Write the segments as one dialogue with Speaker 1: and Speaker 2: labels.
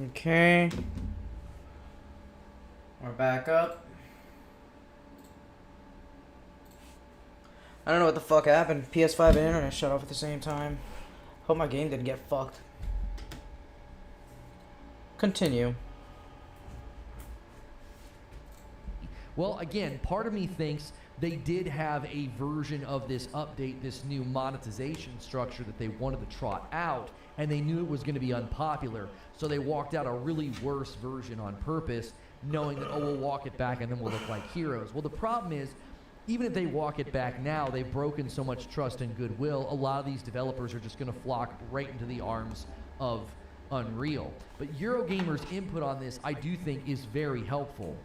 Speaker 1: Okay. We're back up. I don't know what the fuck happened. PS5 and internet shut off at the same time. Hope my game didn't get fucked. Continue.
Speaker 2: Well, again, part of me thinks they did have a version of this update, this new monetization structure that they wanted to trot out, and they knew it was going to be unpopular. So they walked out a really worse version on purpose, knowing that, oh, we'll walk it back and then we'll look like heroes. Well, the problem is, even if they walk it back now, they've broken so much trust and goodwill, a lot of these developers are just going to flock right into the arms of Unreal. But Eurogamer's input on this, I do think, is very helpful.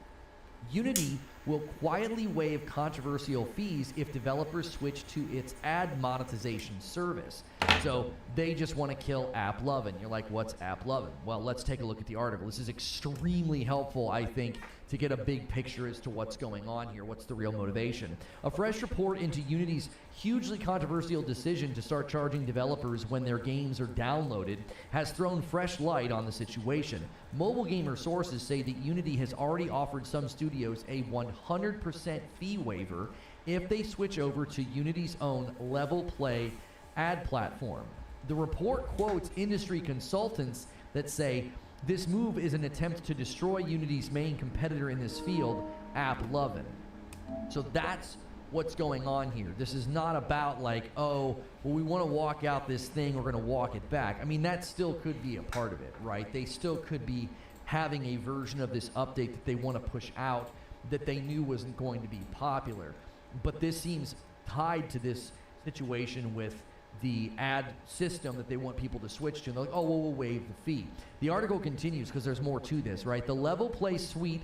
Speaker 2: Unity will quietly waive controversial fees if developers switch to its ad monetization service. So they just want to kill AppLovin. You're like, what's AppLovin? Well, let's take a look at the article. This is extremely helpful, I think, to get a big picture as to what's going on here. What's the real motivation? A fresh report into Unity's hugely controversial decision to start charging developers when their games are downloaded has thrown fresh light on the situation. Mobile gamer sources say that Unity has already offered some studios a 100% fee waiver if they switch over to Unity's own Level Play ad platform. The report quotes industry consultants that say this move is an attempt to destroy Unity's main competitor in this field, AppLovin. So that's what's going on here. This is not about like, oh, well, we want to walk out this thing, we're going to walk it back. I mean, that still could be a part of it, right? They still could be having a version of this update that they want to push out that they knew wasn't going to be popular. But this seems tied to this situation with the ad system that they want people to switch to. And they're like, oh, well, we'll waive the fee. The article continues because there's more to this, right? The Level Play suite,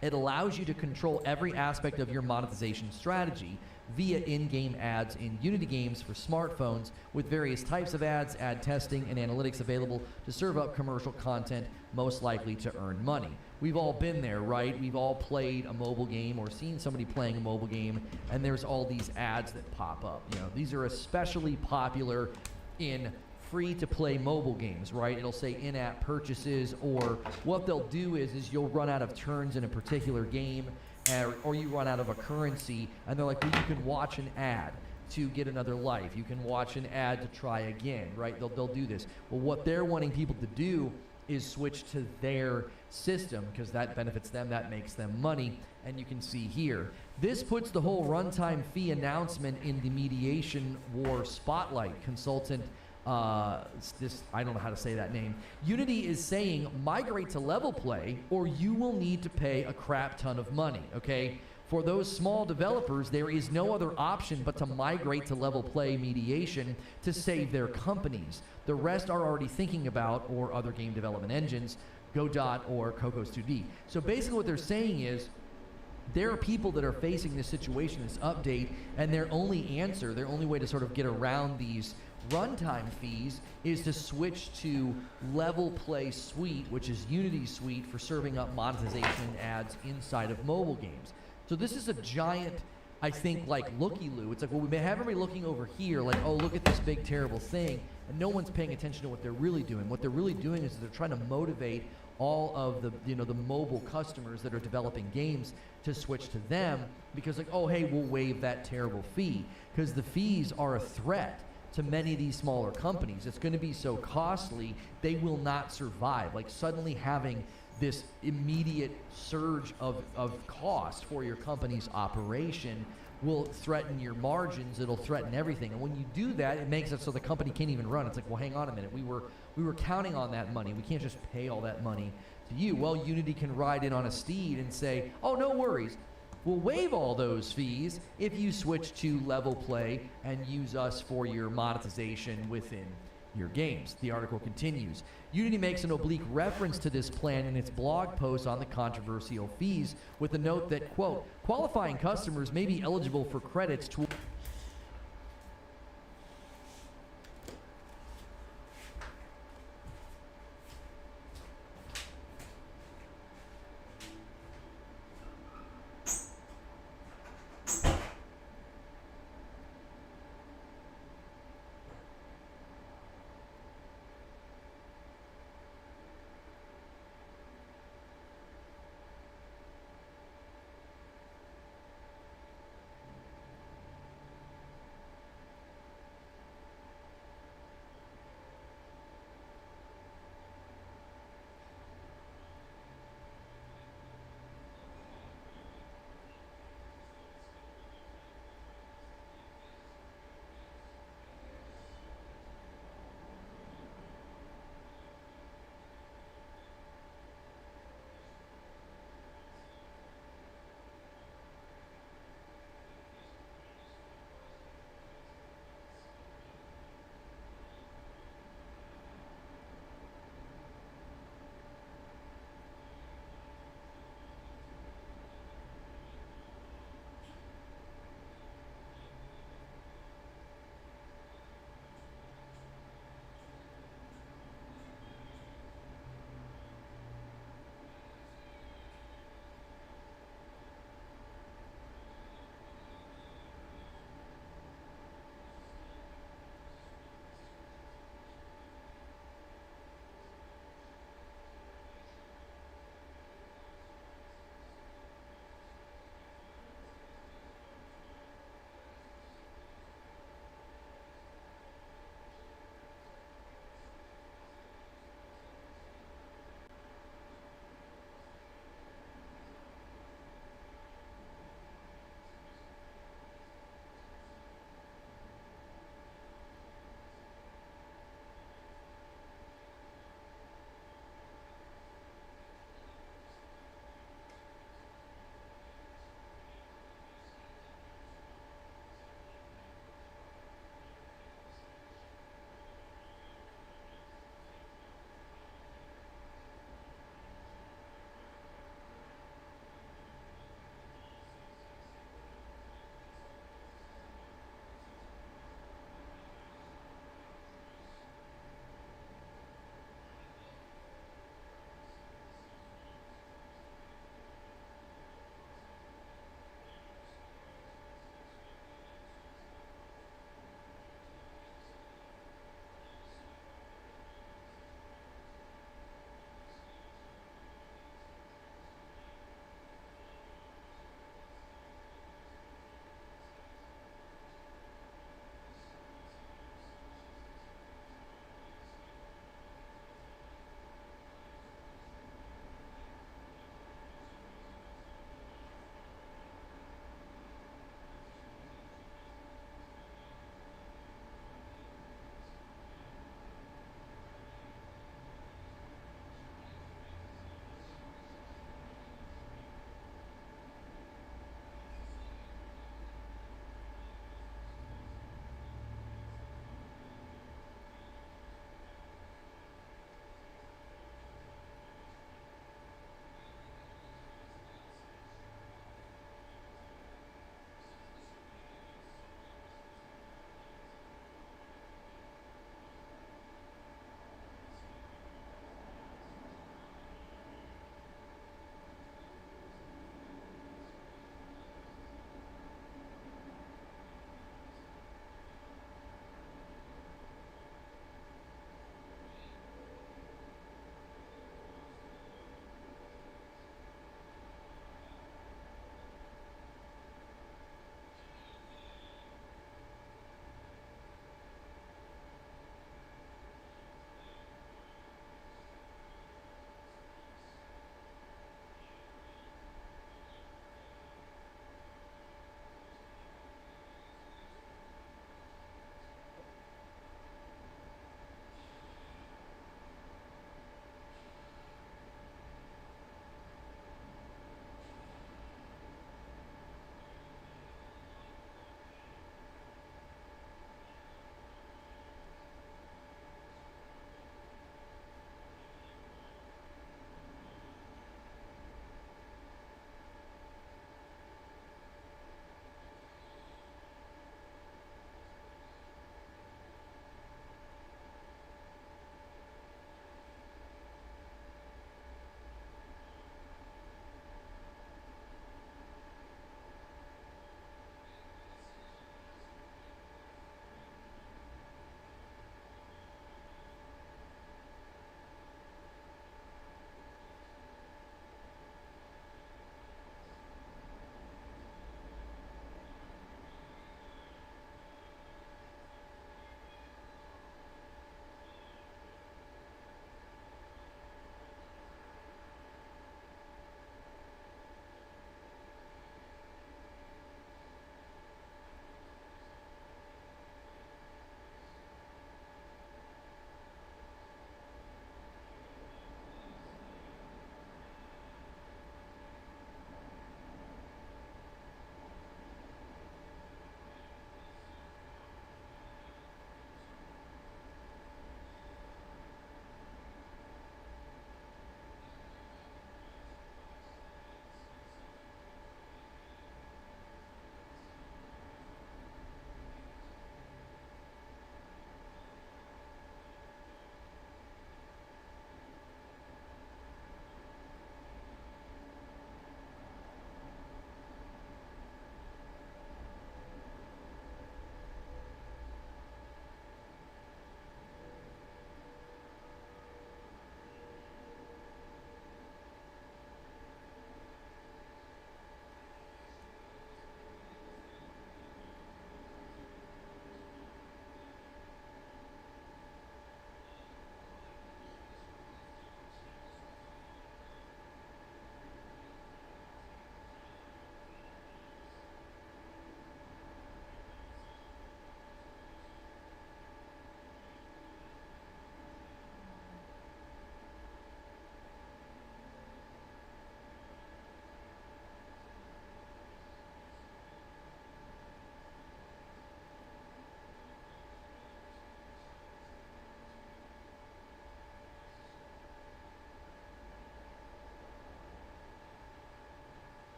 Speaker 2: it allows you to control every aspect of your monetization strategy via in-game ads in Unity games for smartphones with various types of ads, ad testing, and analytics available to serve up commercial content most likely to earn money. We've all been there, right? We've all played a mobile game or seen somebody playing a mobile game, and there's all these ads that pop up. You know, these are especially popular in free-to-play mobile games, right? It'll say in-app purchases, or what they'll do is you'll run out of turns in a particular game, or you run out of a currency, and they're like, well, you can watch an ad to get another life. You can watch an ad to try again, right? They'll do this. Well, what they're wanting people to do is switch to their system because that benefits them, that makes them money, and you can see here. This puts the whole runtime fee announcement in the mediation war spotlight. Consultant, I don't know how to say that name. Unity is saying migrate to Level Play or you will need to pay a crap ton of money, okay? For those small developers, there is no other option but to migrate to Level Play mediation to save their companies. The rest are already thinking about, or other game development engines, Godot or Cocos 2D. So basically what they're saying is, there are people that are facing this situation, this update, and their only answer, their only way to sort of get around these runtime fees is to switch to Level Play Suite, which is Unity's suite for serving up monetization ads inside of mobile games. So this is a giant, I think, like looky-loo. It's like, well, we may have everybody looking over here like, oh, look at this big, terrible thing, and no one's paying attention to what they're really doing. What they're really doing is they're trying to motivate all of the, you know, the mobile customers that are developing games to switch to them because like, oh, hey, we'll waive that terrible fee because the fees are a threat to many of these smaller companies. It's going to be so costly, they will not survive. Like suddenly having this immediate surge of cost for your company's operation will threaten your margins, it'll threaten everything. And when you do that, it makes it so the company can't even run. It's like, well, hang on a minute, we were counting on that money. We can't just pay all that money to you. Well, Unity can ride in on a steed and say, oh, no worries. We'll waive all those fees if you switch to Level Play and use us for your monetization within your games. The article continues. Unity makes an oblique reference to this plan in its blog post on the controversial fees with a note that, quote, qualifying customers may be eligible for credits to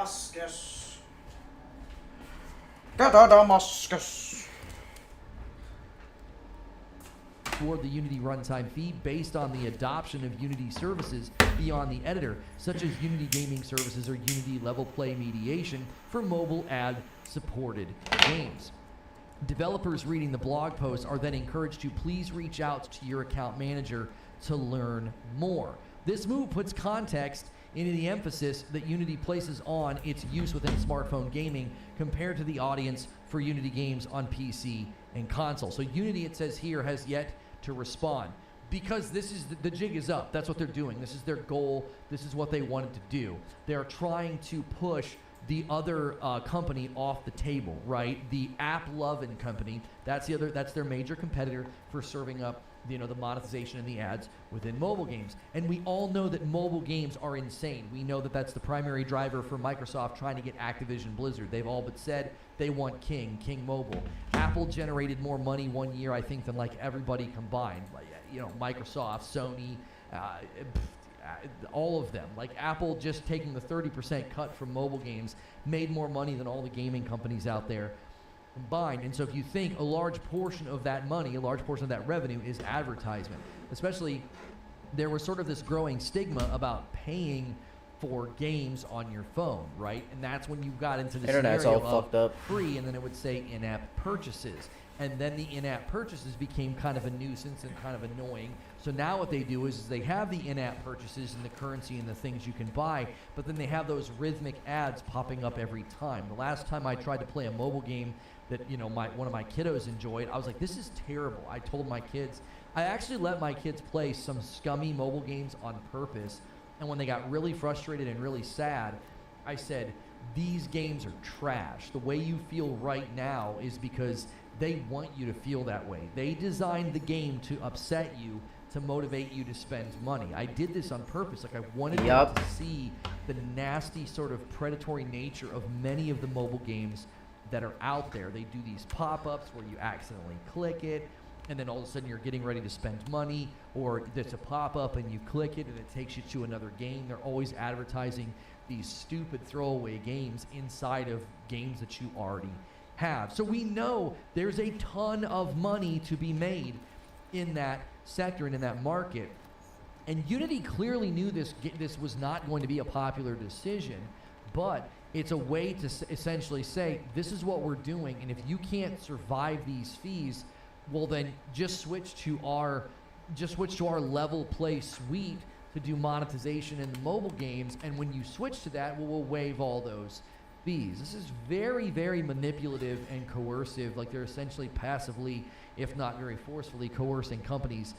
Speaker 1: Damascus. Damascus.
Speaker 2: Toward the Unity runtime fee based on the adoption of Unity services beyond the editor, such as Unity Gaming Services or Unity Level Play Mediation for mobile ad-supported games. Developers reading the blog post are then encouraged to please reach out to your account manager to learn more. This move puts context into the emphasis that Unity places on its use within smartphone gaming compared to the audience for Unity games on PC and console. So Unity, it says here, has yet to respond because this is the jig is up. That's what they're doing. This is their goal. This is what they wanted to do. They're trying to push the other company off the table, right? The AppLovin company. That's their major competitor for serving up the monetization and the ads within mobile games. And we all know that mobile games are insane. We know that that's the primary driver for Microsoft trying to get Activision Blizzard. They've all but said they want King Mobile. Apple generated more money one year, I think, than like everybody combined. Like, Microsoft, Sony, all of them. Like Apple just taking the 30% cut from mobile games made more money than all the gaming companies out there combined. And so if you think a large portion of that money, a large portion of that revenue is advertisement, especially there was sort of this growing stigma about paying for games on your phone, right? And that's when you got into the
Speaker 1: Internet's
Speaker 2: scenario
Speaker 1: all
Speaker 2: of
Speaker 1: fucked up.
Speaker 2: free, and then it would say in-app purchases. And then the in-app purchases became kind of a nuisance and kind of annoying. So now what they do is they have the in-app purchases and the currency and the things you can buy, but then they have those rhythmic ads popping up every time. The last time I tried to play a mobile game that one of my kiddos enjoyed, I was like, this is terrible. I told my kids, I actually let my kids play some scummy mobile games on purpose, and when they got really frustrated and really sad, I said, these games are trash. The way you feel right now is because they want you to feel that way. They designed the game to upset you, to motivate you to spend money. I did this on purpose. Like I wanted them to see the nasty sort of predatory nature of many of the mobile games that are out there. They do these pop-ups where you accidentally click it, and then all of a sudden you're getting ready to spend money, or there's a pop-up and you click it and it takes you to another game. They're always advertising these stupid throwaway games inside of games that you already have. So we know there's a ton of money to be made in that sector and in that market. And Unity clearly knew this was not going to be a popular decision, but it's a way to essentially say, this is what we're doing, and if you can't survive these fees, well then just switch to our level play suite to do monetization in the mobile games, and when you switch to that, we'll waive all those fees. This is very, very manipulative and coercive. Like they're essentially passively, if not very forcefully, coercing companies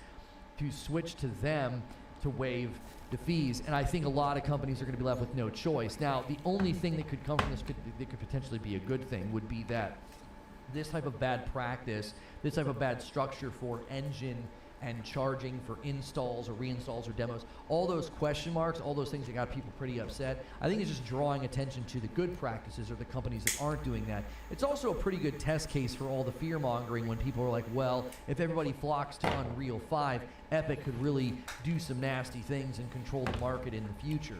Speaker 2: to switch to them to waive the fees. And I think a lot of companies are going to be left with no choice. Now, the only thing that could come from this that could potentially be a good thing would be that this type of bad practice, this type of bad structure for engine and charging for installs or reinstalls or demos, all those question marks, all those things that got people pretty upset, I think it's just drawing attention to the good practices or the companies that aren't doing that. It's also a pretty good test case for all the fear mongering when people are like, well, if everybody flocks to Unreal 5, Epic could really do some nasty things and control the market in the future.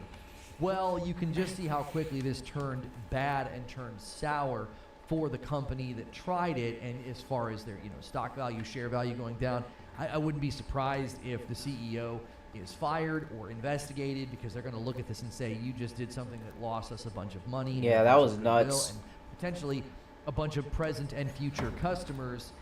Speaker 2: Well, you can just see how quickly this turned bad and turned sour for the company that tried it, and as far as their stock value, share value going down, I wouldn't be surprised if the CEO is fired or investigated, because they're going to look at this and say, you just did something that lost us a bunch of money.
Speaker 1: Yeah, that was nuts.
Speaker 2: And potentially a bunch of present and future customers.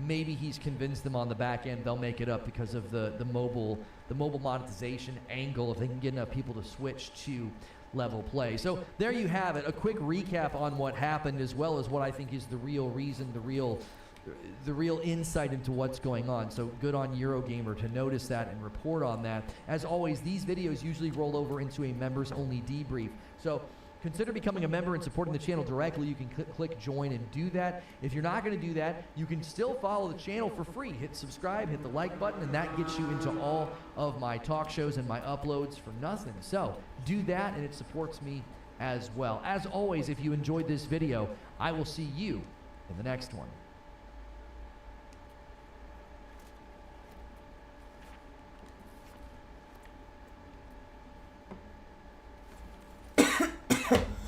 Speaker 2: Maybe he's convinced them on the back end they'll make it up because of the mobile monetization angle, if they can get enough people to switch to level play. So there you have it, a quick recap on what happened, as well as what I think is the real reason, the real insight into what's going on. So good on Eurogamer to notice that and report on that. As always, these videos usually roll over into a members only debrief. So consider becoming a member and supporting the channel directly. You can click join and do that. If you're not going to do that, you can still follow the channel for free. Hit subscribe, hit the like button, and that gets you into all of my talk shows and my uploads for nothing. So do that, and it supports me as well. As always, if you enjoyed this video, I will see you in the next one.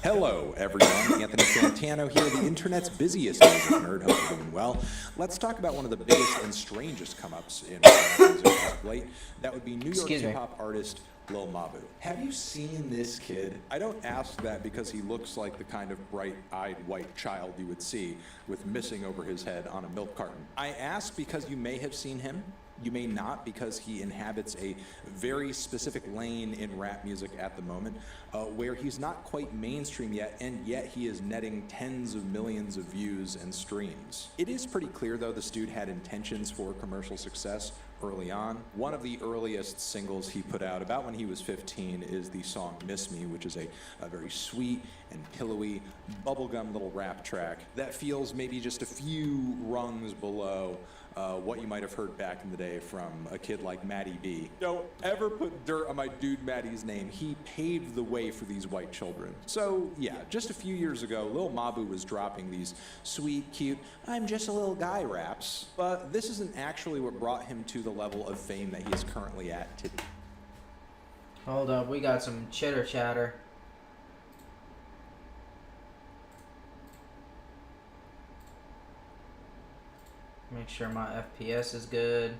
Speaker 3: Hello, everyone. Anthony Fantano here, the internet's busiest music nerd. Hope you're doing well. Let's talk about one of the biggest and strangest come-ups in rap music as of late. That would be New York hip-hop artist Lil Mabu. Have you seen this kid? I don't ask that because he looks like the kind of bright-eyed white child you would see with missing over his head on a milk carton. I ask because you may have seen him. You may not, because he inhabits a very specific lane in rap music at the moment, where he's not quite mainstream yet, and yet he is netting tens of millions of views and streams. It is pretty clear, though, this dude had intentions for commercial success early on. One of the earliest singles he put out, about when he was 15, is the song Miss Me, which is a very sweet and pillowy, bubblegum little rap track that feels maybe just a few rungs below what you might have heard back in the day from a kid like Matty B. Don't ever put dirt on my dude Matty's name. He paved the way for these white children. So yeah, just a few years ago, Lil Mabu was dropping these sweet, cute, I'm just a little guy raps, but this isn't actually what brought him to the level of fame that he is currently at today.
Speaker 1: Hold up, we got some chitter chatter. Make sure my FPS is good.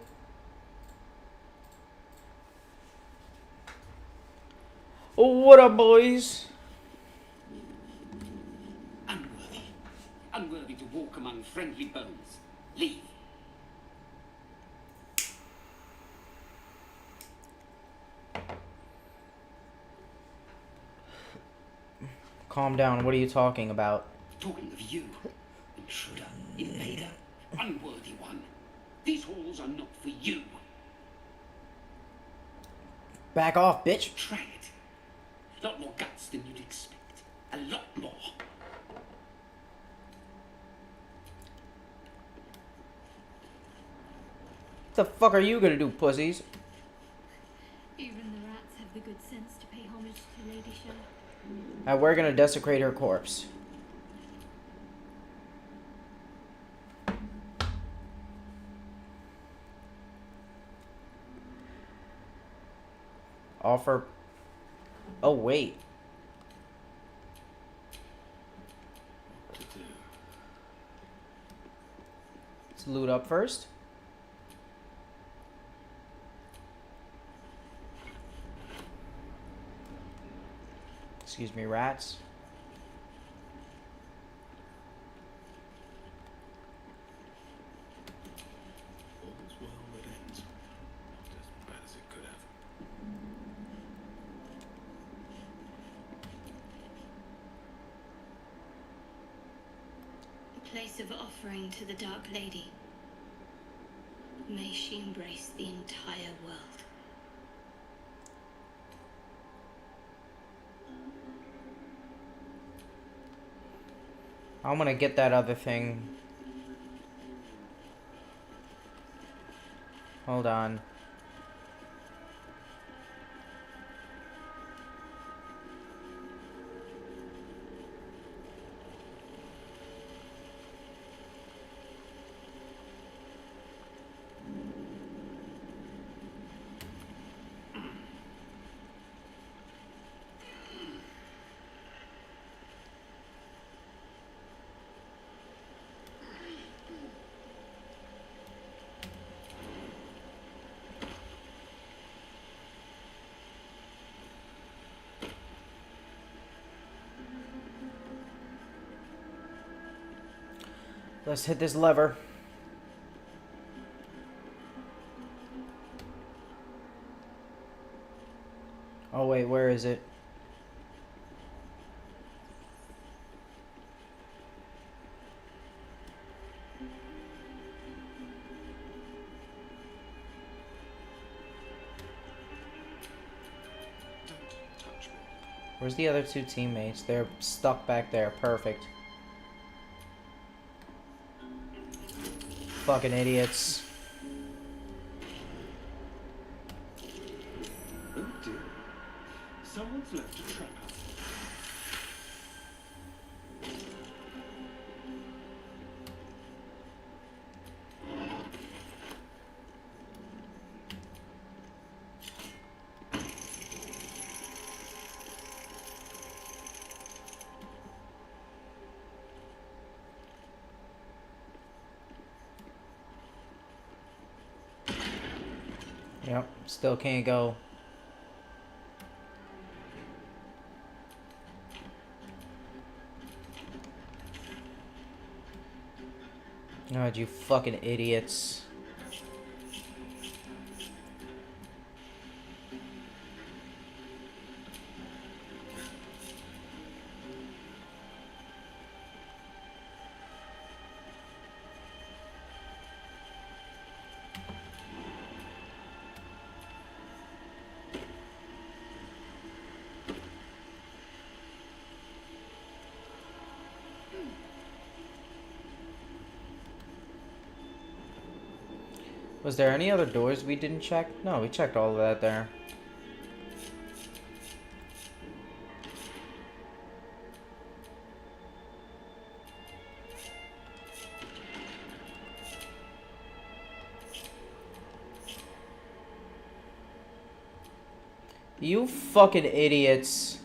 Speaker 1: What up, boys?
Speaker 4: Unworthy. Unworthy to walk among friendly bones. Leave.
Speaker 1: Calm down, what are you talking about?
Speaker 4: Talking of you, intruder, invader, unworthy one. These halls are not for you.
Speaker 1: Back off, bitch.
Speaker 4: Try it. A lot more guts than you'd expect. A lot more.
Speaker 1: What the fuck are you gonna do, pussies?
Speaker 5: Even the rats have the good sense to pay homage to Lady Shell.
Speaker 1: And we're gonna desecrate her corpse. Offer. Oh, wait. Let's loot up first. Excuse me, rats.
Speaker 6: All's well that ends. Not as bad as it could have.
Speaker 5: A place of offering to the Dark Lady. May she embrace the entire world.
Speaker 1: I'm gonna get that other thing. Hold on. Let's hit this lever. Oh wait, where is it?
Speaker 6: Don't touch me.
Speaker 1: Where's the other two teammates? They're stuck back there. Perfect. Fucking idiots.
Speaker 4: Oh dear. Someone's left a trap.
Speaker 1: Still can't go. God, you fucking idiots. Was there any other doors we didn't check? No, we checked all of that there. You fucking idiots.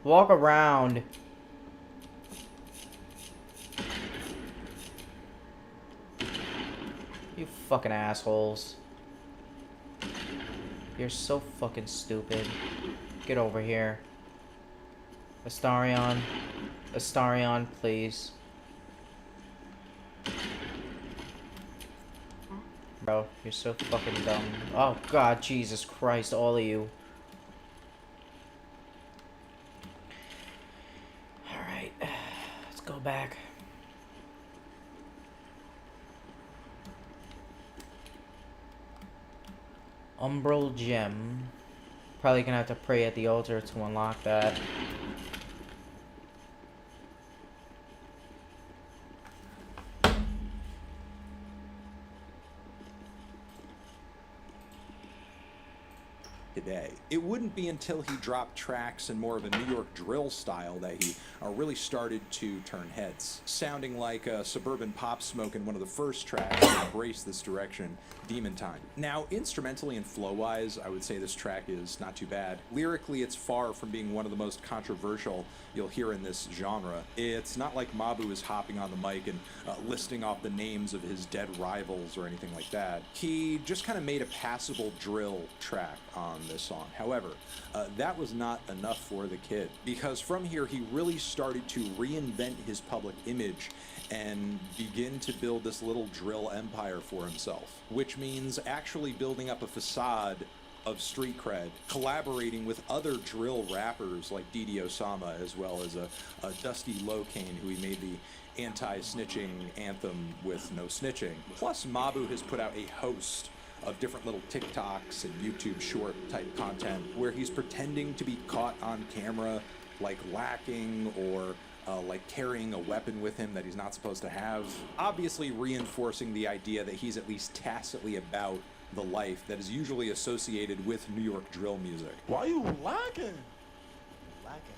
Speaker 1: Walk around. You fucking assholes. You're so fucking stupid. Get over here. Astarion. Astarion, please. Bro, you're so fucking dumb. Oh god, Jesus Christ, all of you. Alright, let's go back. Umbral Gem. Probably gonna have to pray at the altar to unlock that.
Speaker 3: Today. It wouldn't be until he dropped tracks in more of a New York drill style that he really started to turn heads. Sounding like a suburban pop smoke in one of the first tracks to embrace this direction, Demon Time. Now, instrumentally and flow-wise, I would say this track is not too bad. Lyrically, it's far from being one of the most controversial you'll hear in this genre. It's not like Mabu is hopping on the mic and listing off the names of his dead rivals or anything like that. He just kind of made a passable drill track on this song. However, that was not enough for the kid, because from here he really started to reinvent his public image and begin to build this little drill empire for himself, which means actually building up a facade of street cred, collaborating with other drill rappers like Didi Osama, as well as a Dusty Locane, who he made the anti-snitching anthem with No Snitching. Plus, Mabu has put out a host of different little TikToks and YouTube short type content where he's pretending to be caught on camera, like lacking or like carrying a weapon with him that he's not supposed to have, obviously reinforcing the idea that he's at least tacitly about the life that is usually associated with New York drill music.
Speaker 6: Why you lacking?
Speaker 7: Lacking?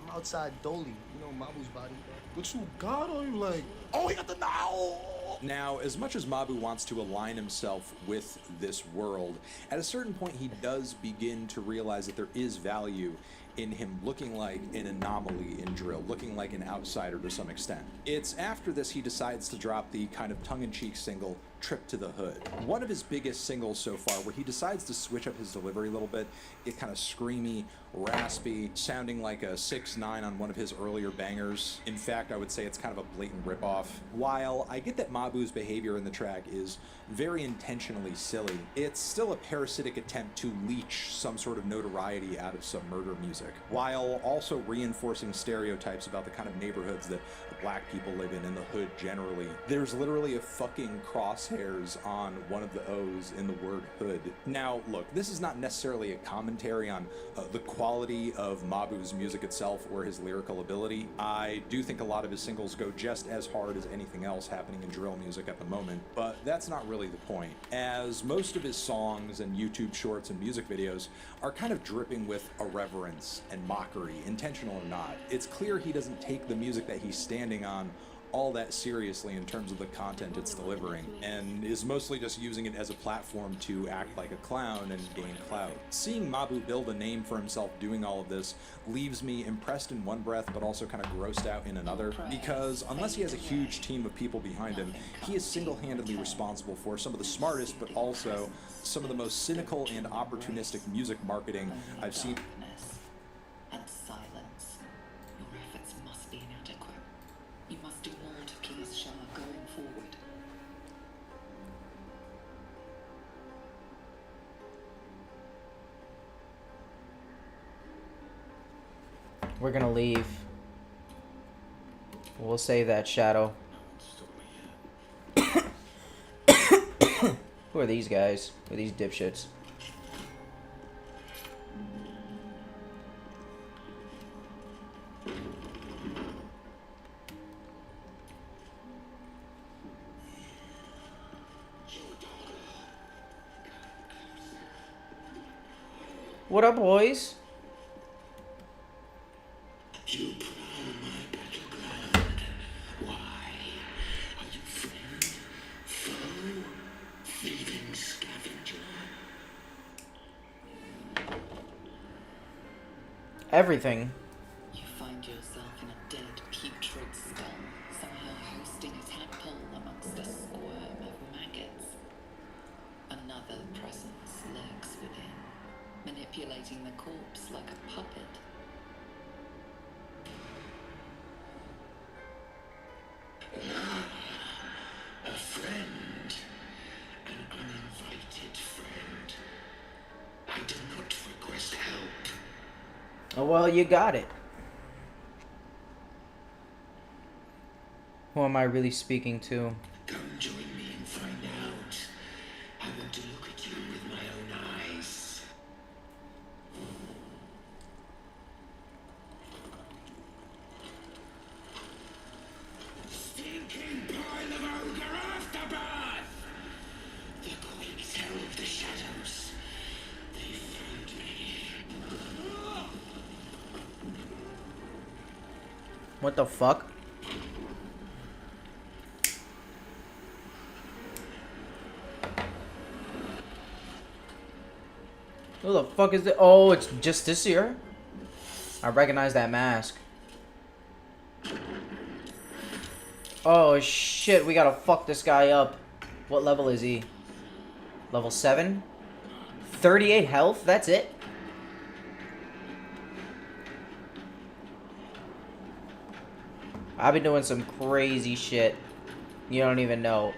Speaker 7: I'm outside Dolly, you know Mabu's body.
Speaker 6: What you got on you, like? Oh, he got the now.
Speaker 3: Now, as much as Mabu wants to align himself with this world, at a certain point he does begin to realize that there is value in him looking like an anomaly in drill, looking like an outsider to some extent. It's after this he decides to drop the kind of tongue-in-cheek single, Trip to the Hood. One of his biggest singles so far, where he decides to switch up his delivery a little bit, get kind of screamy, raspy, sounding like a 6ix9ine on one of his earlier bangers. In fact, I would say it's kind of a blatant ripoff. While I get that Mabu's behavior in the track is very intentionally silly, it's still a parasitic attempt to leech some sort of notoriety out of some murder music, while also reinforcing stereotypes about the kind of neighborhoods that black people live in the hood generally. There's literally a fucking crosshairs on one of the O's in the word hood. Now, look, this is not necessarily a commentary on the quality of Mabu's music itself or his lyrical ability. I do think a lot of his singles go just as hard as anything else happening in drill music at the moment, but that's not really the point, as most of his songs and YouTube shorts and music videos are kind of dripping with irreverence and mockery, intentional or not. It's clear he doesn't take the music that he's standing on all that seriously in terms of the content it's delivering, and is mostly just using it as a platform to act like a clown and gain clout. Seeing Mabu build a name for himself doing all of this leaves me impressed in one breath, but also kind of grossed out in another, because unless he has a huge team of people behind him, he is single-handedly responsible for some of the smartest, but also some of the most cynical and opportunistic music marketing I've seen.
Speaker 8: And silence. Your efforts must be inadequate. You must do more to please Shah going forward.
Speaker 1: We're gonna leave. We'll save that, Shadow. Who are these guys? Who are these dipshits? What up, boys?
Speaker 4: You prowl my battleground. Why? Are you friend? Foe? Thieving scavenger?
Speaker 1: Everything.
Speaker 8: You find yourself in a dead, putrid skull, somehow hosting a tadpole amongst a squirm of maggots. Another presence lurks within, manipulating the corpse like a puppet.
Speaker 4: A friend. An uninvited friend. I do not request help.
Speaker 1: Oh, well, you got it. Who am I really speaking to?
Speaker 4: Come join me and find out. I want to look at you with my own eyes. Stinking pile of ogre afterbirth! The queen's hell of the shadows. They found me.
Speaker 1: What the fuck? Who the fuck is it? Oh, it's just this year? I recognize that mask. Oh shit, we gotta fuck this guy up. What level is he? Level 7? 38 health? That's it? I've been doing some crazy shit. You don't even know.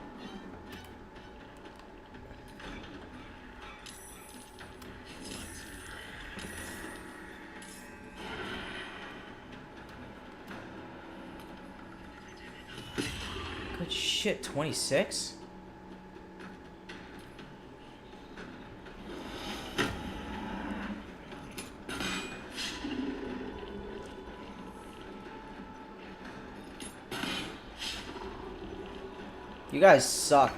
Speaker 1: Good shit, 26? You guys suck.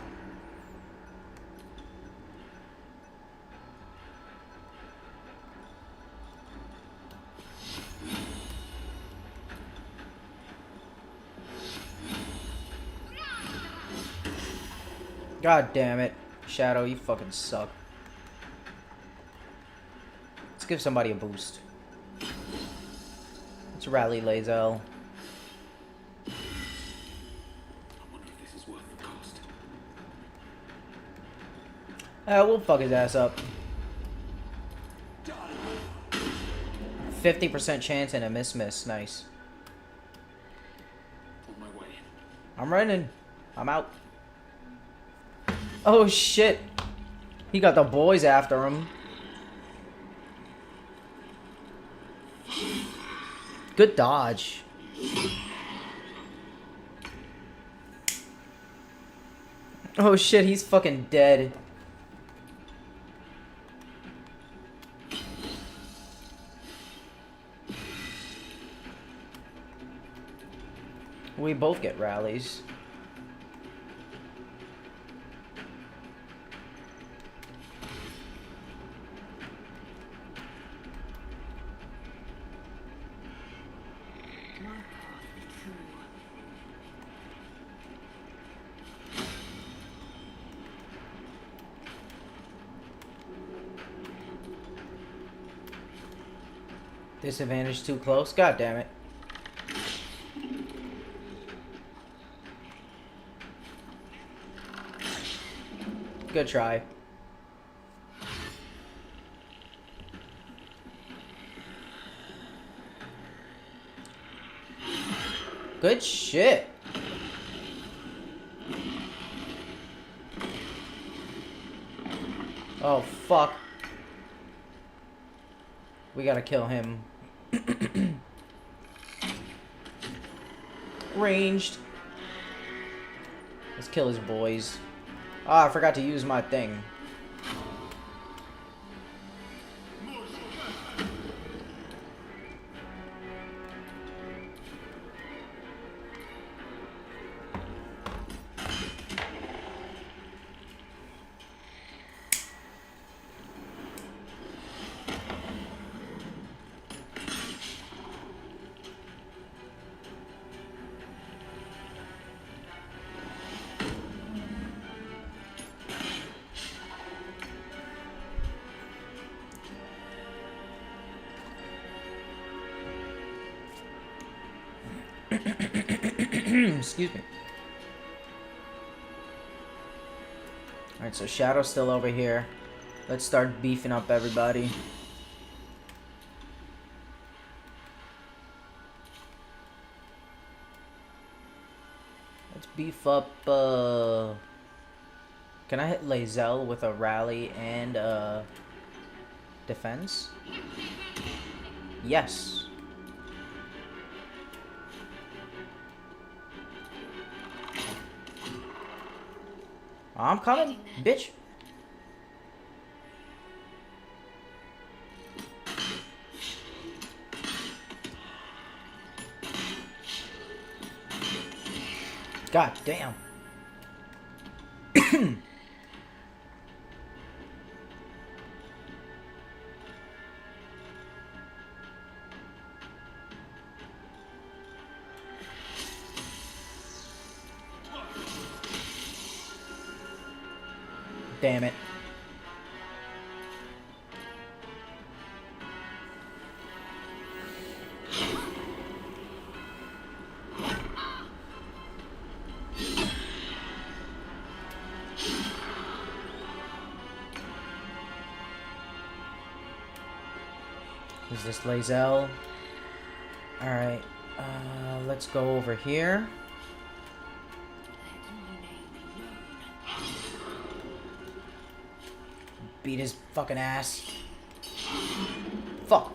Speaker 1: God damn it. Shadow, you fucking suck. Let's give somebody a boost. Let's rally Lae'zel.
Speaker 6: I wonder if this is worth the cost.
Speaker 1: We'll fuck his ass up. 50% chance and a miss. Nice.
Speaker 6: On my way.
Speaker 1: I'm running. I'm out. Oh shit. He got the boys after him. Good dodge. Oh shit, he's fucking dead. We both get rallies. Disadvantage too close. God damn it. Good try. Good shit. Oh, fuck. We gotta kill him. Ranged. Let's kill his boys. Ah, I forgot to use my thing. Excuse me. Alright, so Shadow's still over here. Let's start beefing up everybody. Let's beef up, Can I hit Lae'zel with a rally and, defense? Yes. I'm coming, bitch. God damn. Damn it. Is this Lae'zel? Alright. Let's go over here. Beat his fucking ass. Fuck.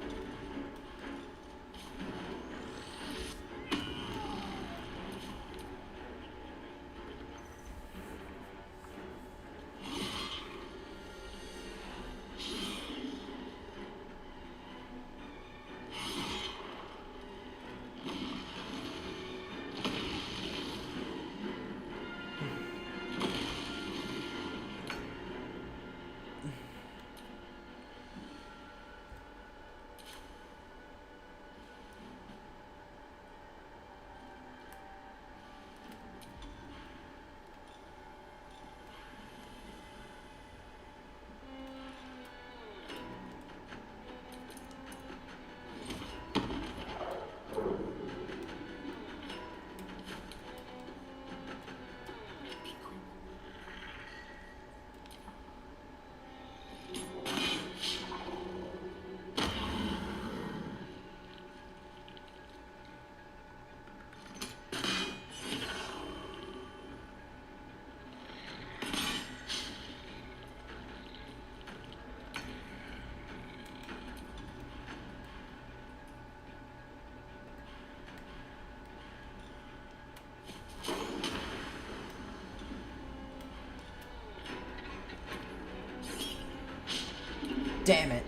Speaker 1: Damn it.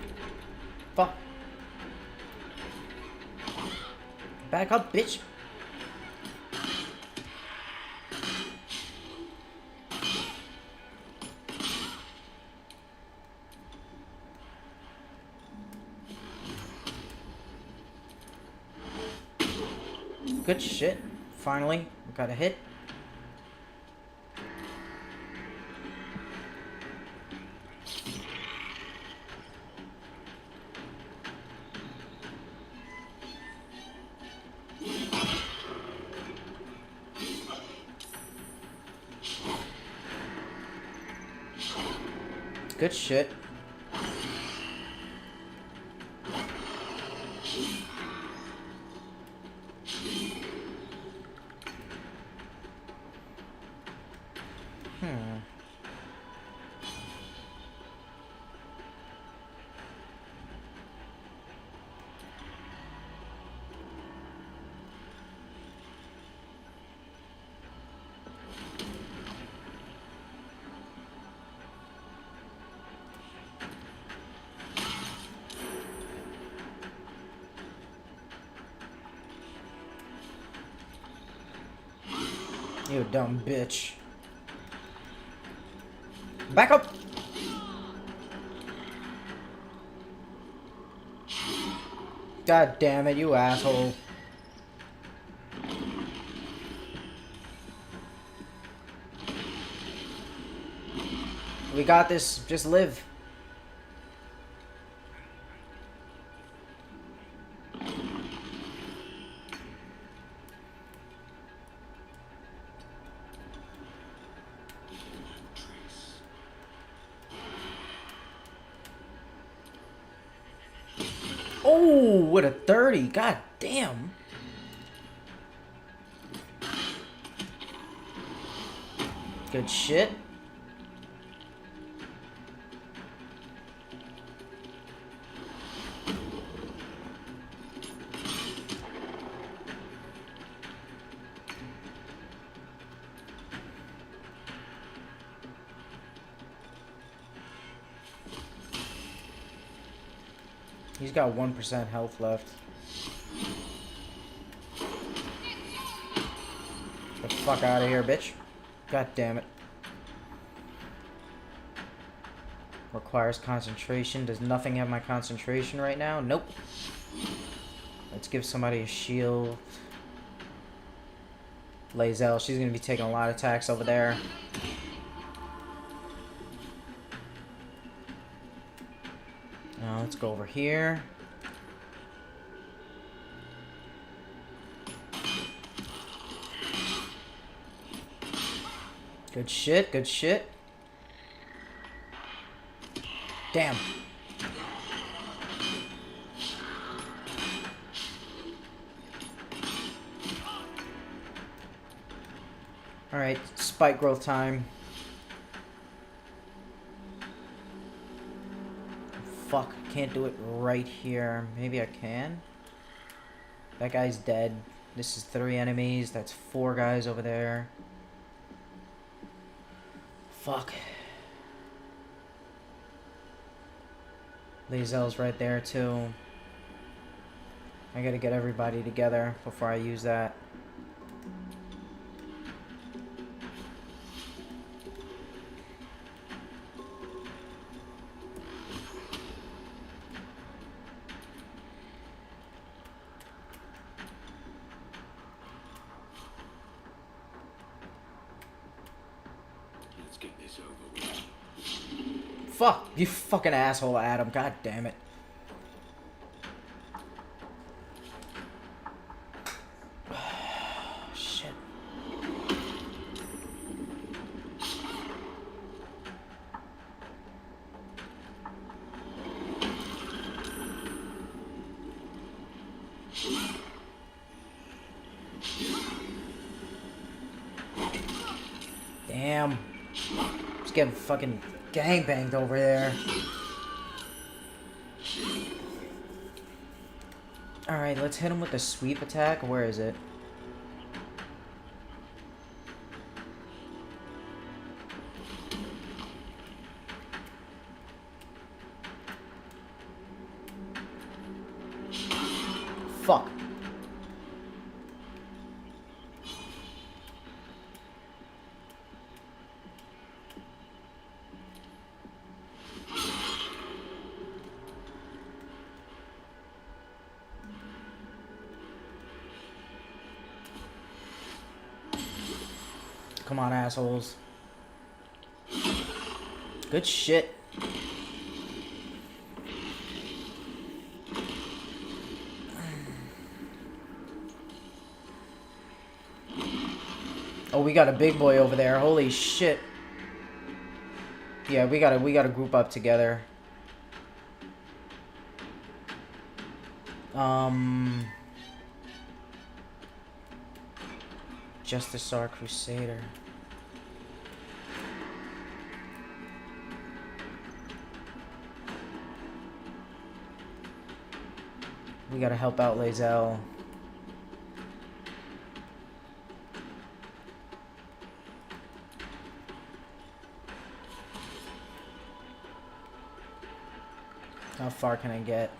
Speaker 1: Fuck. Back up, bitch. Good shit. Finally, we got a hit. Good shit. You dumb bitch. Back up! God damn it, you asshole. We got this. Just live. Oh, what a 30. God damn. Good shit. He's got 1% health left. Get the fuck out of here, bitch. God damn it. Requires concentration. Does nothing have my concentration right now? Nope. Let's give somebody a shield. Lae'zel, she's gonna be taking a lot of attacks over there. Now let's go over here. Good shit, good shit. Damn. Alright, spike growth time. Fuck, can't do it right here. Maybe I can? That guy's dead. This is 3 enemies. That's 4 guys over there. Fuck. Lae'zel's right there too. I gotta get everybody together before I use that.
Speaker 6: Let's get this over with.
Speaker 1: Fuck! You fucking asshole, Adam. God damn it. Shit. Damn. Just getting fucking gangbanged over there. Alright, let's hit him with the sweep attack. Where is it? Fuck. Come on, assholes. Good shit. Oh, we got a big boy over there. Holy shit. Yeah, we gotta group up together. Justice Our Crusader. We gotta help out Lae'zel. How far can I get?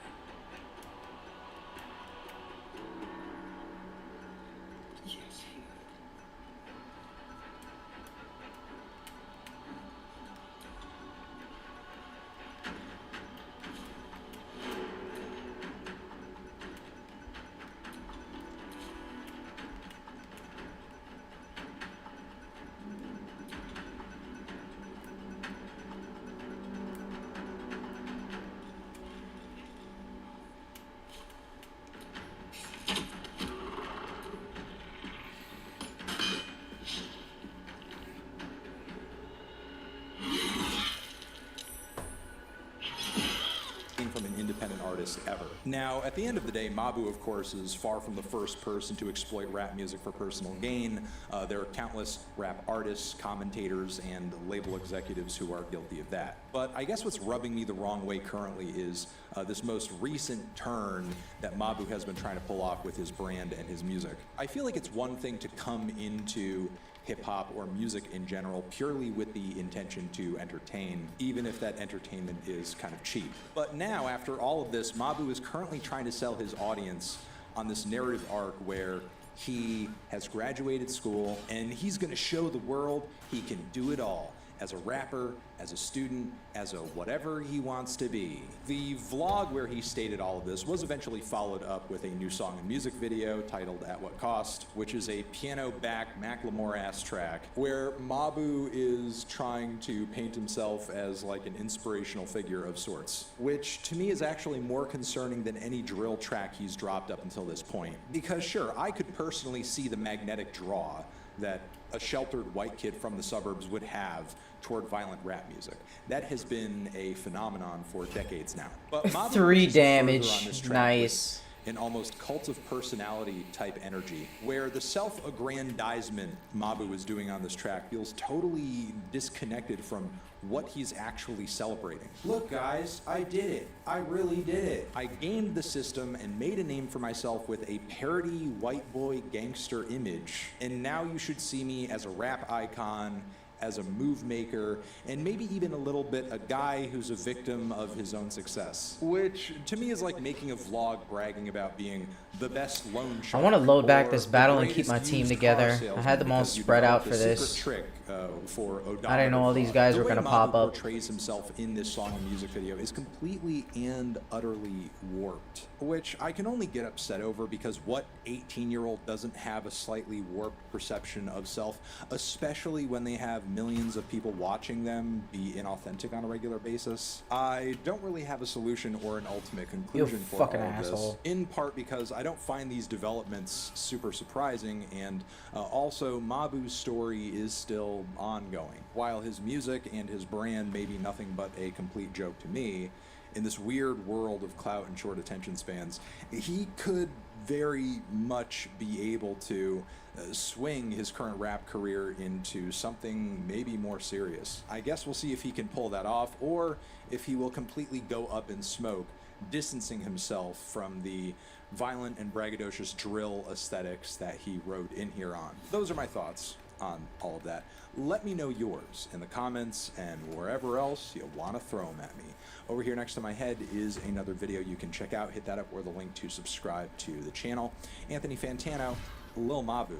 Speaker 3: From an independent artist ever. Now, at the end of the day, Mabu, of course, is far from the first person to exploit rap music for personal gain. There are countless rap artists, commentators, and label executives who are guilty of that. But I guess what's rubbing me the wrong way currently is this most recent turn that Mabu has been trying to pull off with his brand and his music. I feel like it's one thing to come into hip-hop or music in general purely with the intention to entertain, even if that entertainment is kind of cheap. But now, after all of this, Mabu is currently trying to sell his audience on this narrative arc where he has graduated school and he's going to show the world he can do it all. As a rapper, as a student, as a whatever he wants to be. The vlog where he stated all of this was eventually followed up with a new song and music video titled At What Cost, which is a piano-back Macklemore-ass track where Mabu is trying to paint himself as like an inspirational figure of sorts, which to me is actually more concerning than any drill track he's dropped up until this point. Because sure, I could personally see the magnetic draw that a sheltered white kid from the suburbs would have toward violent rap music. That has been a phenomenon for decades now. But Mabu
Speaker 1: 3
Speaker 3: pushes further on
Speaker 1: damage.
Speaker 3: this track
Speaker 1: Nice.
Speaker 3: with an almost cult of personality type energy, where the self-aggrandizement Mabu is doing on this track feels totally disconnected from what he's actually celebrating. Look guys, I did it. I really did it. I gamed the system and made a name for myself with a parody white boy gangster image, and now you should see me as a rap icon, as a move maker, and maybe even a little bit a guy who's a victim of his own success. Which, to me, is like making a vlog bragging about being the best loan shark.
Speaker 1: I want to load back
Speaker 3: or
Speaker 1: this
Speaker 3: the
Speaker 1: battle and keep
Speaker 3: greatest
Speaker 1: my team
Speaker 3: used
Speaker 1: together.
Speaker 3: car
Speaker 1: I
Speaker 3: salesman
Speaker 1: had them all
Speaker 3: because you
Speaker 1: spread out
Speaker 3: developed
Speaker 1: for
Speaker 3: a
Speaker 1: this.
Speaker 3: secret trick, for
Speaker 1: I didn't know all these guys were gonna pop up.
Speaker 3: The way Mabu portrays himself in this song and music video is completely and utterly warped, which I can only get upset over because what 18-year-old doesn't have a slightly warped perception of self, especially when they have millions of people watching them be inauthentic on a regular basis? I don't really have a solution or an ultimate conclusion for all
Speaker 1: fucking
Speaker 3: of this,
Speaker 1: asshole.
Speaker 3: in part because I don't find these developments super surprising, and also Mabu's story is still ongoing. While his music and his brand may be nothing but a complete joke to me, in this weird world of clout and short attention spans, he could very much be able to swing his current rap career into something maybe more serious. I guess we'll see if he can pull that off, or if he will completely go up in smoke, distancing himself from the violent and braggadocious drill aesthetics that he wrote in here on. Those are my thoughts on all of that. Let me know yours in the comments and wherever else you want to throw them at me. Over here next to my head is another video you can check out. Hit that up or the link to subscribe to the channel. Anthony Fantano, Lil Mabu,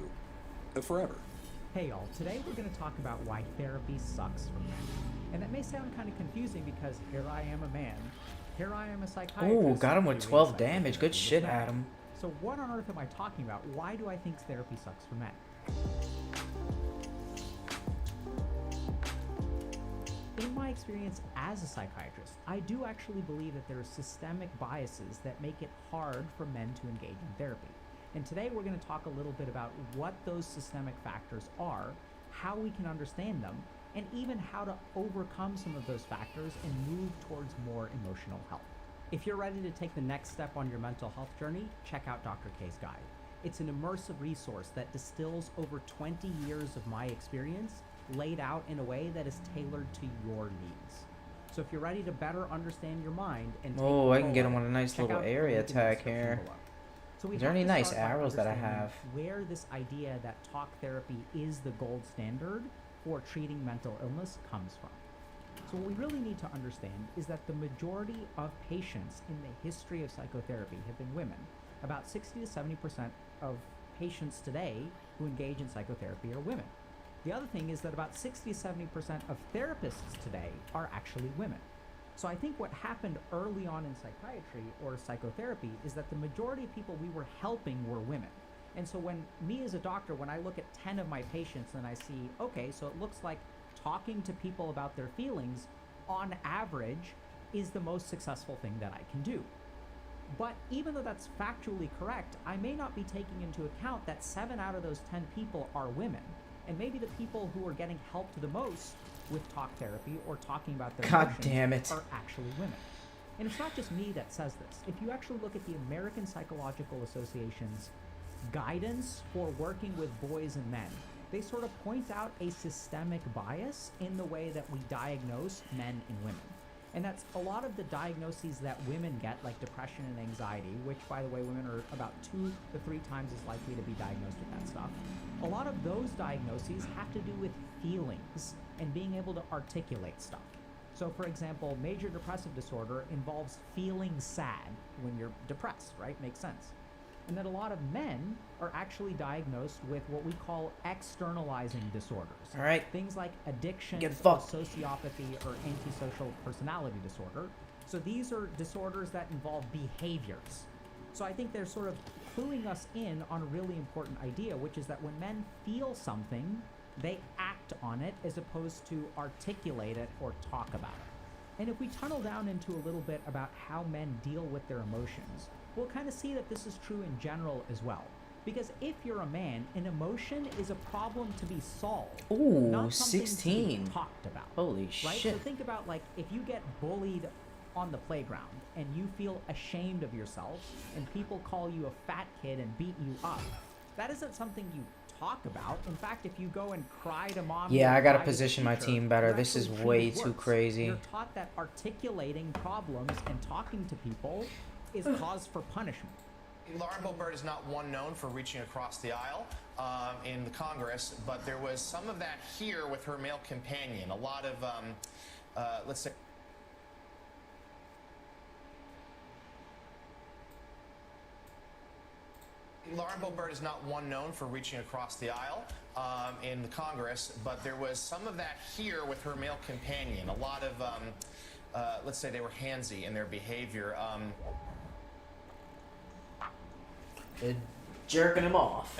Speaker 3: forever.
Speaker 9: Hey y'all, today we're going to talk about why therapy sucks for men. And that may sound kind of confusing because here I am a man, here I am a psychiatrist.
Speaker 1: Ooh, got him with
Speaker 9: doing
Speaker 1: 12
Speaker 9: psychiatry
Speaker 1: damage. Good
Speaker 9: with
Speaker 1: shit,
Speaker 9: men.
Speaker 1: Adam.
Speaker 9: So what on earth am I talking about? Why do I think therapy sucks for men? In my experience as a psychiatrist, I do actually believe that there are systemic biases that make it hard for men to engage in therapy. And today we're going to talk a little bit about what those systemic factors are, how we can understand them, and even how to overcome some of those factors and move towards more emotional health. If you're ready to take the next step on your mental health journey, check out Dr. K's Guide. It's an immersive resource that distills over 20 years of my experience laid out in a way that is tailored to your needs. So if you're ready to better understand your mind and take
Speaker 1: Oh, I can get
Speaker 9: control
Speaker 1: him
Speaker 9: of
Speaker 1: on
Speaker 9: it,
Speaker 1: a nice
Speaker 9: check
Speaker 1: little
Speaker 9: out the
Speaker 1: area
Speaker 9: link in the
Speaker 1: attack
Speaker 9: description
Speaker 1: here.
Speaker 9: below. So we
Speaker 1: Is there
Speaker 9: have
Speaker 1: any
Speaker 9: to
Speaker 1: nice
Speaker 9: start by
Speaker 1: arrows that I
Speaker 9: understanding
Speaker 1: have?
Speaker 9: where this idea that talk therapy is the gold standard for treating mental illness comes from. So what we really need to understand is that the majority of patients in the history of psychotherapy have been women. About 60 to 70% of patients today who engage in psychotherapy are women. The other thing is that about 60 to 70% of therapists today are actually women. So I think what happened early on in psychiatry or psychotherapy is that the majority of people we were helping were women. And so when me as a doctor, when I look at 10 of my patients and I see, okay, so it looks like talking to people about their feelings on average is the most successful thing that I can do. But even though that's factually correct, I may not be taking into account that 7 out of those 10 people are women. And maybe the people who are getting helped the most with talk therapy or talking about their
Speaker 1: God
Speaker 9: emotions
Speaker 1: damn it.
Speaker 9: are actually women. And it's not just me that says this. If you actually look at the American Psychological Association's guidance for working with boys and men, they sort of point out a systemic bias in the way that we diagnose men and women. And that's a lot of the diagnoses that women get, like depression and anxiety, which, by the way, women are about 2 to 3 times as likely to be diagnosed with that stuff. A lot of those diagnoses have to do with feelings and being able to articulate stuff. So, for example, major depressive disorder involves feeling sad when you're depressed, right? Makes sense. And that a lot of men are actually diagnosed with what we call externalizing disorders.
Speaker 1: All right.
Speaker 9: Things like addiction,
Speaker 1: Get
Speaker 9: or
Speaker 1: fucked.
Speaker 9: sociopathy, or antisocial personality disorder. So these are disorders that involve behaviors. So I think they're sort of cluing us in on a really important idea, which is that when men feel something, they act on it as opposed to articulate it or talk about it. And if we tunnel down into a little bit about how men deal with their emotions, we'll kind of see that this is true in general as well. Because if you're a man, an emotion is a problem to be solved,
Speaker 1: Ooh,
Speaker 9: not something to
Speaker 1: 16.
Speaker 9: be talked about.
Speaker 1: Holy
Speaker 9: Right?
Speaker 1: shit.
Speaker 9: So think about, like, if you get bullied on the playground and you feel ashamed of yourself and people call you a fat kid and beat you up, that isn't something you talk about. In fact, if you go and cry to mom,
Speaker 1: Yeah,
Speaker 9: or
Speaker 1: I gotta
Speaker 9: cry to
Speaker 1: position my
Speaker 9: teacher,
Speaker 1: team better.
Speaker 9: you're
Speaker 1: This is
Speaker 9: actually
Speaker 1: way
Speaker 9: treated
Speaker 1: too
Speaker 9: worse.
Speaker 1: crazy.
Speaker 9: You're taught that articulating problems and talking to people is cause for punishment.
Speaker 10: Lauren Boebert is not one known for reaching across the aisle in the Congress, but there was some of that here with her male companion. A lot of, let's say, Lauren Boebert is not one known for reaching across the aisle in the Congress, but there was some of that here with her male companion. A lot of, let's say they were handsy in their behavior.
Speaker 1: Jerking him off.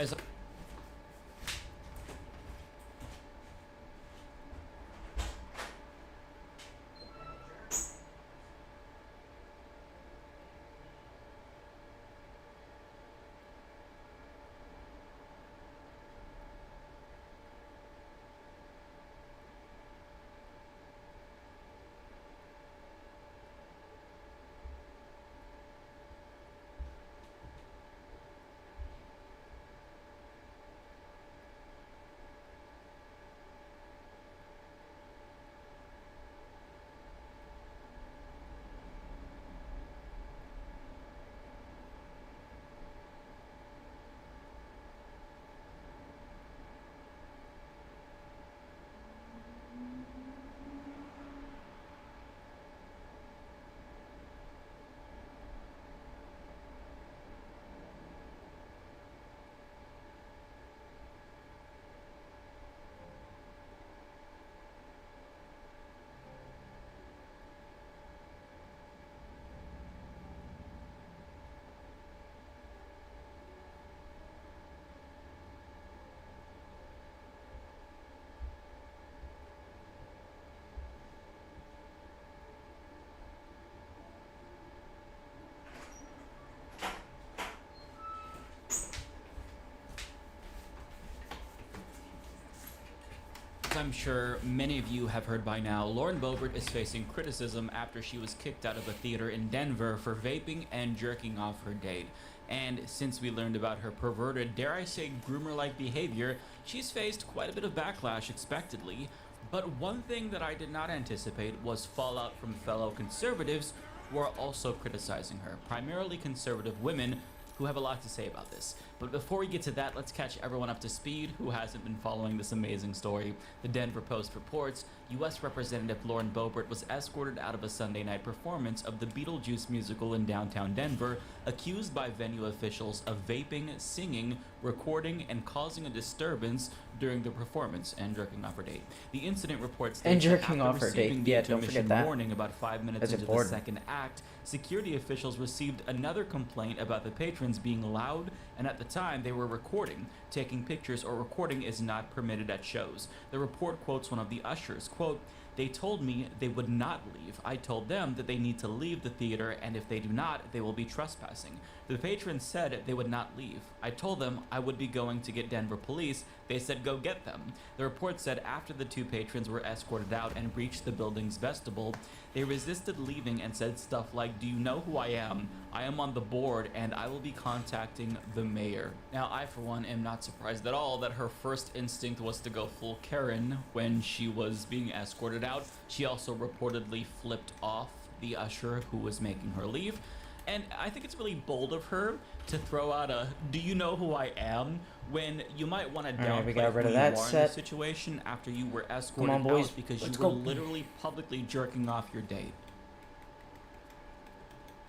Speaker 11: I'm sure many of you have heard by now, Lauren Boebert is facing criticism after she was kicked out of a theater in Denver for vaping and jerking off her date. And since we learned about her perverted, dare I say groomer-like behavior, she's faced quite a bit of backlash expectedly. But one thing that I did not anticipate was fallout from fellow conservatives who are also criticizing her, primarily conservative women who have a lot to say about this. But before we get to that, let's catch everyone up to speed who hasn't been following this amazing story. The Denver Post reports U.S. Representative Lauren Boebert was escorted out of a Sunday night performance of the Beetlejuice musical in downtown Denver, accused by venue officials of vaping, singing, recording, and causing a disturbance during the performance and jerking off her date. The incident reports
Speaker 1: And
Speaker 11: that
Speaker 1: jerking
Speaker 11: after
Speaker 1: off her
Speaker 11: receiving
Speaker 1: date.
Speaker 11: the
Speaker 1: Yeah, don't forget
Speaker 11: intermission
Speaker 1: that.
Speaker 11: warning about 5 minutes
Speaker 1: That's
Speaker 11: into
Speaker 1: important.
Speaker 11: the second act, security officials received another complaint about the patrons being loud, and at the time they were recording. Taking pictures or recording is not permitted at shows. The report quotes one of the ushers, quote, "They told me they would not leave. I told them that they need to leave the theater, and if they do not, they will be trespassing. The patrons said they would not leave. I told them I would be going to get Denver police. They said go get them." The report said after the two patrons were escorted out and reached the building's vestibule, they resisted leaving and said stuff like, "Do you know who I am? I am on the board and I will be contacting the mayor." Now, I for one am not surprised at all that her first instinct was to go full Karen when she was being escorted out. She also reportedly flipped off the usher who was making her leave. And I think it's really bold of her to throw out a "do you know who I am" when you might want to
Speaker 1: Alright, we
Speaker 11: downplay
Speaker 1: got rid
Speaker 11: who
Speaker 1: of
Speaker 11: you
Speaker 1: that
Speaker 11: are in
Speaker 1: set.
Speaker 11: this situation after you were escorted
Speaker 1: on, boys.
Speaker 11: out because
Speaker 1: Let's
Speaker 11: you were
Speaker 1: go.
Speaker 11: literally publicly jerking off your date.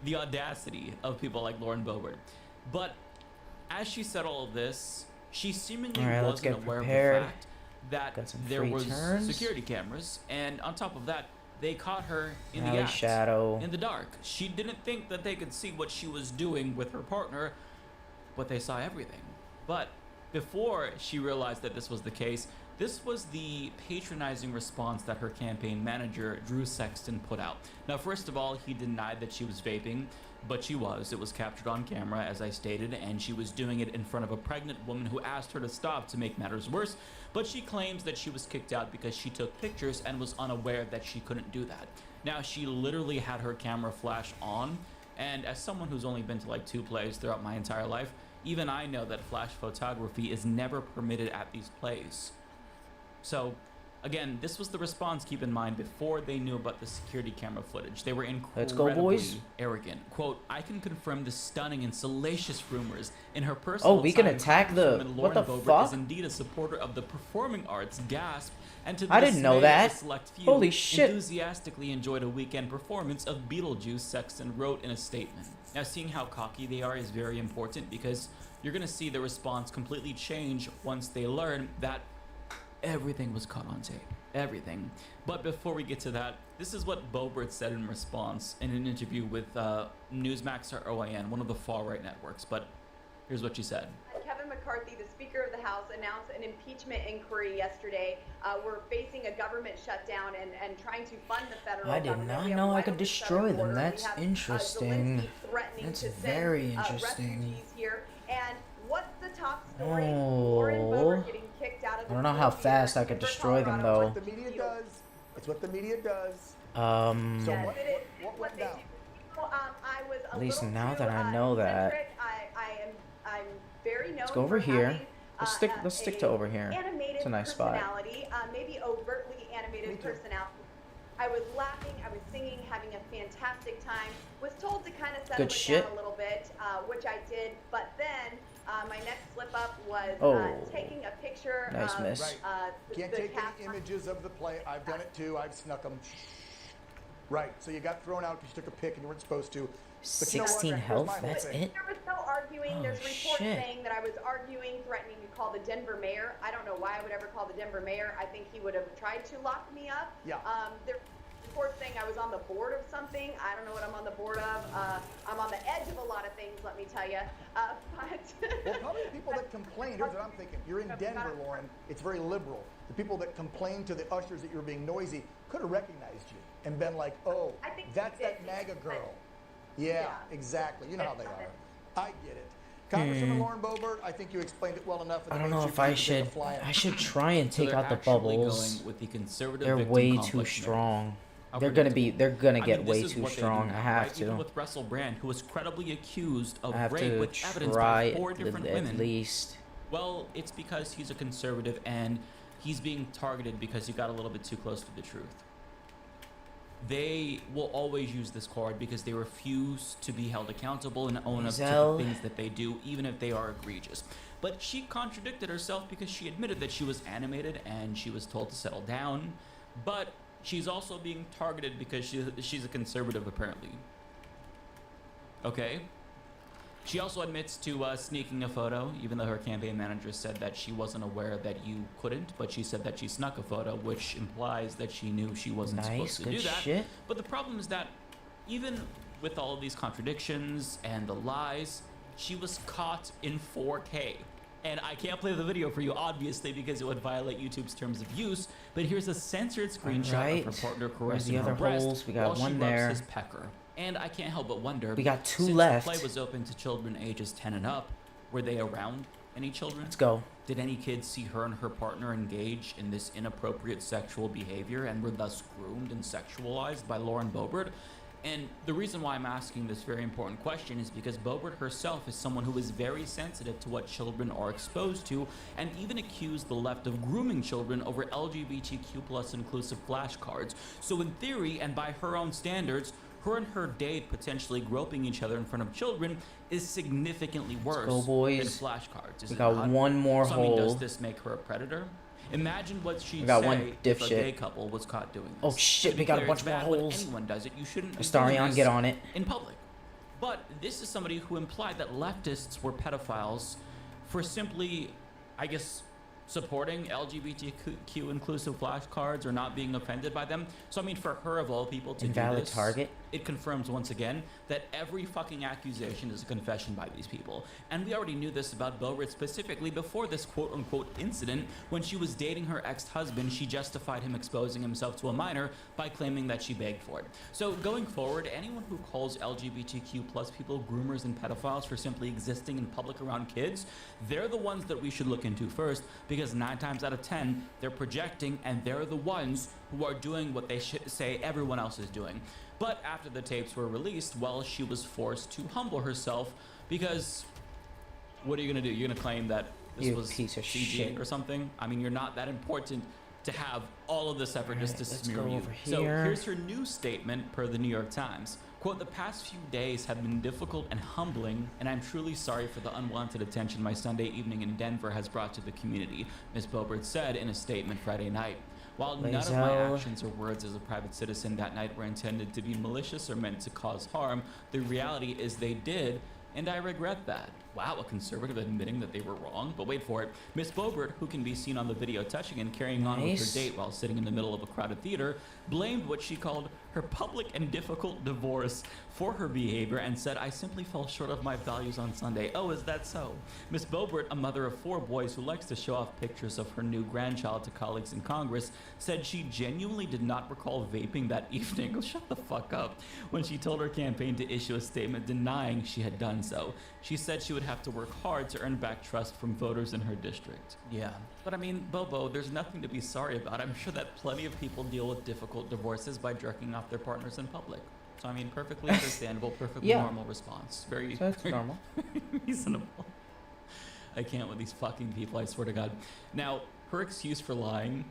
Speaker 11: The audacity of people like Lauren Boebert. But as she said all of this, she seemingly
Speaker 1: Alright, let's
Speaker 11: wasn't
Speaker 1: get
Speaker 11: aware
Speaker 1: prepared.
Speaker 11: of the fact that
Speaker 1: Got some
Speaker 11: there
Speaker 1: free
Speaker 11: was
Speaker 1: turns.
Speaker 11: security cameras, and on top of that, they caught her in the
Speaker 1: Alley
Speaker 11: act,
Speaker 1: shadow.
Speaker 11: in the dark. She didn't think that they could see what she was doing with her partner, but they saw everything. But before she realized that this was the case, this was the patronizing response that her campaign manager, Drew Sexton, put out. Now, first of all, he denied that she was vaping, but she was. It was captured on camera, as I stated, and she was doing it in front of a pregnant woman who asked her to stop to make matters worse. But she claims that she was kicked out because she took pictures and was unaware that she couldn't do that. Now, she literally had her camera flash on, and as someone who's only been to like 2 plays throughout my entire life, even I know that flash photography is never permitted at these plays. So, again, this was the response, keep in mind, before they knew about the security camera footage. They were
Speaker 1: Let's go,
Speaker 11: incredibly
Speaker 1: boys.
Speaker 11: arrogant. Quote, "I can confirm the stunning and salacious rumors in her personal
Speaker 1: Oh, we can
Speaker 11: time,
Speaker 1: attack the-
Speaker 11: Congresswoman
Speaker 1: what the
Speaker 11: Lauren Boebert
Speaker 1: fuck?
Speaker 11: is indeed a supporter of the performing arts, gasp, and to the
Speaker 1: I didn't know
Speaker 11: dismay of
Speaker 1: that.
Speaker 11: a select few,
Speaker 1: Holy shit.
Speaker 11: enthusiastically enjoyed a weekend performance of Beetlejuice," Sexton wrote in a statement. Now, seeing how cocky they are is very important because you're going to see the response completely change once they learn that everything was caught on tape. Everything. But before we get to that, this is what Boebert said in response in an interview with Newsmax or OAN, one of the far-right networks. But here's what she said.
Speaker 12: Kevin McCarthy, the Speaker of the House, announced an impeachment inquiry yesterday. We're facing a government shutdown and trying to fund the federal
Speaker 1: I did
Speaker 12: government.
Speaker 1: not
Speaker 12: We have
Speaker 1: know I
Speaker 12: right
Speaker 1: could
Speaker 12: over the
Speaker 1: destroy
Speaker 12: southern
Speaker 1: them.
Speaker 12: border. We
Speaker 1: That's
Speaker 12: have,
Speaker 1: interesting.
Speaker 12: Zelensky threatening
Speaker 1: That's
Speaker 12: to send,
Speaker 1: very interesting.
Speaker 12: refugees here. And what's the top story? Lauren Boebert getting kicked out of the
Speaker 1: I don't know how
Speaker 12: theater
Speaker 1: fast I
Speaker 12: in
Speaker 1: could
Speaker 12: Denver,
Speaker 1: destroy them,
Speaker 12: Colorado.
Speaker 1: though.
Speaker 7: What the media does. It's what the media does. So
Speaker 12: Yes,
Speaker 7: what
Speaker 12: it is.
Speaker 7: went
Speaker 12: What they
Speaker 7: down?
Speaker 12: do. I was a
Speaker 1: At least
Speaker 12: little
Speaker 1: now
Speaker 12: too,
Speaker 1: that I know that.
Speaker 12: eccentric. I'm very known
Speaker 1: Let's go over
Speaker 12: for
Speaker 1: here.
Speaker 12: having,
Speaker 1: Let's stick to over here.
Speaker 12: Animated
Speaker 1: It's a nice spot.
Speaker 12: personality, maybe overtly animated personality. I was laughing, I was singing, having a fantastic time. Was told to kind of settle
Speaker 1: Good
Speaker 12: it
Speaker 1: shit.
Speaker 12: down a little bit, which I did. But then my next slip up was
Speaker 1: Oh.
Speaker 12: taking a picture
Speaker 1: Nice
Speaker 12: of
Speaker 1: miss.
Speaker 7: Right. Can't
Speaker 12: the
Speaker 7: take
Speaker 12: cast.
Speaker 7: any images of the play. I've done it too. I've snuck them. Right. So you got thrown out because you took a pic and you weren't supposed to. But you know what?
Speaker 1: 16
Speaker 7: Here's
Speaker 1: health,
Speaker 7: my whole
Speaker 1: that's
Speaker 7: thing.
Speaker 1: it?
Speaker 12: There was no arguing.
Speaker 1: Oh,
Speaker 12: There's reports
Speaker 1: shit.
Speaker 12: saying that I was arguing, threatening to call the Denver mayor. I don't know why I would ever call the Denver mayor. I think he would have tried to lock me up.
Speaker 7: Yeah.
Speaker 12: There reports saying I was on the board of something. I don't know what I'm on the board of. I'm on the edge of a lot of things, let me tell you.
Speaker 7: Well, probably the people that complain, here's what I'm thinking. You're in Denver, Lauren. It's very liberal. The people that complained to the ushers that you were being noisy could have recognized you and been like, oh,
Speaker 12: I think
Speaker 7: that's
Speaker 12: they
Speaker 7: that
Speaker 12: did.
Speaker 7: MAGA girl. Yeah, exactly. You know how they are. I get it. Congresswoman Lauren Boebert, I think you explained it well enough.
Speaker 1: I don't know if I should try and take
Speaker 11: they're
Speaker 1: out the
Speaker 11: actually
Speaker 1: bubbles.
Speaker 11: going with the conservative
Speaker 1: They're
Speaker 11: victim
Speaker 1: way
Speaker 11: complex
Speaker 1: too
Speaker 11: narrative.
Speaker 1: strong.
Speaker 11: How
Speaker 1: They're gonna get way too strong. I have to.
Speaker 11: Even with Russell Brand, who was credibly accused of
Speaker 1: I have
Speaker 11: rape
Speaker 1: to
Speaker 11: with evidence
Speaker 1: try
Speaker 11: by 4 different
Speaker 1: at
Speaker 11: women.
Speaker 1: least.
Speaker 11: Well, it's because he's a conservative and he's being targeted because he got a little bit too close to the truth. They will always use this card because they refuse to be held accountable and own up to the things that they do, even if they are egregious. But she contradicted herself because she admitted that she was animated and she was told to settle down. But she's also being targeted because she's a conservative, apparently. Okay? She also admits to sneaking a photo, even though her campaign manager said that she wasn't aware that you couldn't, but she said that she snuck a photo, which implies that she knew she wasn't supposed to do that.
Speaker 1: Shit.
Speaker 11: But the problem is that even with all of these contradictions and the lies, she was caught in 4K. And I can't play the video for you, obviously, because it would violate YouTube's terms of use. But here's a censored screenshot of her partner caressing her breast
Speaker 1: We got
Speaker 11: while
Speaker 1: one
Speaker 11: she
Speaker 1: there.
Speaker 11: rubs his pecker. And I can't help but wonder.
Speaker 1: We got 2
Speaker 11: since
Speaker 1: left.
Speaker 11: The play was open to children ages 10 and up. Were they around any children?
Speaker 1: Let's go.
Speaker 11: Did any kids see her and her partner engage in this inappropriate sexual behavior and were thus groomed and sexualized by Lauren Boebert? And the reason why I'm asking this very important question is because Boebert herself is someone who is very sensitive to what children are exposed to, and even accused the left of grooming children over LGBTQ+ inclusive flashcards. So in theory, and by her own standards, her and her date potentially groping each other in front of children is significantly worse
Speaker 1: go, boys.
Speaker 11: than flashcards.
Speaker 1: We got one more
Speaker 11: so, I mean, does
Speaker 1: hole.
Speaker 11: this make her a predator? Imagine what she'd
Speaker 1: got
Speaker 11: say
Speaker 1: one
Speaker 11: if a
Speaker 1: dipshit.
Speaker 11: gay couple was caught doing this.
Speaker 1: Oh shit,
Speaker 11: To
Speaker 1: we
Speaker 11: be
Speaker 1: got a
Speaker 11: clear,
Speaker 1: bunch
Speaker 11: it's
Speaker 1: more
Speaker 11: bad when
Speaker 1: holes.
Speaker 11: anyone does it. You shouldn't be doing
Speaker 1: Astarion,
Speaker 11: this
Speaker 1: get on it.
Speaker 11: in public. But this is somebody who implied that leftists were pedophiles for simply, I guess, supporting LGBTQ inclusive flashcards or not being offended by them. So I mean, for her of all people to
Speaker 1: Invalid
Speaker 11: do this,
Speaker 1: target.
Speaker 11: it confirms once again that every fucking accusation is a confession by these people. And we already knew this about Boebert specifically before this quote-unquote incident. When she was dating her ex-husband, she justified him exposing himself to a minor by claiming that she begged for it. So going forward, anyone who calls LGBTQ+ people groomers and pedophiles for simply existing in public around kids, they're the ones that we should look into first, because 9 times out of 10, they're projecting and they're the ones who are doing what they say everyone else is doing. But after the tapes were released, well, she was forced to humble herself because what are you going to do? You're going to claim that this
Speaker 1: You
Speaker 11: was
Speaker 1: piece of
Speaker 11: CG
Speaker 1: shit.
Speaker 11: or something? I mean, you're not that important to have all of this effort just to
Speaker 1: let's
Speaker 11: smear
Speaker 1: go
Speaker 11: you.
Speaker 1: over
Speaker 11: So
Speaker 1: here.
Speaker 11: here's her new statement per the New York Times. Quote, "The past few days have been difficult and humbling, and I'm truly sorry for the unwanted attention my Sunday evening in Denver has brought to the community," Ms. Boebert said in a statement Friday night. While none of my
Speaker 1: Lazel.
Speaker 11: actions or words as a private citizen that night were intended to be malicious or meant to cause harm, the reality is they did, and I regret that. Wow, a conservative admitting that they were wrong. But wait for it. Ms. Boebert, who can be seen on the video touching and carrying on with
Speaker 1: Nice.
Speaker 11: her date while sitting in the middle of a crowded theater, blamed what she called her public and difficult divorce for her behavior and said, "I simply fell short of my values on Sunday." Oh, is that so? Ms. Boebert, a mother of 4 boys who likes to show off pictures of her new grandchild to colleagues in Congress, said she genuinely did not recall vaping that evening. Oh, shut the fuck up. When she told her campaign to issue a statement denying she had done so. She said she would have to work hard to earn back trust from voters in her district. Yeah, but I mean, Bobo, there's nothing to be sorry about. I'm sure that plenty of people deal with difficult divorces by jerking off their partners in public. So I mean, perfectly understandable, perfectly
Speaker 1: Yeah.
Speaker 11: normal response. Very,
Speaker 1: So that's
Speaker 11: very
Speaker 1: normal.
Speaker 11: reasonable. I can't with these fucking people, I swear to God. Now, her excuse for lying,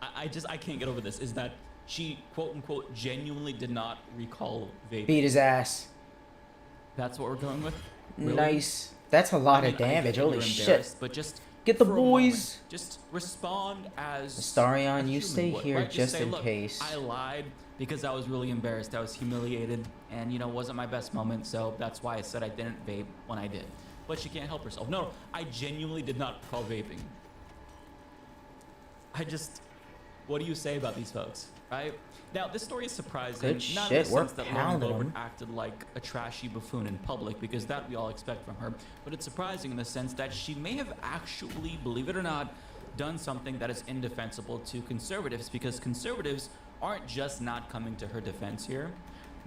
Speaker 11: I can't get over this, is that she, quote unquote, genuinely did not recall vaping.
Speaker 1: Beat his ass.
Speaker 11: That's what we're going with? Really?
Speaker 1: Nice. That's a lot
Speaker 11: I mean,
Speaker 1: of damage.
Speaker 11: I get
Speaker 1: Holy
Speaker 11: you're
Speaker 1: shit.
Speaker 11: embarrassed, but just
Speaker 1: Get the
Speaker 11: for a moment,
Speaker 1: boys.
Speaker 11: just respond as
Speaker 1: Astarion,
Speaker 11: a
Speaker 1: you
Speaker 11: human
Speaker 1: stay
Speaker 11: would,
Speaker 1: here
Speaker 11: right?
Speaker 1: just
Speaker 11: say,
Speaker 1: in
Speaker 11: "Look,
Speaker 1: case."
Speaker 11: I lied because I was really embarrassed. I was humiliated, and you know, wasn't my best moment. So that's why I said I didn't vape when I did. But she can't help herself. No, I genuinely did not recall vaping. What do you say about these folks, right? Now, this story is surprising,
Speaker 1: Good
Speaker 11: not
Speaker 1: shit,
Speaker 11: in the
Speaker 1: we're
Speaker 11: sense that Lauren
Speaker 1: pounding
Speaker 11: Boebert
Speaker 1: 'em.
Speaker 11: acted like a trashy buffoon in public, because that we all expect from her, but it's surprising in the sense that she may have actually, believe it or not, done something that is indefensible to conservatives, because conservatives aren't just not coming to her defense here.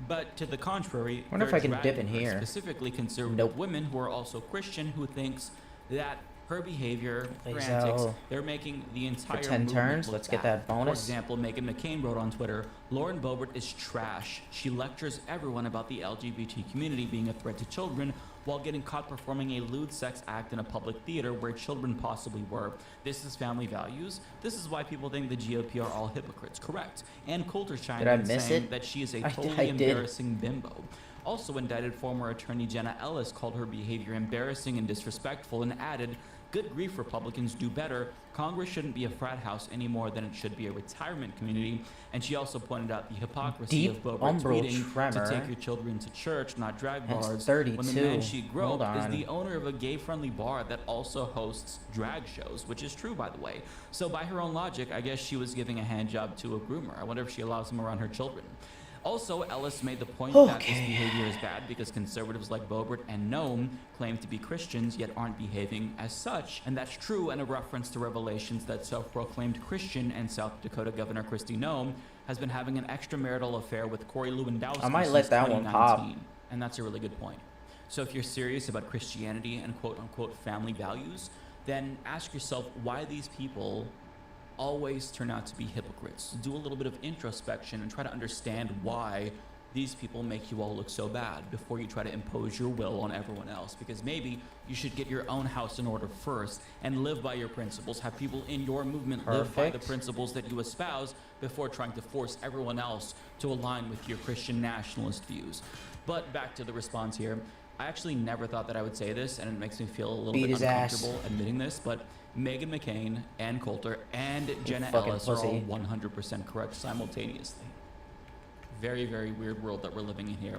Speaker 11: But to the contrary,
Speaker 1: Wonder if
Speaker 11: they're
Speaker 1: I can dip
Speaker 11: dragging
Speaker 1: in
Speaker 11: her,
Speaker 1: here.
Speaker 11: specifically conservative
Speaker 1: Nope.
Speaker 11: women who are also Christian, who thinks that her behavior, her
Speaker 1: Please,
Speaker 11: antics,
Speaker 1: oh.
Speaker 11: they're making the entire
Speaker 1: 10
Speaker 11: movement
Speaker 1: turns,
Speaker 11: look
Speaker 1: let's get
Speaker 11: bad.
Speaker 1: that bonus.
Speaker 11: For example, Megan McCain wrote on Twitter, Lauren Boebert is trash. She lectures everyone about the LGBT community being a threat to children while getting caught performing a lewd sex act in a public theater where children possibly were. This is family values. This is why people think the GOP are all hypocrites. Correct. And Coulter chimed
Speaker 1: Did I
Speaker 11: in
Speaker 1: miss
Speaker 11: saying
Speaker 1: it?
Speaker 11: that she is a
Speaker 1: I
Speaker 11: totally
Speaker 1: did.
Speaker 11: embarrassing bimbo. Also indicted former attorney Jenna Ellis called her behavior embarrassing and disrespectful and added, good grief, Republicans do better. Congress shouldn't be a frat house any more than it should be a retirement community. And she also pointed out the hypocrisy
Speaker 1: Deep
Speaker 11: of Boebert
Speaker 1: umbral
Speaker 11: tweeting
Speaker 1: tremor.
Speaker 11: to take your children to church, not drag
Speaker 1: That's
Speaker 11: bars,
Speaker 1: 32.
Speaker 11: when the man she
Speaker 1: Hold
Speaker 11: groped is
Speaker 1: on.
Speaker 11: the owner of a gay-friendly bar that also hosts drag shows, which is true, by the way. So by her own logic, I guess she was giving a hand job to a groomer. I wonder if she allows him around her children. Also, Ellis made the point that this behavior is bad because conservatives like Boebert and Noam claim to be Christians yet aren't behaving as such. And that's true, and a reference to revelations that self-proclaimed Christian and South Dakota Governor Kristi Noem has been having an extramarital affair with Corey Lewandowski
Speaker 1: I might
Speaker 11: since
Speaker 1: let that one
Speaker 11: 2019.
Speaker 1: pop.
Speaker 11: And that's a really good point. So if you're serious about Christianity and quote-unquote family values, then ask yourself why these people always turn out to be hypocrites. Do a little bit of introspection and try to understand why these people make you all look so bad before you try to impose your will on everyone else. Because maybe you should get your own house in order first and live by your principles. Have people in your movement live by the
Speaker 1: Perfect.
Speaker 11: principles that you espouse before trying to force everyone else to align with your Christian nationalist views. But back to the response here. I actually never thought that I would say this, and it makes me feel a little
Speaker 1: Beat
Speaker 11: bit
Speaker 1: his ass.
Speaker 11: uncomfortable admitting this, but Megan McCain and Coulter and Jenna
Speaker 1: fucking
Speaker 11: Ellis are all
Speaker 1: pussy.
Speaker 11: 100% correct simultaneously. Very, very weird world that we're living in here.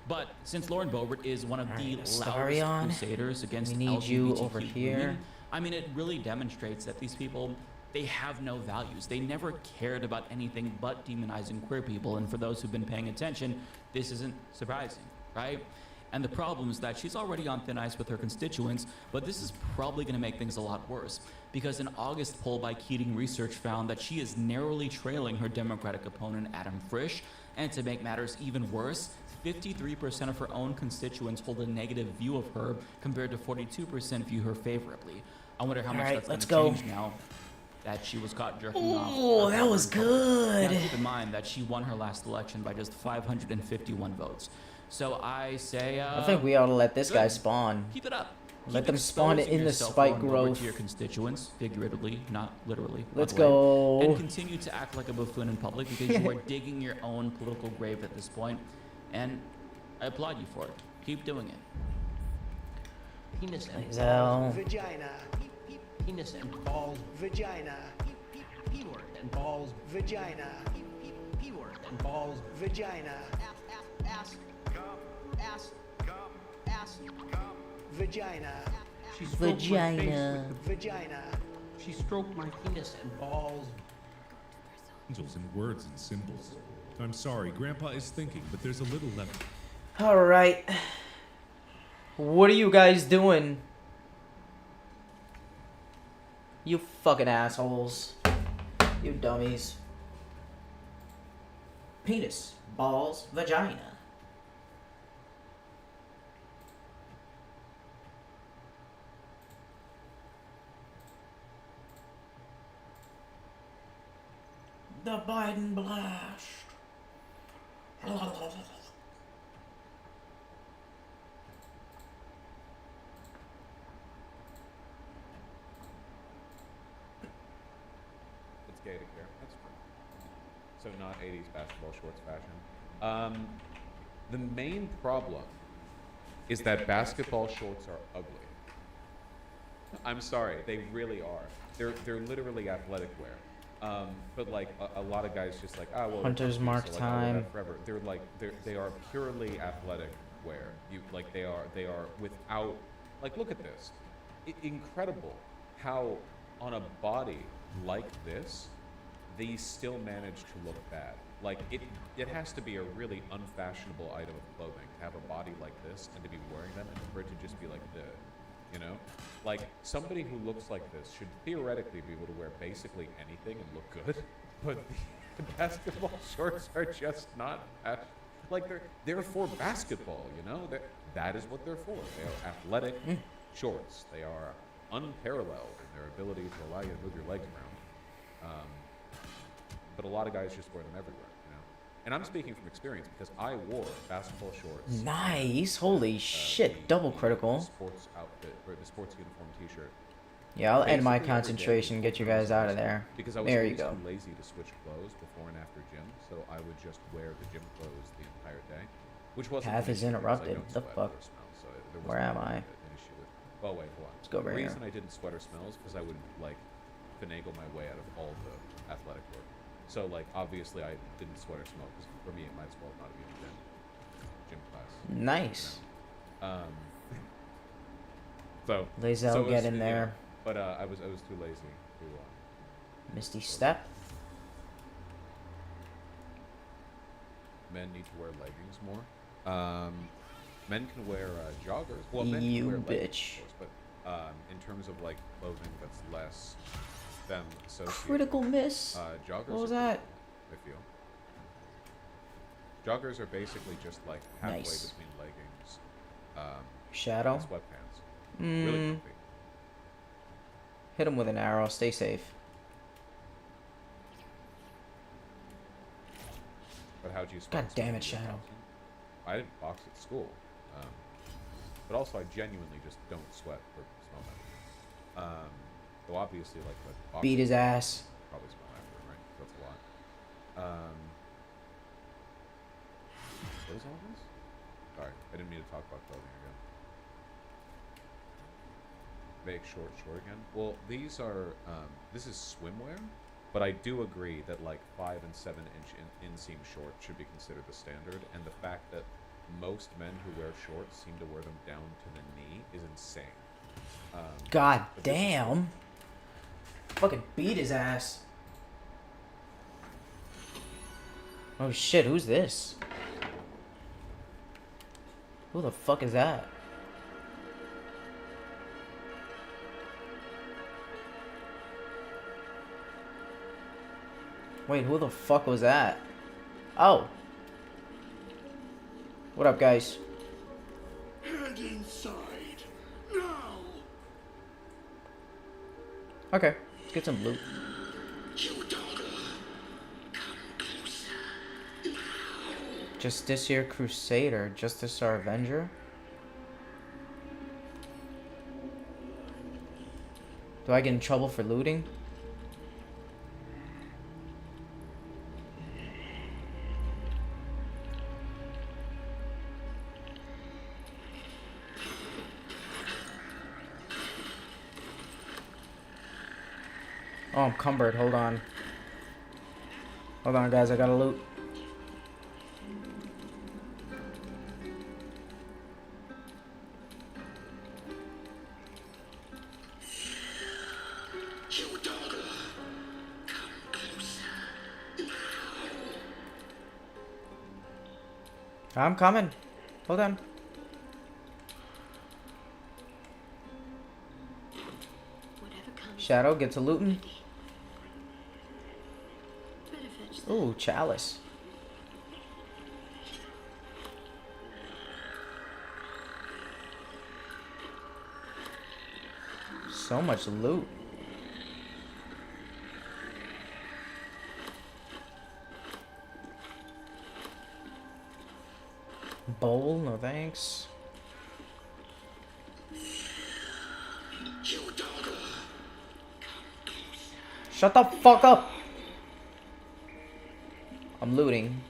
Speaker 11: But since Lauren Boebert is one of the loudest
Speaker 1: Starion,
Speaker 11: crusaders against
Speaker 1: we need you
Speaker 11: LGBTQ
Speaker 1: over
Speaker 11: women,
Speaker 1: here.
Speaker 11: I mean, it really demonstrates that these people, they have no values. They never cared about anything but demonizing queer people. And for those who've been paying attention, this isn't surprising, right? And the problem is that she's already on thin ice with her constituents, but this is probably going to make things a lot worse. Because an August poll by Keating Research found that she is narrowly trailing her Democratic opponent, Adam Frisch. And to make matters even worse, 53% of her own constituents hold a negative view of her, compared to 42% view her favorably. I wonder how much
Speaker 1: Alright,
Speaker 11: that's
Speaker 1: let's
Speaker 11: going
Speaker 1: go.
Speaker 11: to change now that she was caught jerking off.
Speaker 1: Oh, that was good.
Speaker 11: Now keep in mind that she won her last election by just 551 votes. So I say,
Speaker 1: I think we ought to let this
Speaker 11: good.
Speaker 1: guy spawn.
Speaker 11: Keep it up.
Speaker 1: Let
Speaker 11: Keep
Speaker 1: them spawn it
Speaker 11: exposing
Speaker 1: in the
Speaker 11: yourself
Speaker 1: spike
Speaker 11: more and more
Speaker 1: growth.
Speaker 11: to your constituents, figuratively, not literally. by
Speaker 1: Let's
Speaker 11: the way.
Speaker 1: go.
Speaker 11: And continue to act like a buffoon in public because you are digging your own political grave at this point, and I applaud you for it. Keep doing it.
Speaker 13: Penis and
Speaker 1: Please, Al.
Speaker 13: vagina. Penis and balls, vagina. P-word and balls, vagina. P-word and balls, vagina. Ass, ass, ass, vagina. She stroked my face
Speaker 1: Vagina.
Speaker 13: with the vagina. She stroked my penis and balls.
Speaker 6: Angels and words and symbols. I'm sorry, Grandpa is thinking, but there's a little left.
Speaker 1: All right. What are you guys doing? You fucking assholes. You dummies. Penis, balls, vagina. The Biden blast.
Speaker 14: It's gay to care. That's true. So not 80s basketball shorts fashion. The main problem is that basketball shorts are ugly. I'm sorry, they really are. They're literally athletic wear. But like a lot of guys just like, oh well.
Speaker 1: Hunter's
Speaker 14: they're
Speaker 1: mark
Speaker 14: so, like, I'll wear
Speaker 1: time.
Speaker 14: that forever. They're like they are purely athletic wear. You like they are without like look at this. Incredible how on a body like this, these still manage to look bad. Like it has to be a really unfashionable item of clothing to have a body like this and to be wearing them and for it to just be like the, you know, like somebody who looks like this should theoretically be able to wear basically anything and look good, but the basketball shorts are just not. Like they're for basketball, you know. That is what they're for. They are athletic shorts. They are unparalleled in their ability to allow you to move your legs around. But a lot of guys just wear them everywhere, you know. And I'm speaking from experience because I wore basketball shorts.
Speaker 1: Nice. Holy shit. Double critical.
Speaker 14: Sports outfit or the sports uniform T-shirt.
Speaker 1: Yeah, I'll end my
Speaker 14: Basically every day
Speaker 1: concentration and get you guys out of there.
Speaker 14: Because I was
Speaker 1: There you
Speaker 14: always
Speaker 1: go.
Speaker 14: too lazy to switch clothes before and after gym, so I would just wear the gym clothes the entire day, which wasn't
Speaker 1: Path
Speaker 14: an
Speaker 1: is
Speaker 14: issue because I
Speaker 1: interrupted.
Speaker 14: don't
Speaker 1: The
Speaker 14: sweat
Speaker 1: fuck?
Speaker 14: or smell, so there
Speaker 1: Where
Speaker 14: wasn't
Speaker 1: am I?
Speaker 14: an issue with. Well, wait, hold on.
Speaker 1: Let's go over
Speaker 14: the
Speaker 1: here.
Speaker 14: reason I didn't sweat or smell is because I would like finagle my way out of all the athletic work. So like obviously I didn't sweat or smell because for me it might as well not be a gym class.
Speaker 1: Nice.
Speaker 14: You know? So
Speaker 1: Lazel,
Speaker 14: it
Speaker 1: get
Speaker 14: was,
Speaker 1: in there.
Speaker 14: But I was too lazy to.
Speaker 1: Misty step.
Speaker 14: Men need to wear leggings more. Men can wear joggers. Well, men
Speaker 1: You
Speaker 14: can wear leggings,
Speaker 1: bitch.
Speaker 14: of course, but in terms of like clothing that's less femme associated.
Speaker 1: Critical miss.
Speaker 14: Joggers.
Speaker 1: What was
Speaker 14: are
Speaker 1: that?
Speaker 14: cool, I feel. Joggers are basically just like halfway
Speaker 1: Nice.
Speaker 14: between leggings.
Speaker 1: Shadow.
Speaker 14: And sweatpants. Really comfy.
Speaker 1: Hit him with an arrow. Stay safe.
Speaker 14: But how'd you?
Speaker 1: God damn it,
Speaker 14: spend
Speaker 1: Shadow.
Speaker 14: boxing? I didn't box at school. But also, I genuinely just don't sweat or smell that. Though obviously, like the boxing,
Speaker 1: Beat his ass.
Speaker 14: probably smell after, right? That's a lot. What is all this? Sorry, I didn't mean to talk about clothing again. Make short again. Well, these are. This is swimwear, but I do agree that like 5 and 7 inch inseam shorts should be considered the standard, and the fact that most men who wear shorts seem to wear them down to the knee is insane.
Speaker 1: God damn. Fucking beat his ass. Oh shit, who's this? Who the fuck is that? Wait, who the fuck was that? Oh. What up, guys?
Speaker 4: Head inside. Now.
Speaker 1: Okay, let's get some loot. Justiciar Crusader, Justiciar Avenger. Do I get in trouble for looting? Oh, I'm cumbered. Hold on. Hold on, guys. I gotta loot. I'm coming. Hold on. Shadow, get to looting. Ooh, chalice. So much loot. Bowl, no thanks. Shut the fuck up! I'm looting.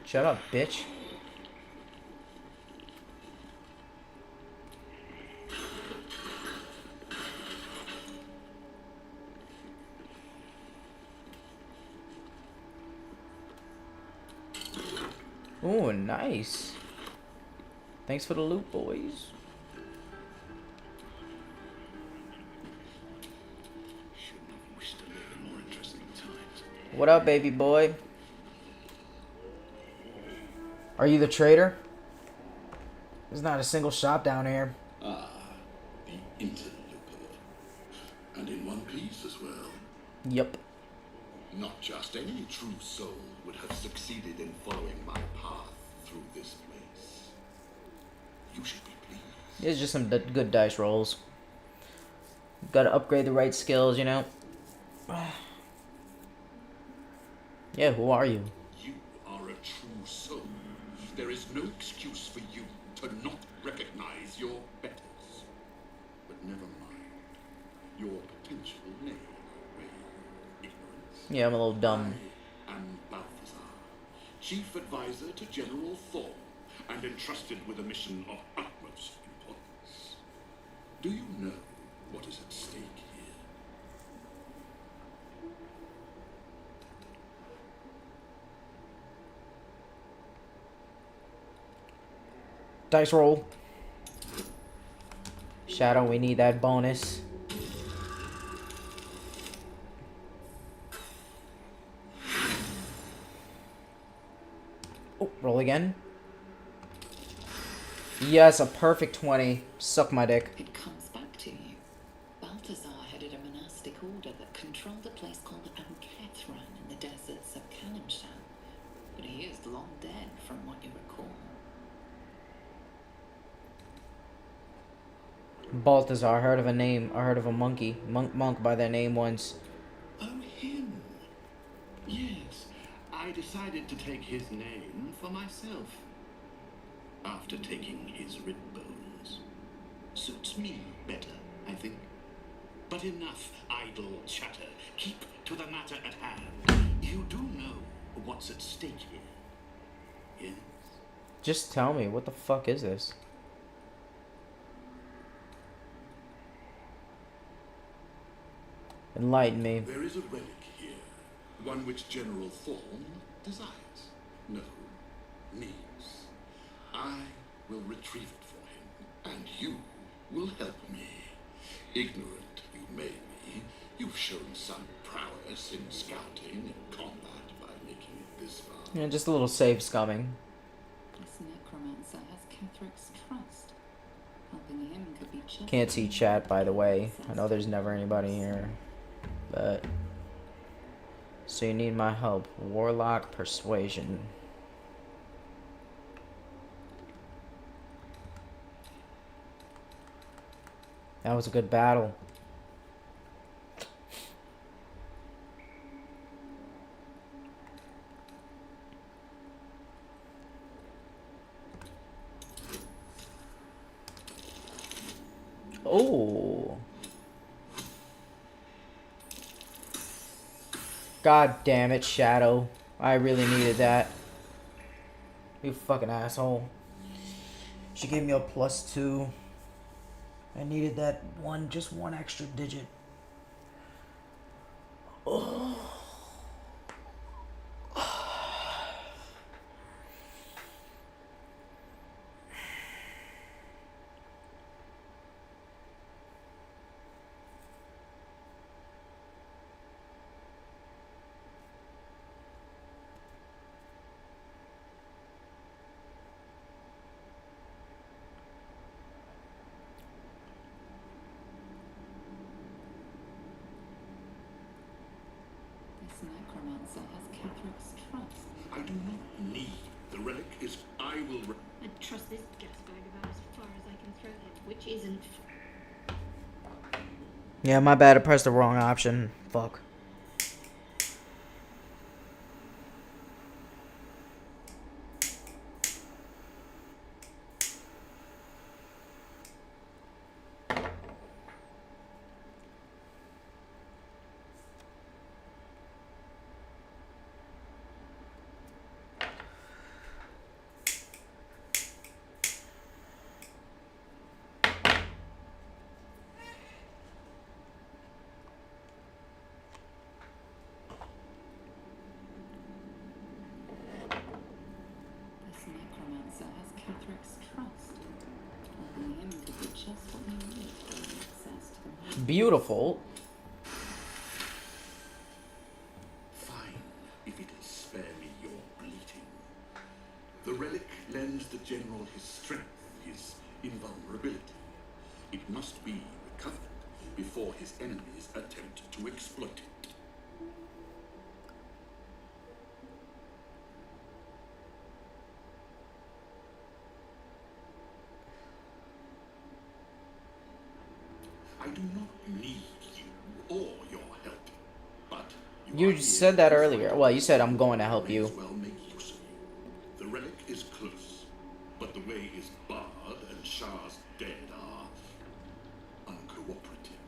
Speaker 1: Shut up, bitch. Ooh, nice. Thanks for the loot, boys. What up, baby boy? Are you the trader? There's not a single shop down here.
Speaker 4: Ah, the interloper. And in one piece as well.
Speaker 1: Yep.
Speaker 4: Not just any true soul would have succeeded in following my path through this place. You should be pleased.
Speaker 1: It's just some good dice rolls. Gotta upgrade the right skills, you know? Yeah, who are you?
Speaker 4: You are a true soul. There is no excuse for you to not recognize your betters. But never mind. Your potential may outweigh ignorance.
Speaker 1: Yeah, I'm a little dumb.
Speaker 4: I am Balthazar, Chief Advisor to General Thorn, and entrusted with a mission of utmost importance. Do you know what is at stake here?
Speaker 1: Dice roll. Shadow, we need that bonus. Oh, roll again. Yes, a perfect 20. Suck my dick.
Speaker 8: It comes back to you. Balthazar headed a monastic order that controlled a place called Ankethran in the deserts of Kalimshan. But he is long dead, from what you recall.
Speaker 1: Balthazar, I heard of a name. I heard of a monkey. Monk by that name once.
Speaker 4: Oh, him. Yes, I decided to take his name for myself. After taking his rib bones. Suits me better, I think. But enough idle chatter. Keep to the matter at hand. You do know what's at stake here. Yes?
Speaker 1: Just tell me, what the fuck is this? Enlighten me.
Speaker 4: There is a relic here. One which General Thorn desires. No, needs. I will retrieve it for him, and you will help me. Ignorant you may be, you've shown some prowess in scouting and combat by making it this far.
Speaker 1: Yeah, just a little save scumming.
Speaker 8: This necromancer has Ketherick's trust. Helping him could be just...
Speaker 1: Can't see chat, by the way. I know there's never anybody here. But... So you need my help. Warlock Persuasion. That was a good battle. Oh. God damn it, Shadow. I really needed that. You fucking asshole. She gave me a +2. I needed that one, just one extra digit. Oh.
Speaker 8: This necromancer has Ketherick's trust.
Speaker 4: I do not need the relic. Is I will.
Speaker 5: I trust this gas bag about as far as I can throw it, which isn't.
Speaker 1: Yeah, my bad. I pressed the wrong option. Fuck. beautiful.
Speaker 4: Fine, if it'll spare me your bleating. The relic lends the general his strength, his invulnerability. It must be recovered before his enemies attempt to exploit it. I do not need you or your help, but
Speaker 1: You said that earlier. Well, you said I'm going to help you.
Speaker 4: well make use of you. The relic is close, but the way is barred and Shah's dead are uncooperative.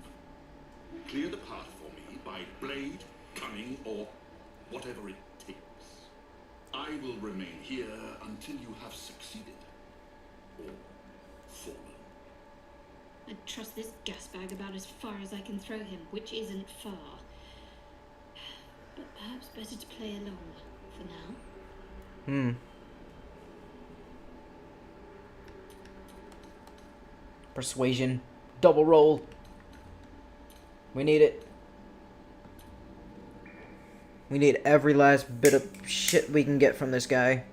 Speaker 4: Clear the path for me by blade, cunning, or whatever it takes. I will remain here until you have succeeded or fallen.
Speaker 5: I'd trust this gas bag about as far as I can throw him, which isn't far. But perhaps better to play along for now.
Speaker 1: Persuasion. Double roll. We need it. We need every last bit of shit we can get from this guy.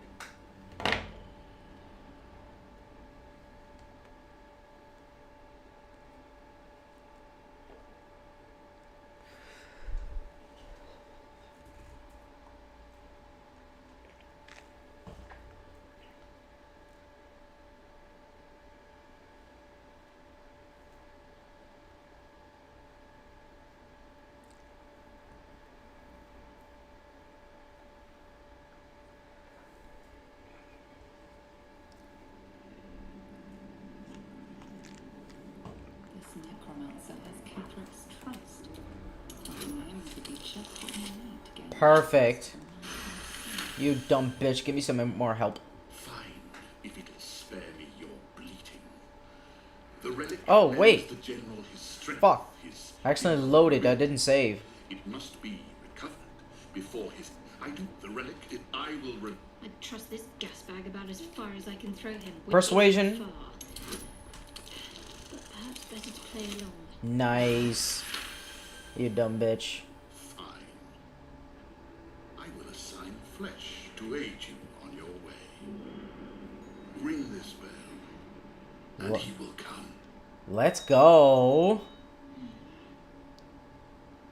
Speaker 8: This necromancer has Catherick's trust. I'm to be just what I need to get
Speaker 1: Perfect. You dumb bitch. Give me some more help.
Speaker 4: Fine, if it'll spare me your bleating. The relic
Speaker 1: Oh,
Speaker 4: lends
Speaker 1: wait.
Speaker 4: the general his strength,
Speaker 1: Fuck.
Speaker 4: his
Speaker 1: I accidentally loaded. I didn't save.
Speaker 4: It must be recovered before his. I do the relic. I will.
Speaker 5: I'd trust this gas bag about as far as I can throw him, which
Speaker 1: Persuasion.
Speaker 5: isn't far. But perhaps better to play along.
Speaker 1: Nice. You dumb bitch.
Speaker 4: Fine. I will assign flesh to aid you on your way. Ring this bell, and
Speaker 1: What?
Speaker 4: he will come.
Speaker 1: Let's go.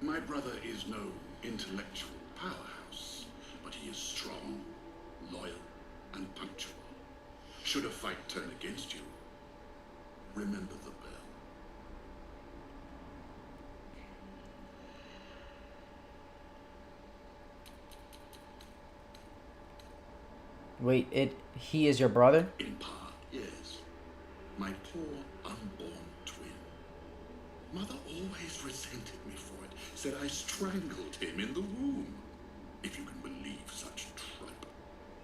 Speaker 4: My brother is no intellectual powerhouse, but he is strong, loyal, and punctual. Should a fight turn against you, remember the bell.
Speaker 1: Wait, he is your brother?
Speaker 4: In part, yes. My poor unborn twin. Mother always resented me for it, said I strangled him in the womb. If you can believe such tripe.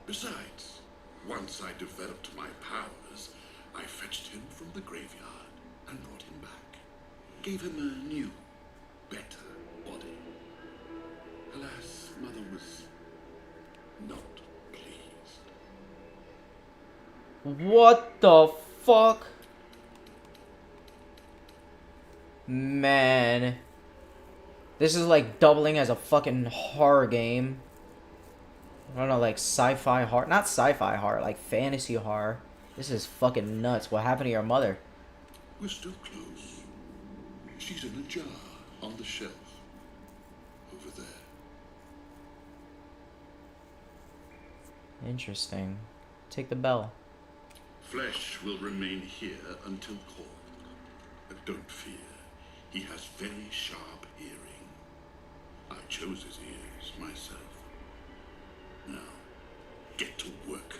Speaker 4: Besides, once I developed my powers, I fetched him from the graveyard and brought him back. Gave him a new, better body. Alas, Mother was not pleased.
Speaker 1: What the fuck? Man. This is like doubling as a fucking horror game. I don't know, like sci-fi horror. Not sci-fi horror, like fantasy horror. This is fucking nuts. What happened to your mother?
Speaker 4: We're still close. She's in a jar on the shelf. Over there.
Speaker 1: Interesting. Take the bell.
Speaker 4: Flesh will remain here until called. But don't fear. He has very sharp hearing. I chose his ears myself. Now, get to work.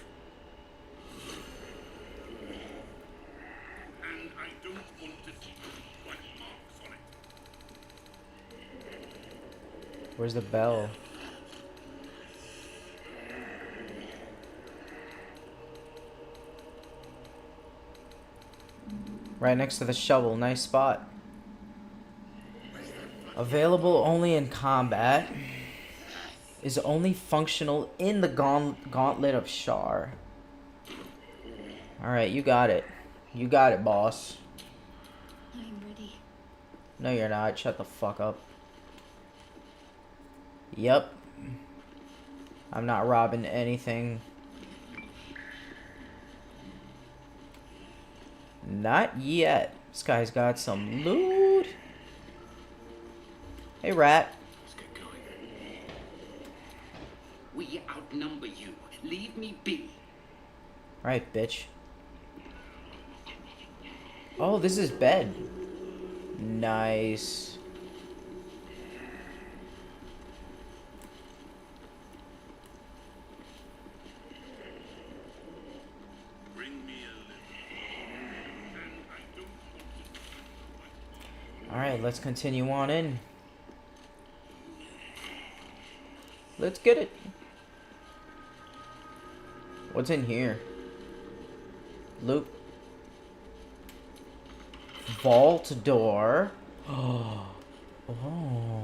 Speaker 4: And I don't want to see white marks on it.
Speaker 1: Where's the bell? Right next to the shovel. Nice spot. Available only in combat. Is only functional in the gauntlet of Shar. Alright, you got it. You got it, boss.
Speaker 5: I'm ready.
Speaker 1: No, you're not. Shut the fuck up. Yep. I'm not robbing anything. Not yet. This guy's got some loot. Hey, rat.
Speaker 4: Let's get going. We outnumber you. Leave me be.
Speaker 1: Right, bitch. Oh, this is bed. Nice. Alright, let's continue on in. Let's get it. What's in here? Loot. Vault door. Oh. Oh.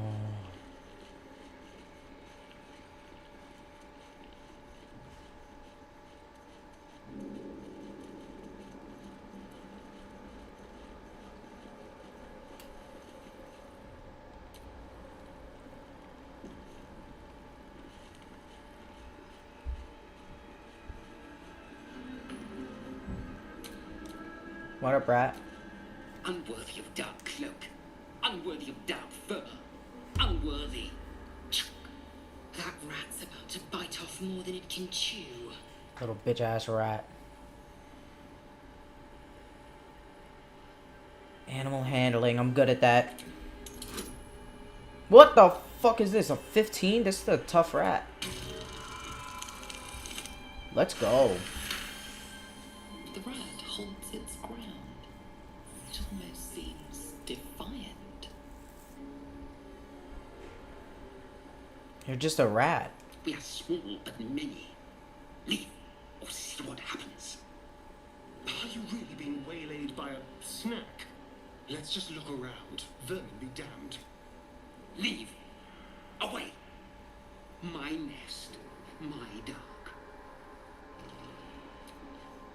Speaker 1: What up, rat?
Speaker 4: Unworthy of dark cloak. Unworthy of dark fur. Unworthy.
Speaker 8: That rat's about to bite off more than it can chew.
Speaker 1: Little bitch ass rat. Animal handling, I'm good at that. What the fuck is this? A 15? This is a tough rat. Let's go.
Speaker 8: The rat holds its ground. It almost seems defiant.
Speaker 1: You're just a rat.
Speaker 4: We are small but many. Leave or see what happens. Are you really being waylaid by a snack? Let's just look around. Vermin be damned. Leave. Away. My nest. My dark.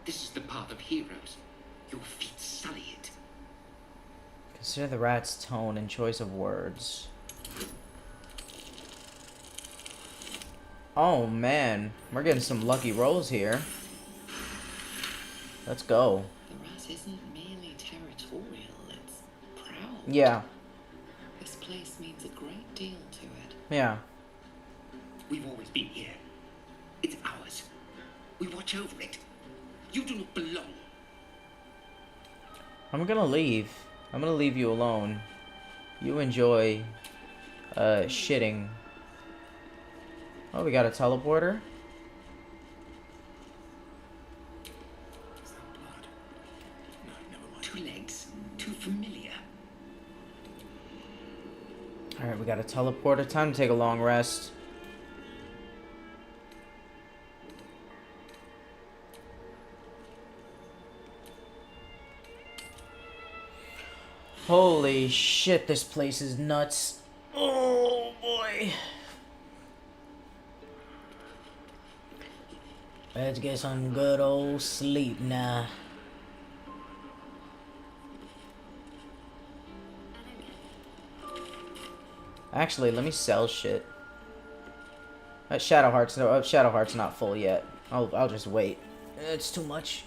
Speaker 4: This is the path of heroes. Your feet sully it.
Speaker 1: Consider the rat's tone and choice of words. Oh man, we're getting some lucky rolls here. Let's go.
Speaker 8: The rat isn't merely territorial, it's proud.
Speaker 1: Yeah.
Speaker 8: This place means a great deal to it.
Speaker 1: Yeah.
Speaker 4: We've always been here. It's ours. We watch over it. You do not belong.
Speaker 1: I'm gonna leave. I'm gonna leave you alone. You enjoy shitting. Oh, we got a teleporter.
Speaker 4: Is that blood? No, never mind. 2 legs. Too familiar.
Speaker 1: Alright, we got a teleporter. Time to take a long rest. Holy shit, this place is nuts. Oh boy. Let's get some good old sleep now. Actually, let me sell shit. Shadowheart's not full yet. I'll just wait. It's too much.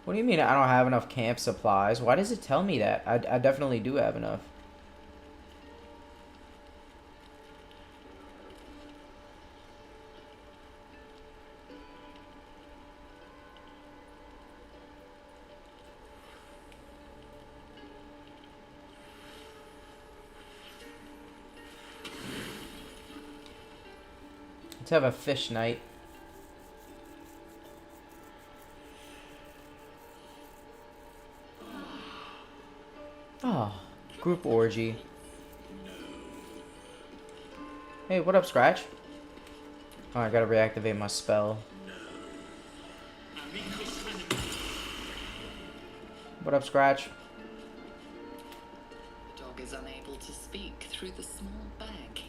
Speaker 1: What do you mean I don't have enough camp supplies? Why does it tell me that? I definitely do have enough. Let's have a fish night. Oh, group orgy. Hey, what up, Scratch? Oh, I gotta reactivate my spell. What up, Scratch?
Speaker 8: The dog is unable to speak through the small bag.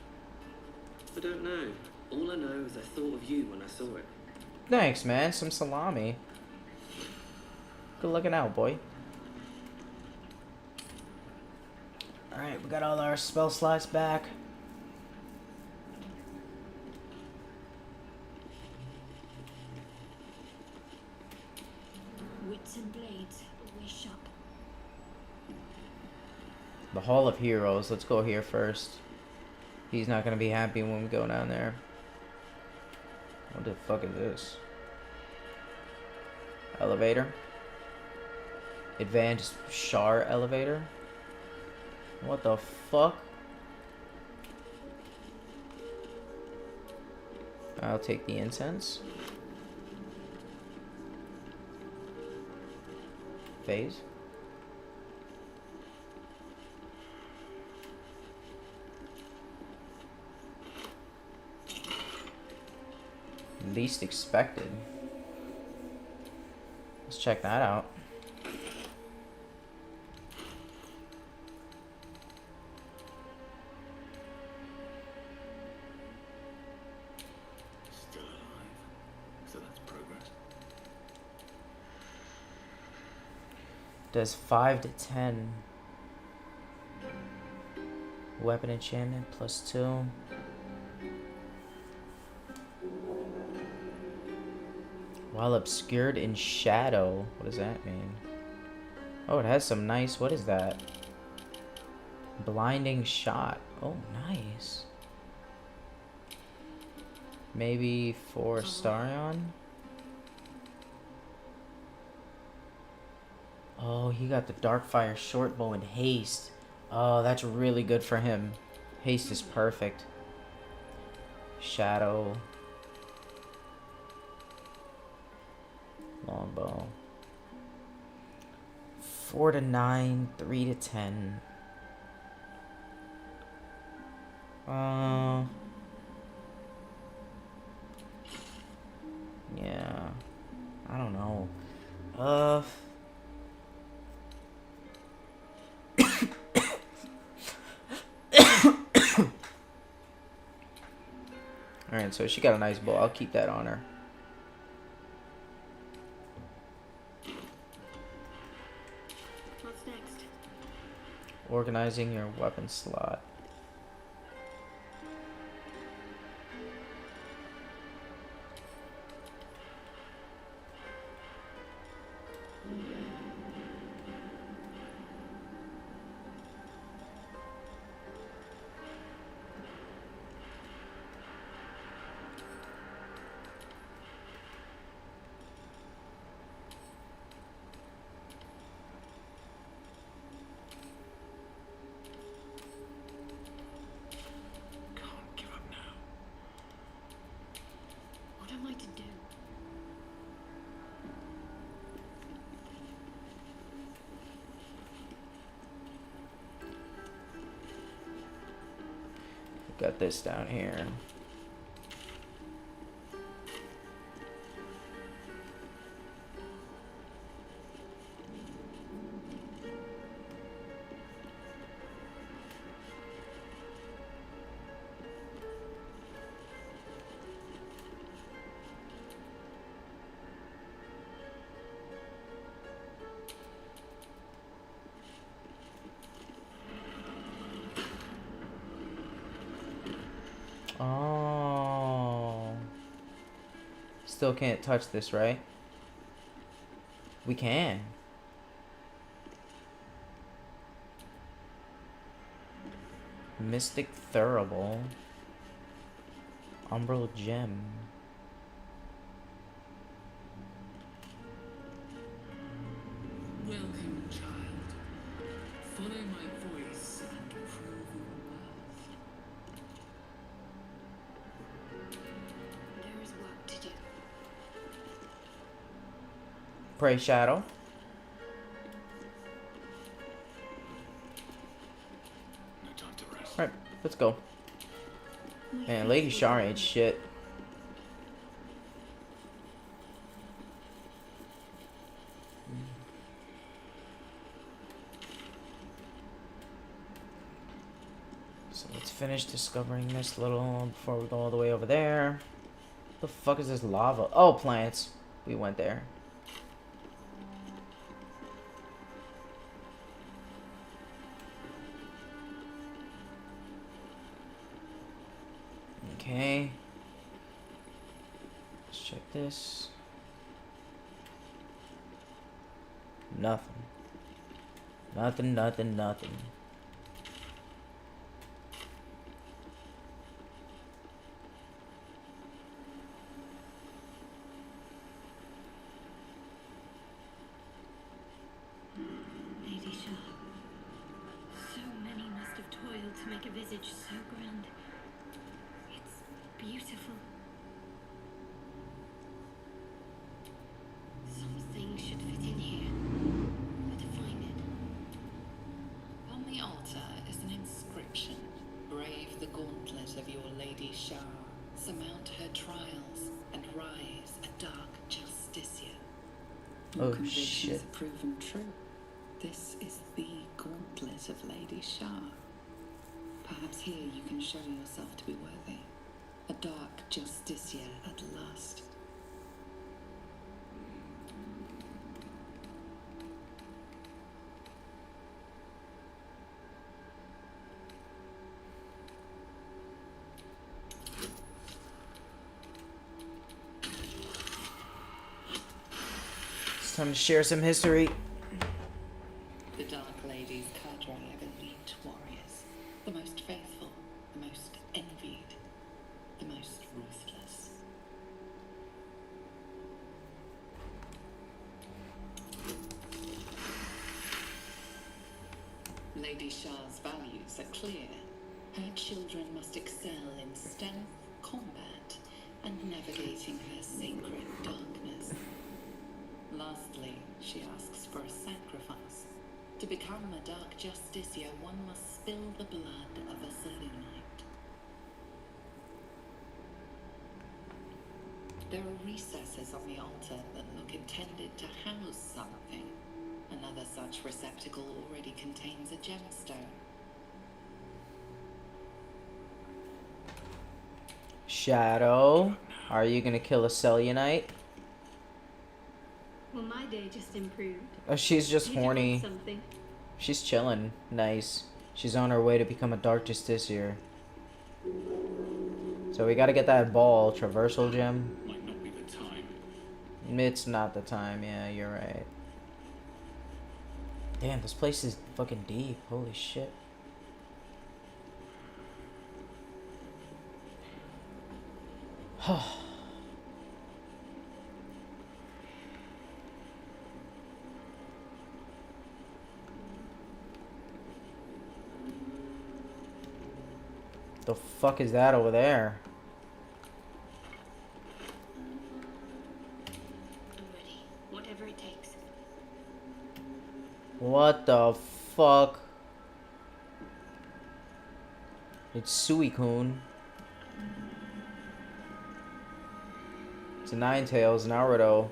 Speaker 15: I don't know. All I know is I thought of you when I saw it.
Speaker 1: Thanks, man. Some salami. Good looking out, boy. Alright, we got all our spell slots back.
Speaker 5: Wits and blades, wish up.
Speaker 1: The Hall of Heroes. Let's go here first. He's not gonna be happy when we go down there. What the fuck is this? Elevator. Advanced Shar elevator. What the fuck? I'll take the incense. Phase. Least expected. Let's check that out.
Speaker 4: Still alive. So that's progress.
Speaker 1: Does 5 to 10. Weapon enchantment +2. While obscured in shadow. What does that mean? Oh, it has some nice... What is that? Blinding shot. Oh, nice. Maybe for Starion? Oh, he got the Darkfire short bow and haste. Oh, that's really good for him. Haste is perfect. Shadow. Longbow. 4 to 9, 3 to 10. Yeah. I don't know. Alright, so she got a nice bow. I'll keep that on her.
Speaker 5: What's next?
Speaker 1: Organizing your weapon slot.
Speaker 5: What am I to do?
Speaker 1: Got this down here. Oh. Still can't touch this, right? We can. Mystic Thurible. Umbral Gem.
Speaker 16: Welcome, child. Follow my voice and prove your worth.
Speaker 5: There is work to do.
Speaker 1: Pray Shadow.
Speaker 4: No time to rest.
Speaker 1: Alright, let's go. Man, Lady Shar ain't shit. So let's finish discovering this little before we go all the way over there. The fuck is this lava? Oh, plants. We went there. Okay. Let's check this. Nothing. Nothing, nothing, nothing.
Speaker 5: Lady Shaw, so many must have toiled to make a visage so grand. It's beautiful. Something should fit in here. Where to find it?
Speaker 8: On the altar is an inscription. Brave the gauntlet of your Lady Shah. Surmount her trials and rise a dark justiciar. Your
Speaker 1: Oh,
Speaker 8: convictions
Speaker 1: shit.
Speaker 8: are proven true. This is the gauntlet of Lady Shah. Perhaps here you can show yourself to be worthy. A dark justiciar at last.
Speaker 1: It's time to share some history.
Speaker 8: The Dark Lady's cadre of elite warriors. The most faithful, the most envied, the most ruthless. Lady Shah's values are clear. Her children must excel in stealth, combat, and navigating her sacred darkness. Lastly, she asks for a sacrifice. To become a dark justiciar, one must spill the blood of a Selûnite. There are recesses on the altar that look intended to house something. Another such receptacle already contains a gemstone.
Speaker 1: Shadow, are you gonna kill a Selûnite?
Speaker 5: Well, my day just improved.
Speaker 1: Oh, she's just
Speaker 5: You do want
Speaker 1: horny.
Speaker 5: something.
Speaker 1: She's chilling. Nice. She's on her way to become a Dark Justiciar. So we gotta get that ball, traversal gem.
Speaker 4: Might not be the time.
Speaker 1: It's not the time, yeah, you're right. Damn, this place is fucking deep. Holy shit. The fuck is that over there?
Speaker 5: I'm ready. Whatever it takes.
Speaker 1: What the fuck? It's Suicune. It's a Ninetales, Naruto.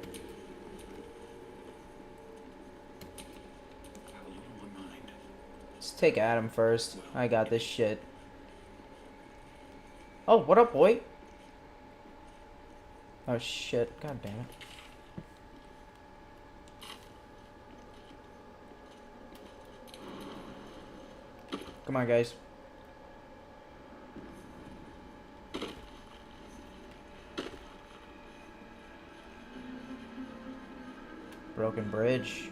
Speaker 1: Let's take Adam first. I got this shit. Oh, what up, boy? Oh shit, god damn it. Come on, guys. Broken bridge.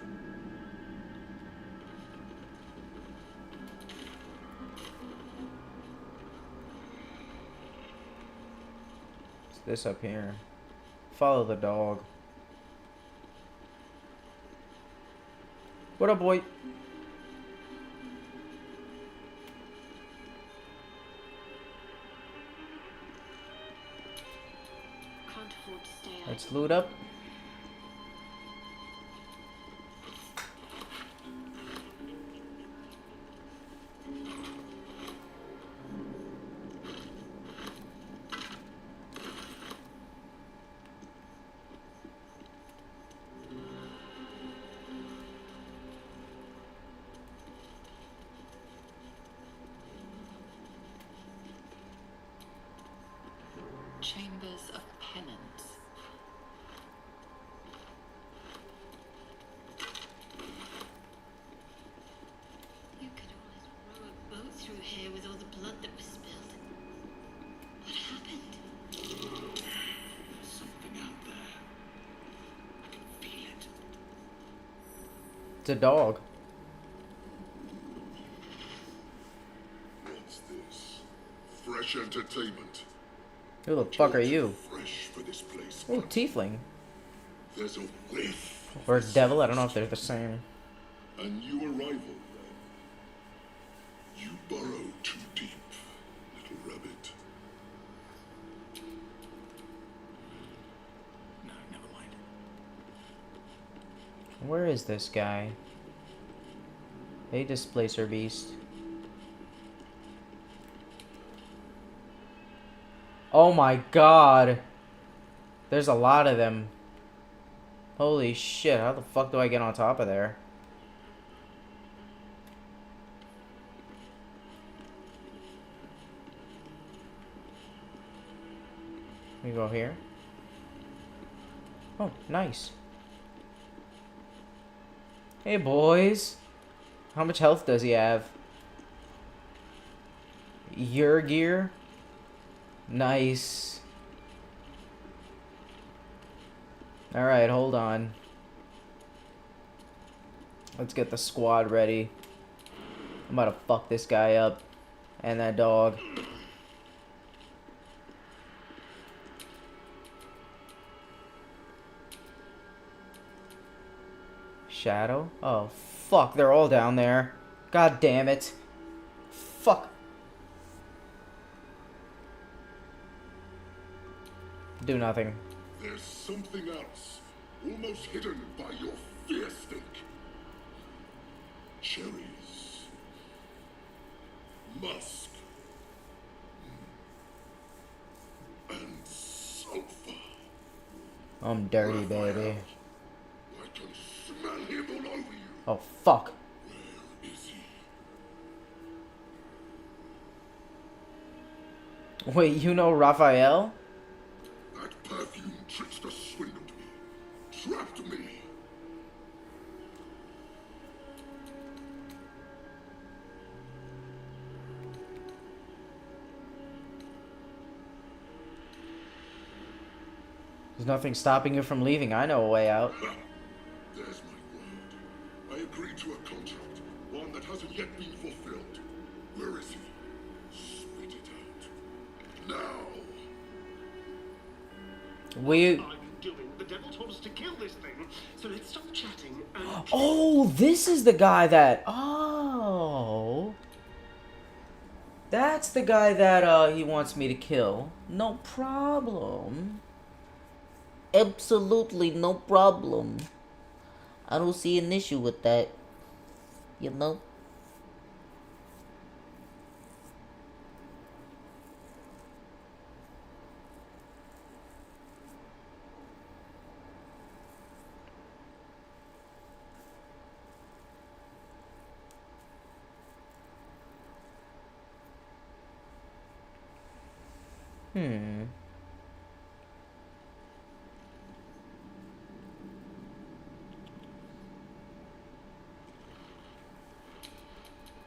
Speaker 1: What's this up here? Follow the dog. What up, boy?
Speaker 5: Can't afford to stay out.
Speaker 1: Let's loot up.
Speaker 5: here with all the blood that was spilled? What happened?
Speaker 4: There's something out there. I can feel it.
Speaker 1: It's a dog.
Speaker 17: What's this? Fresh entertainment.
Speaker 1: Who the fuck are you?
Speaker 17: Fresh for this place.
Speaker 1: Oh, tiefling.
Speaker 17: There's a whiff.
Speaker 1: Or a devil. I don't know if they're the same.
Speaker 17: A new arrival, then. You burrow too deep, little rabbit.
Speaker 4: No, never mind.
Speaker 1: Where is this guy? A displacer beast. Oh my god. There's a lot of them. Holy shit, how the fuck do I get on top of there? We go here. Oh, nice. Hey boys. How much health does he have? Your gear? Nice. Alright, hold on. Let's get the squad ready. I'm about to fuck this guy up. And that dog. Shadow? Oh, fuck. They're all down there. God damn it. Fuck. Do nothing.
Speaker 17: There's something else, almost hidden by your fear stink. Cherries. Musk. And sulfur.
Speaker 1: I'm dirty, baby.
Speaker 17: I can smell him all over you.
Speaker 1: Oh, fuck.
Speaker 17: Where is he?
Speaker 1: Wait, you know Raphael?
Speaker 17: That perfume trickster swindled me. Trapped me.
Speaker 1: There's nothing stopping you from leaving. I know a way out.
Speaker 17: There's my word. I agreed to a contract, one that hasn't yet been fulfilled. Where is he? Spit it out. Now.
Speaker 1: We...
Speaker 18: The devil told us to kill this thing, so let's stop chatting and...
Speaker 1: Oh, this is the guy that... Oh. That's the guy that he wants me to kill. No problem. Absolutely no problem. I don't see an issue with that. You know?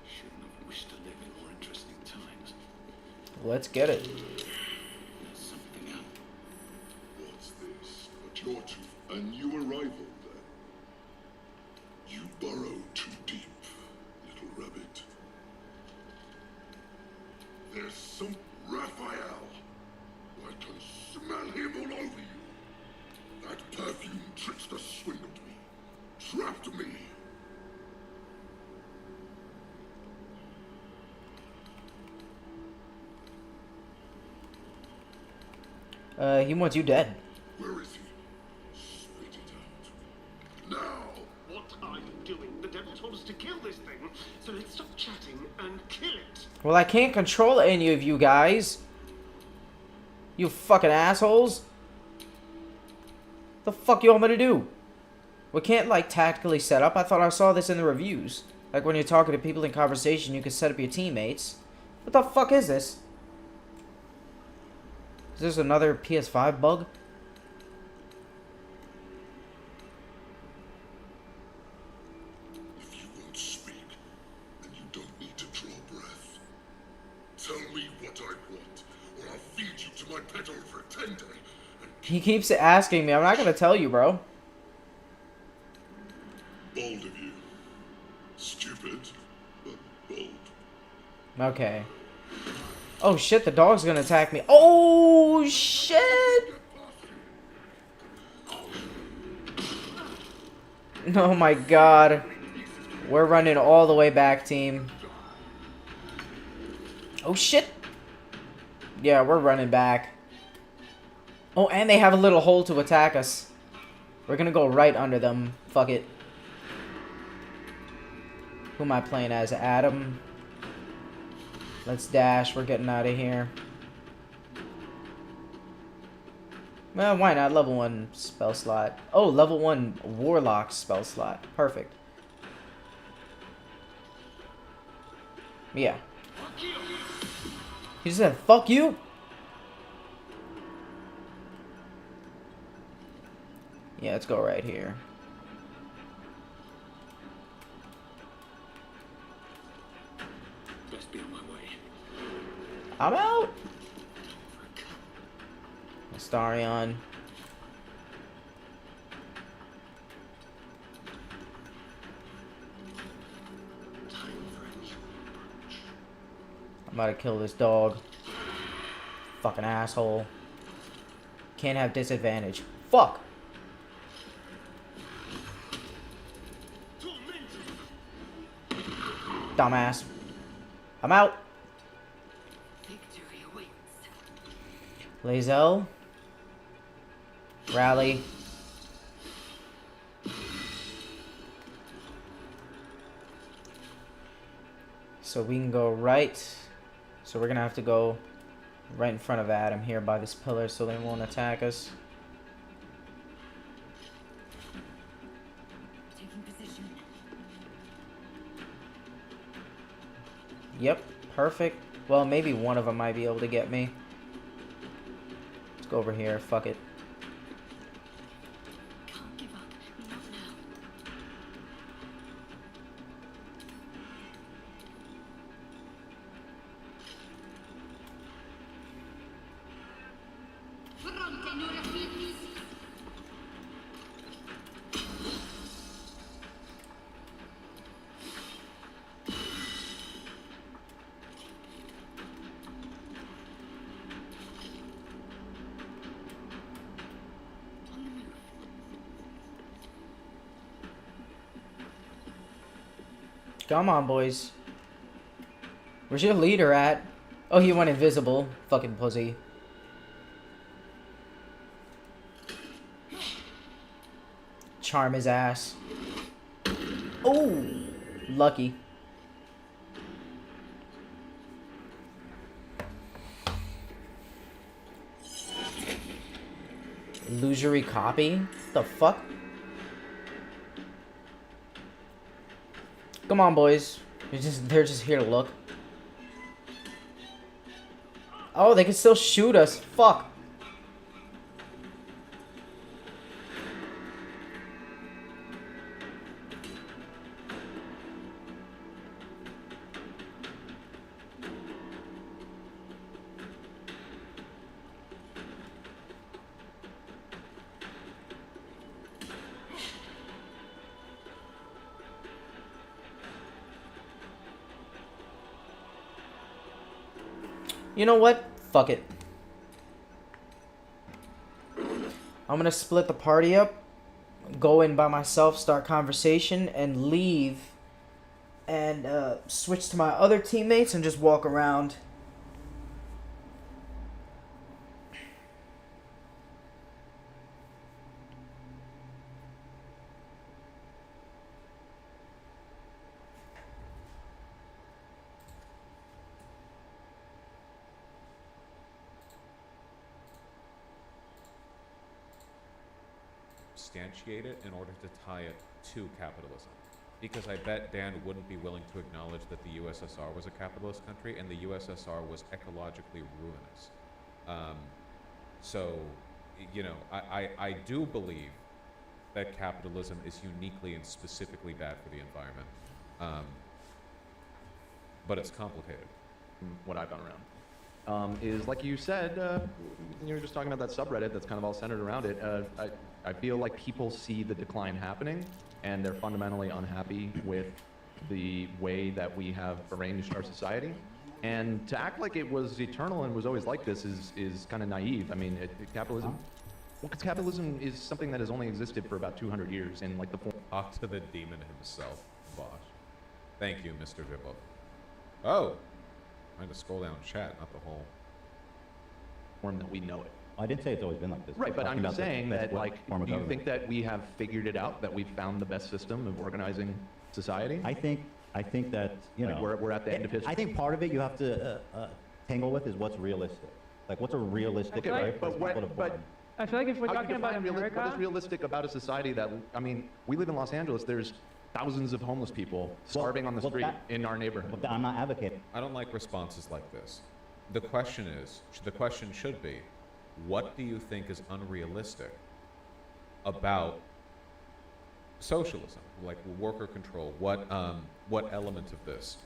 Speaker 4: Shouldn't have wished to live in more interesting times.
Speaker 1: Let's get it.
Speaker 4: There's something out.
Speaker 17: What's this? But you're too... A new arrival, then. You burrow too deep, little rabbit. There's some... Raphael! I can smell him all over you. That perfume trickster swindled me. Trapped me.
Speaker 1: He wants you dead.
Speaker 17: Where is he? Spit it out. Now!
Speaker 18: What are you doing? The devil told us to kill this thing, so let's stop chatting and kill it.
Speaker 1: Well, I can't control any of you guys. You fucking assholes. The fuck you want me to do? We can't, like, tactically set up. I thought I saw this in the reviews. Like, when you're talking to people in conversation, you can set up your teammates. What the fuck is this? Is this another PS5 bug?
Speaker 17: If you won't speak, then you don't need to draw breath. what I want, or I'll feed you to my pet over a tender.
Speaker 1: He keeps asking me. I'm not gonna tell you, bro.
Speaker 17: Bold of you. Stupid, but bold.
Speaker 1: Okay. Oh shit, the dog's gonna attack me. Oh shit! Oh my god. We're running all the way back, team. Oh shit! Yeah, we're running back. Oh, and they have a little hole to attack us. We're gonna go right under them. Fuck it. Who am I playing as? Adam? Let's dash. We're getting out of here. Well, why not? Level 1 spell slot. Oh, level 1 warlock spell slot. Perfect. Yeah. He just said, fuck you. Yeah, let's go right here.
Speaker 15: Best be on my way.
Speaker 1: I'm out. Astarion. I'm about to kill this dog. Fucking asshole. Can't have disadvantage. Fuck. Dumbass. I'm out. Lae'zel. Rally. So we can go right. So we're gonna have to go right in front of Adam here by this pillar so they won't attack us. Yep, perfect. Well, maybe one of them might be able to get me. Let's go over here. Fuck it. Come on, boys. Where's your leader at? Oh, he went invisible. Fucking pussy. Charm his ass. Oh, lucky. Illusory copy? The fuck? Come on, boys. They're just here to look. Oh, they can still shoot us. Fuck. You know what? Fuck it. I'm gonna split the party up, go in by myself, start conversation, and leave, and switch to my other teammates and just walk around.
Speaker 14: Substantiate it in order to tie it to capitalism. Because I bet Dan wouldn't be willing to acknowledge that the USSR was a capitalist country and the USSR was ecologically ruinous. So, you know, I do believe that capitalism is uniquely and specifically bad for the environment. But it's complicated.
Speaker 19: What I've gone around. is like you said, you were just talking about that subreddit that's kind of all centered around it. I feel like people see the decline happening, and they're fundamentally unhappy with the way that we have arranged our society. And to act like it was eternal and was always like this is kind of naive. I mean, capitalism is something that has only existed for about 200 years in like the form.
Speaker 14: Talk to the demon himself, Bosch. Thank you, Mr. Vibbo. Oh, I had to scroll down chat, not the whole
Speaker 19: form that we know it.
Speaker 20: I didn't say it's always been like this.
Speaker 19: Right, but I'm just saying that, like,
Speaker 20: form of
Speaker 19: do you
Speaker 20: government.
Speaker 19: think that we have figured it out, that we've found the best system of organizing society?
Speaker 20: I think that, you
Speaker 19: Like,
Speaker 20: know,
Speaker 19: we're at the end of history.
Speaker 20: I think part of it you have to tangle with is what's realistic. Like, what's a realistic
Speaker 19: Okay,
Speaker 20: life
Speaker 19: but
Speaker 20: for people to form?
Speaker 19: I feel like if we're talking about America, what is realistic about a society that, I mean, we live in Los Angeles, there's thousands of homeless people starving on the street in our neighborhood.
Speaker 20: I'm not advocating.
Speaker 14: I don't like responses like this. The question should be, what do you think is unrealistic about socialism, like worker control? What element of this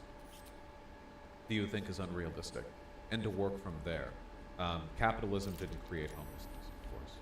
Speaker 14: do you think is unrealistic? And to work from there. Capitalism didn't create homelessness, of course,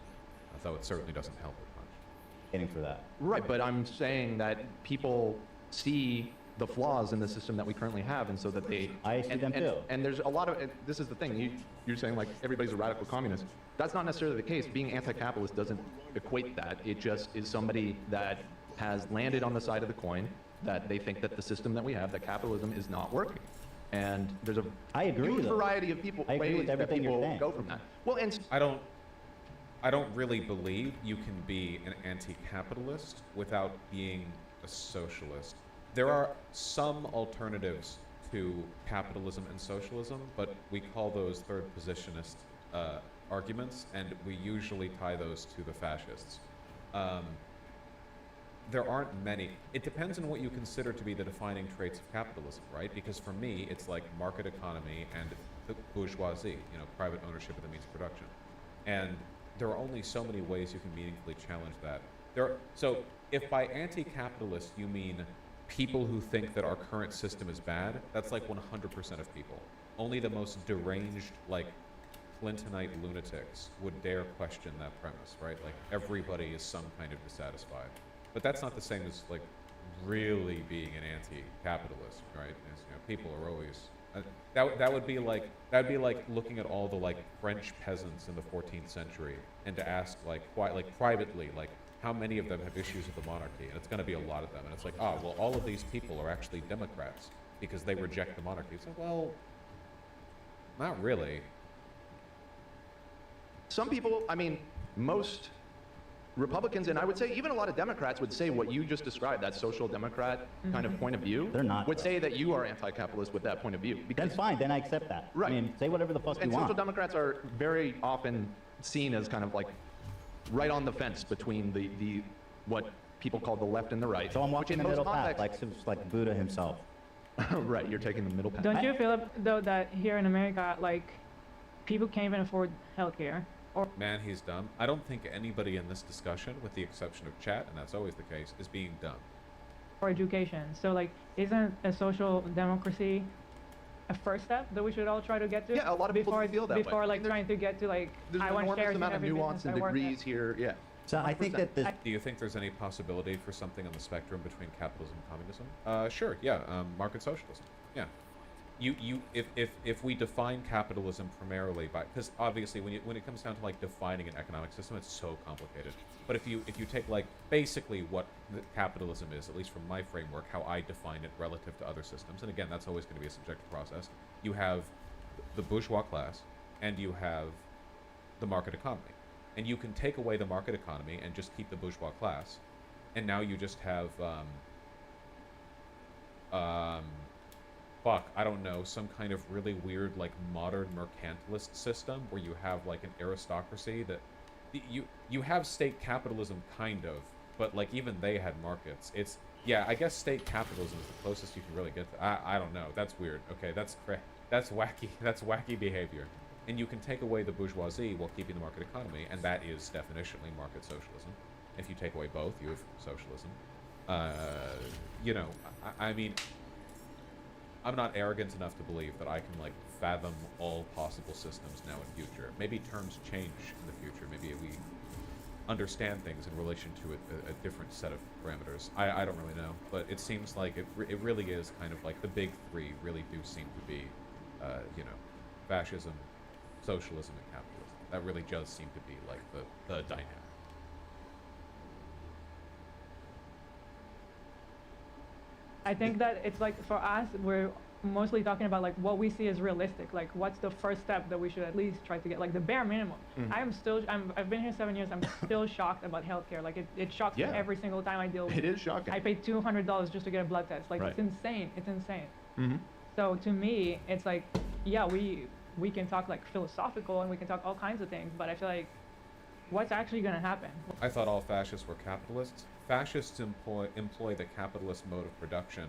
Speaker 14: though it certainly doesn't help it much.
Speaker 20: Getting for that.
Speaker 19: Right, but I'm saying that people see the flaws in the system that we currently have, and so that they...
Speaker 20: I see them too.
Speaker 19: And there's a lot of... This is the thing, you're saying like everybody's a radical communist. That's not necessarily the case. Being anti-capitalist doesn't equate that. It just is somebody that has landed on the side of the coin, that they think that the system that we have, that capitalism is not working. And there's a huge variety of people,
Speaker 20: I agree with everything
Speaker 19: that people
Speaker 20: you're saying.
Speaker 19: go from that. Well, and
Speaker 14: I don't really believe you can be an anti-capitalist without being a socialist. There are some alternatives to capitalism and socialism, but we call those third positionist arguments, and we usually tie those to the fascists. There aren't many. It depends on what you consider to be the defining traits of capitalism, right? Because for me, it's like market economy and the bourgeoisie, you know, private ownership of the means of production. And there are only so many ways you can meaningfully challenge that. So if by anti-capitalist you mean people who think that our current system is bad, that's like 100% of people. Only the most deranged, like, Clintonite lunatics would dare question that premise, right? Like, everybody is some kind of dissatisfied. But that's not the same as, like, really being an anti-capitalist, right? As, you know, people are always... that would be like looking at all the, like, French peasants in the 14th century and to ask, like, privately, like, how many of them have issues with the monarchy? And it's going to be a lot of them. And it's like, oh, well, all of these people are actually Democrats because they reject the monarchy. It's like, well, not really.
Speaker 19: Some people, I mean, most Republicans, and I would say even a lot of Democrats would say what you just described, that social democrat kind of point of view.
Speaker 20: They're not.
Speaker 19: Would say that you are anti-capitalist with that point of view. Because,
Speaker 20: Then fine, then I accept that.
Speaker 19: Right.
Speaker 20: I mean, say whatever the fuck
Speaker 19: and
Speaker 20: you want.
Speaker 19: social democrats are very often seen as kind of like right on the fence between the what people call the left and the right.
Speaker 20: So I'm walking the
Speaker 19: Which in
Speaker 20: middle
Speaker 19: most
Speaker 20: path,
Speaker 19: contexts-
Speaker 20: like Buddha himself.
Speaker 19: Right, you're taking the middle path.
Speaker 21: Don't you feel though that here in America, like, people can't even afford healthcare? Or
Speaker 14: Man, he's dumb. I don't think anybody in this discussion, with the exception of chat, and that's always the case, is being dumb.
Speaker 21: for education. So like, isn't a social democracy a first step that we should all try to get to?
Speaker 19: Yeah, a lot of people feel that way.
Speaker 21: Before like trying to get to like,
Speaker 19: There's
Speaker 21: I
Speaker 19: an
Speaker 21: want
Speaker 19: enormous
Speaker 21: shares in
Speaker 19: amount of
Speaker 21: every
Speaker 19: nuance
Speaker 21: business
Speaker 19: and
Speaker 21: I work
Speaker 19: degrees
Speaker 21: at.
Speaker 19: here. Yeah.
Speaker 20: So I think that this...
Speaker 14: Do you think there's any possibility for something on the spectrum between capitalism and communism? Sure, yeah. Market socialism. Yeah. If we define capitalism primarily by, because obviously when it comes down to like defining an economic system, it's so complicated. But if you take like basically what capitalism is, at least from my framework, how I define it relative to other systems, and again, that's always going to be a subjective process. You have the bourgeois class, and you have the market economy, and you can take away the market economy and just keep the bourgeois class, and now you just have I don't know, some kind of really weird, like, modern mercantilist system where you have, like, an aristocracy that... You have state capitalism, kind of, but, like, even they had markets. It's... Yeah, I guess state capitalism is the closest you can really get to... I don't know. That's weird. Okay, that's wacky. That's wacky behavior. And you can take away the bourgeoisie while keeping the market economy, and that is definitionally market socialism. If you take away both, you have socialism. You know, I mean... I'm not arrogant enough to believe that I can like fathom all possible systems now in future. Maybe terms change in the future. Maybe we understand things in relation to a different set of parameters. I don't really know, but it seems like it really is kind of like the big three really do seem to be, you know, fascism, socialism, and capitalism. That really does seem to be like the dynamic.
Speaker 21: I think that it's like for us, we're mostly talking about like what we see as realistic. Like what's the first step that we should at least try to get, like the bare minimum. I've been here 7 years. I'm still shocked about healthcare. Like it shocks me every single time I deal with it.
Speaker 19: It is shocking.
Speaker 21: I paid $200 just to get a blood test. Like it's insane. It's insane. So to me, it's like, yeah, we can talk like philosophical and we can talk all kinds of things, but I feel like what's actually going to happen?
Speaker 14: I thought all fascists were capitalists. Fascists employ the capitalist mode of production,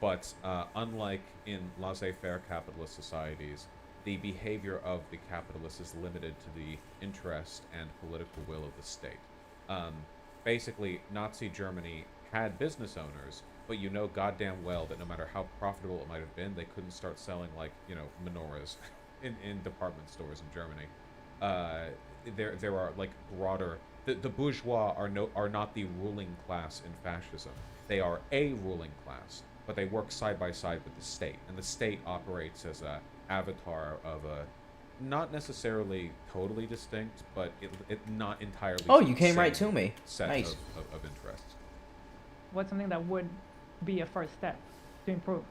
Speaker 14: but unlike in laissez-faire capitalist societies, the behavior of the capitalist is limited to the interest and political will of the state. Basically, Nazi Germany had business owners, but you know goddamn well that no matter how profitable it might have been, they couldn't start selling, like, you know, menorahs in department stores in Germany. There are like broader. The bourgeois are not the ruling class in fascism. They are a ruling class, but they work side by side with the state, and the state operates as a avatar of a not necessarily totally distinct, but it not entirely.
Speaker 1: Oh, you came right to me.
Speaker 14: Set
Speaker 1: Nice.
Speaker 14: of interests.
Speaker 21: What's something that would be a first step to improve?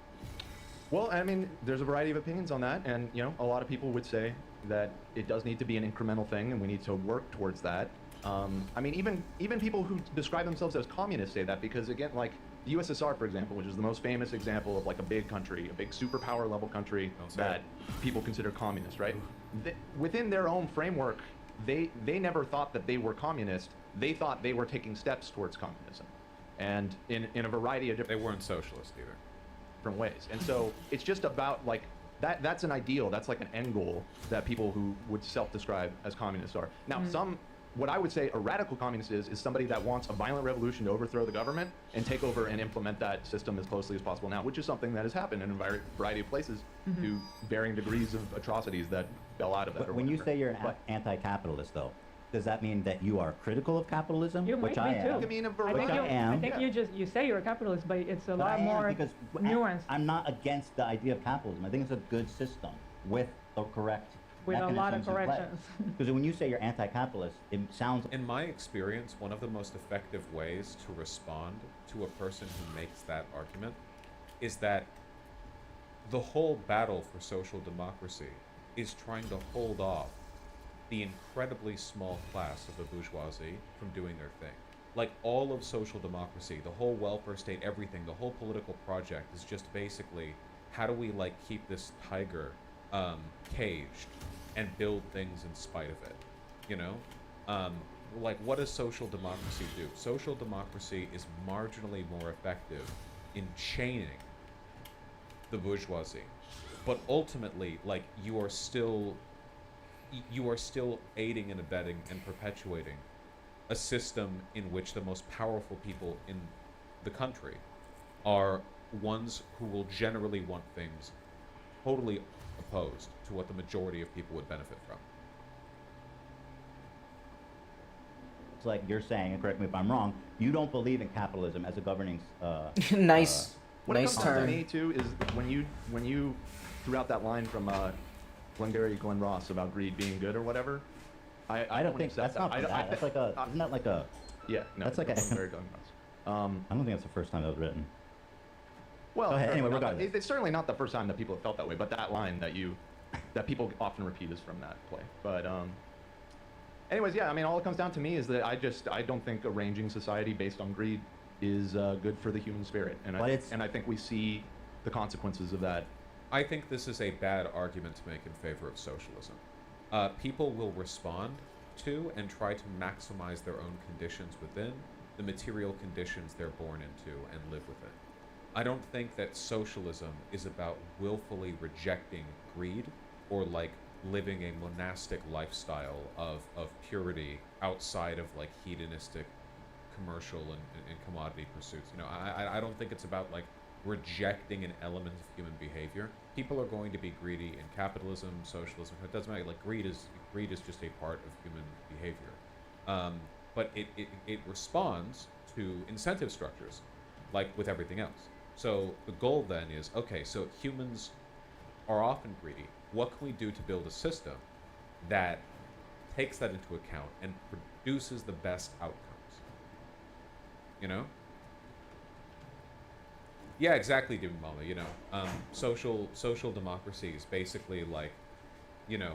Speaker 19: Well, I mean, there's a variety of opinions on that, and you know, a lot of people would say that it does need to be an incremental thing, and we need to work towards that. I mean, even people who describe themselves as communists say that, because again, like the USSR, for example, which is the most famous example of like a big country, a big superpower level country that people consider communist, right? Within their own framework, they never thought that they were communist. They thought they were taking steps towards communism, and in a variety of different.
Speaker 14: They weren't socialist either.
Speaker 19: Different ways, and so it's just about like that's an ideal. That's like an end goal that people who would self-describe as communists are. Now, what I would say a radical communist is somebody that wants a violent revolution to overthrow the government and take over and implement that system as closely as possible now, which is something that has happened in a variety of places to varying degrees of atrocities that fell out of that.
Speaker 20: When you say you're an anti-capitalist, though, does that mean that you are critical of capitalism?
Speaker 21: You
Speaker 20: which
Speaker 21: might be
Speaker 20: I
Speaker 21: too.
Speaker 20: am.
Speaker 21: I mean,
Speaker 20: Which I am.
Speaker 21: I think you say you're a capitalist, but it's a
Speaker 20: But
Speaker 21: lot
Speaker 20: I am,
Speaker 21: more
Speaker 20: because
Speaker 21: nuanced.
Speaker 20: I'm not against the idea of capitalism. I think it's a good system with the correct
Speaker 21: With a lot of
Speaker 20: mechanisms in place.
Speaker 21: corrections.
Speaker 20: Because when you say you're anti-capitalist, it sounds.
Speaker 14: In my experience, one of the most effective ways to respond to a person who makes that argument is that the whole battle for social democracy is trying to hold off the incredibly small class of the bourgeoisie from doing their thing. Like all of social democracy, the whole welfare state, everything, the whole political project is just basically how do we like keep this tiger caged and build things in spite of it, you know? Like what does social democracy do? Social democracy is marginally more effective in chaining the bourgeoisie, but ultimately, like you are still aiding and abetting and perpetuating a system in which the most powerful people in the country are ones who will generally want things totally opposed to what the majority of people would benefit from.
Speaker 20: It's like you're saying, and correct me if I'm wrong, you don't believe in capitalism as a governing.
Speaker 1: Nice
Speaker 19: What comes
Speaker 1: turn.
Speaker 19: to me too is when you threw out that line from Glenn Ross about greed being good or whatever.
Speaker 20: I don't think that's not that. That's like a. Isn't that like a?
Speaker 19: Yeah, no.
Speaker 20: That's like a.
Speaker 19: Glenn Ross.
Speaker 20: I don't think that's the first time that was written.
Speaker 19: Well,
Speaker 20: Go ahead. Anyway, regardless.
Speaker 19: It's certainly not the first time that people have felt that way, but that line that people often repeat is from that play. But anyways, yeah, I mean, all it comes down to me is that I don't think arranging society based on greed is good for the human spirit, and I think we see the consequences of that.
Speaker 14: I think this is a bad argument to make in favor of socialism. People will respond to and try to maximize their own conditions within the material conditions they're born into and live within. I don't think that socialism is about willfully rejecting greed or like living a monastic lifestyle of purity outside of like hedonistic commercial and commodity pursuits. You know, I don't think it's about like rejecting an element of human behavior. People are going to be greedy in capitalism, socialism. It doesn't matter. Like greed is just a part of human behavior, but it responds to incentive structures, like with everything else. So the goal then is, okay, so humans are often greedy. What can we do to build a system that takes that into account and produces the best outcomes? You know? Yeah, exactly, Dumala. You know, social democracy is basically like, you know,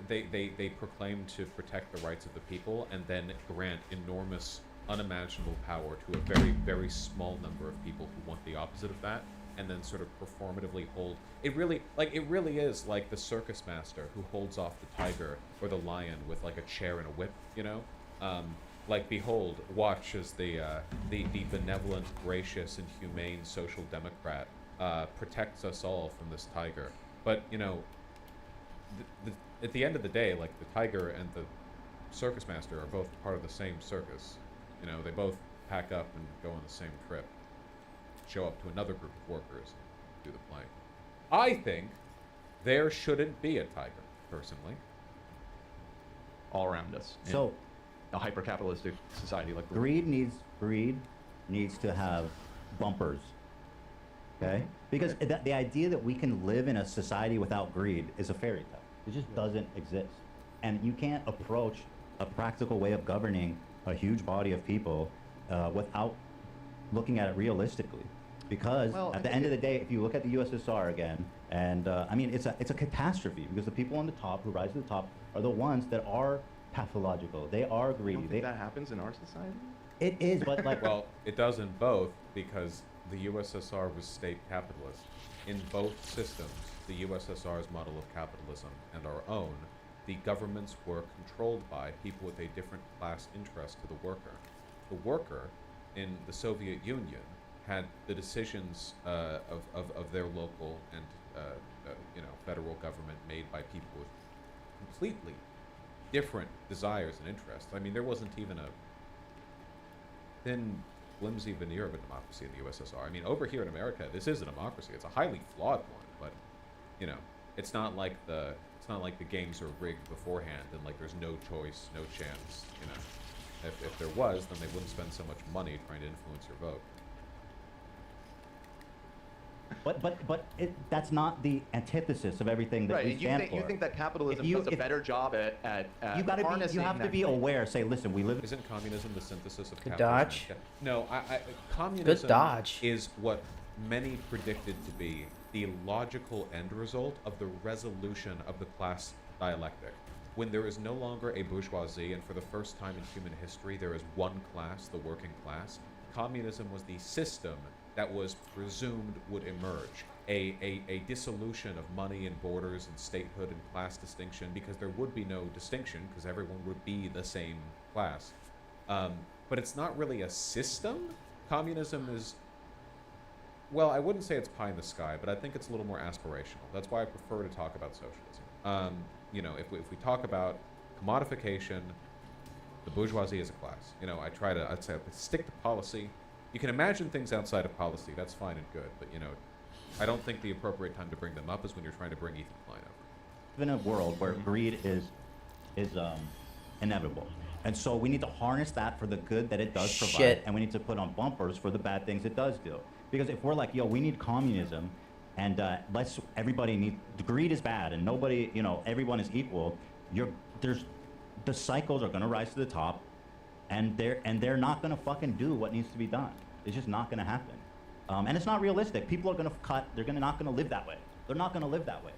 Speaker 14: they proclaim to protect the rights of the people and then grant enormous, unimaginable power to a very, very small number of people who want the opposite of that, and then sort of performatively hold. It really is like the circus master who holds off the tiger or the lion with like a chair and a whip. You know, like behold, watch as the benevolent, gracious, and humane social democrat protects us all from this tiger. But you know, at the end of the day, like the tiger and the circus master are both part of the same circus. You know, they both pack up and go on the same trip, show up to another group of workers, and do the playing. I think there shouldn't be a tiger, personally.
Speaker 19: All around us.
Speaker 20: So,
Speaker 19: a hyper-capitalistic society like
Speaker 20: greed needs to have bumpers. Okay? Because the idea that we can live in a society without greed is a fairy tale. It just doesn't exist. And you can't approach a practical way of governing a huge body of people without looking at it realistically. Because at the end of the day, if you look at the USSR again, and I mean, it's a catastrophe because the people on the top who rise to the top are the ones that are pathological. They are greedy.
Speaker 19: You don't think that happens in our society?
Speaker 20: It is, but like...
Speaker 14: Well, it does in both because the USSR was state capitalist. In both systems, the USSR's model of capitalism and our own, the governments were controlled by people with a different class interest to the worker. The worker in the Soviet Union had the decisions of their local and you know, federal government made by people with completely different desires and interests. I mean, there wasn't even a thin, flimsy veneer of a democracy in the USSR. I mean, over here in America, this is a democracy. It's a highly flawed one, but you know, it's not like the games are rigged beforehand and like there's no choice, no chance. You know, if there was, then they wouldn't spend so much money trying to influence your vote.
Speaker 20: But that's not the antithesis of everything that we stand for.
Speaker 19: You think that capitalism does a better job at harnessing
Speaker 20: you have to be aware. Say, listen, we live.
Speaker 14: Isn't communism the synthesis of
Speaker 1: Good
Speaker 14: capitalism?
Speaker 1: dodge.
Speaker 14: No, communism
Speaker 1: Good dodge.
Speaker 14: is what many predicted to be the logical end result of the resolution of the class dialectic. When there is no longer a bourgeoisie, and for the first time in human history, there is one class, the working class, communism was the system that was presumed would emerge. A dissolution of money and borders and statehood and class distinction, because there would be no distinction, because everyone would be the same class. But it's not really a system. Communism is, well, I wouldn't say it's pie in the sky, but I think it's a little more aspirational. That's why I prefer to talk about socialism. You know, if we talk about commodification, the bourgeoisie is a class. You know, I'd say stick to policy. You can imagine things outside of policy. That's fine and good, but you know, I don't think the appropriate time to bring them up is when you're trying to bring Ethan Klein over.
Speaker 20: In a world where greed is inevitable, and so we need to harness that for the good that it does provide, and we need to put on bumpers for the bad things it does do. Because if we're like, yo, we need communism, and greed is bad, and nobody, you know, everyone is equal. The cycles are gonna rise to the top, and they're not gonna fucking do what needs to be done. It's just not gonna happen, and it's not realistic. People are gonna cut. They're not gonna live that way. They're not gonna live that way.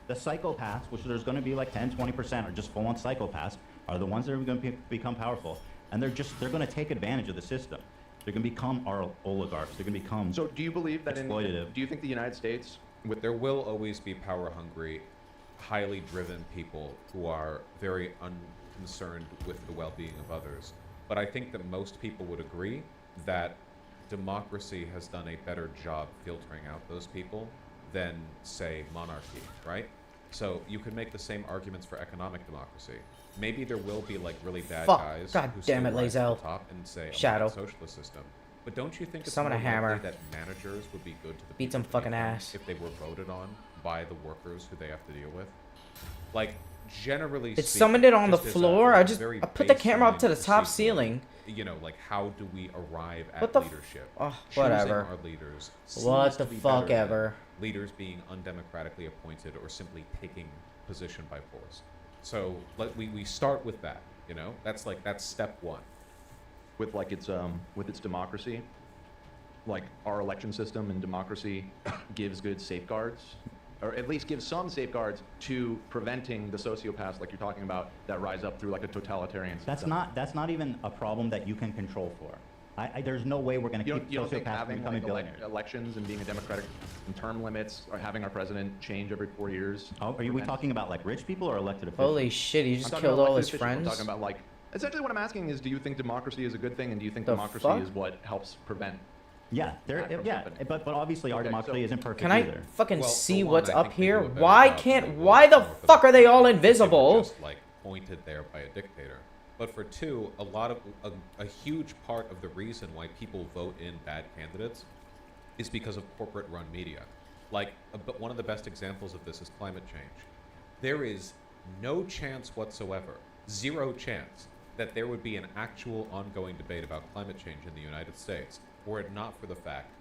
Speaker 20: The psychopaths, which there's gonna be like 10-20% are just full-on psychopaths, are the ones that are gonna become powerful, and they're gonna take advantage of the system. They're gonna become our oligarchs. They're gonna become.
Speaker 19: So do you believe that
Speaker 20: exploitative.
Speaker 19: Do you think the United States,
Speaker 14: there will always be power-hungry, highly driven people who are very unconcerned with the well-being of others? But I think that most people would agree that democracy has done a better job filtering out those people than, say, monarchy, right? So you can make the same arguments for economic democracy. Maybe there will be like really bad guys
Speaker 1: God
Speaker 14: who
Speaker 1: damn it,
Speaker 14: still rise to
Speaker 1: Lazel.
Speaker 14: the top and say,
Speaker 1: Shadow.
Speaker 14: a socialist system. But don't you think it's
Speaker 1: Summon
Speaker 14: more
Speaker 1: a hammer.
Speaker 14: likely that managers would be good to the
Speaker 1: Beat some
Speaker 14: people
Speaker 1: fucking
Speaker 14: beneath them
Speaker 1: ass.
Speaker 14: if they were voted on by the workers who they have to deal with? Like, generally
Speaker 1: It
Speaker 14: speaking,
Speaker 1: summoned it on the
Speaker 14: just as a
Speaker 1: floor. I
Speaker 14: very
Speaker 1: put the camera up to the
Speaker 14: baseline
Speaker 1: top
Speaker 14: procedural,
Speaker 1: ceiling.
Speaker 14: You know, like, how do we arrive at
Speaker 1: What the
Speaker 14: leadership?
Speaker 1: oh,
Speaker 14: Choosing
Speaker 1: whatever.
Speaker 14: our leaders
Speaker 1: What
Speaker 14: seems
Speaker 1: the
Speaker 14: to be
Speaker 1: fuck
Speaker 14: better than
Speaker 1: ever.
Speaker 14: leaders being undemocratically appointed or simply taking position by force. So we start with that, you know? That's step one.
Speaker 19: With like its democracy, like our election system and democracy gives good safeguards, or at least gives some safeguards to preventing the sociopaths like you're talking about that rise up through like a totalitarian system.
Speaker 20: That's not even a problem that you can control for. There's no way we're going to keep
Speaker 19: You don't think
Speaker 20: sociopaths from
Speaker 19: having
Speaker 20: becoming
Speaker 19: like
Speaker 20: billionaires.
Speaker 19: elections and being a democratic and term limits, or having our president change every 4 years?
Speaker 20: Oh, are we talking about like rich people or elected officials?
Speaker 1: Holy shit, he
Speaker 19: I'm
Speaker 1: just
Speaker 19: talking
Speaker 1: killed
Speaker 19: about
Speaker 1: all
Speaker 19: elected
Speaker 1: his
Speaker 19: officials. I'm
Speaker 1: friends?
Speaker 19: talking about like, essentially what I'm asking is, do you think democracy is a good thing, and do you think
Speaker 1: The
Speaker 19: democracy
Speaker 1: fuck?
Speaker 19: is what helps prevent?
Speaker 20: Yeah, but obviously our
Speaker 19: Okay,
Speaker 20: democracy
Speaker 19: so-
Speaker 20: isn't perfect
Speaker 1: Can I
Speaker 20: either.
Speaker 1: fucking
Speaker 14: Well,
Speaker 1: see
Speaker 14: for one,
Speaker 1: what's
Speaker 14: I
Speaker 1: up
Speaker 14: think they
Speaker 1: here?
Speaker 14: do a better
Speaker 1: Why
Speaker 14: job
Speaker 1: can't?
Speaker 14: than they
Speaker 1: Why
Speaker 14: would
Speaker 1: the
Speaker 14: for
Speaker 1: fuck are they all
Speaker 14: if they were
Speaker 1: invisible?
Speaker 14: just like pointed there by a dictator. But for two, a huge part of the reason why people vote in bad candidates is because of corporate-run media. Like, but one of the best examples of this is climate change. There is no chance whatsoever, zero chance, that there would be an actual ongoing debate about climate change in the United States were it not for the fact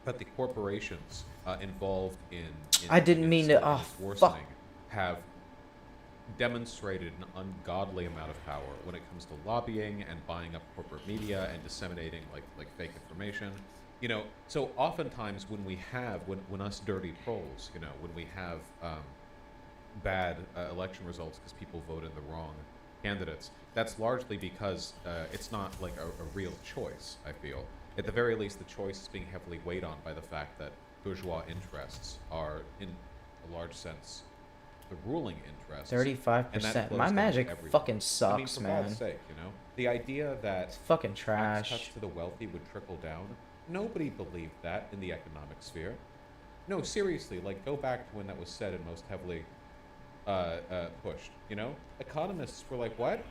Speaker 14: that the corporations involved in
Speaker 1: I didn't mean to. Oh,
Speaker 14: this
Speaker 1: fuck.
Speaker 14: worsening have demonstrated an ungodly amount of power when it comes to lobbying and buying up corporate media and disseminating like fake information. You know, so oftentimes when us dirty trolls, you know, when we have bad election results because people voted the wrong candidates, that's largely because it's not like a real choice, I feel. At the very least, the choice is being heavily weighed on by the fact that bourgeois interests are, in a large sense, the ruling interests.
Speaker 1: 35%. My magic fucking sucks,
Speaker 14: I mean, for
Speaker 1: man.
Speaker 14: God's sake, you know, the idea that
Speaker 1: It's fucking
Speaker 14: tax
Speaker 1: trash.
Speaker 14: cuts to the wealthy would trickle down. Nobody believed that in the economic sphere. No, seriously, like go back to when that was said and most heavily pushed. You know, economists were like, "What?"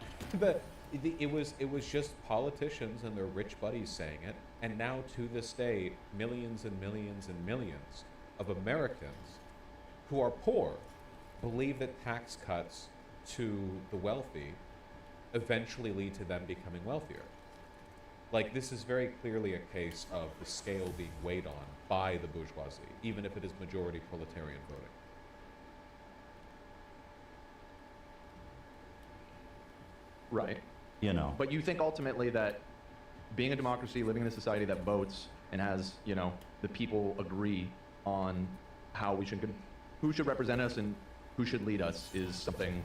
Speaker 14: It was just politicians and their rich buddies saying it. And now to this day, millions and millions and millions of Americans who are poor believe that tax cuts to the wealthy eventually lead to them becoming wealthier. Like, this is very clearly a case of the scale being weighed on by the bourgeoisie, even if it is majority proletarian voting.
Speaker 19: Right.
Speaker 20: You know.
Speaker 19: But you think ultimately that being a democracy, living in a society that votes and has, you know, the people agree on how we should, who should represent us and who should lead us is something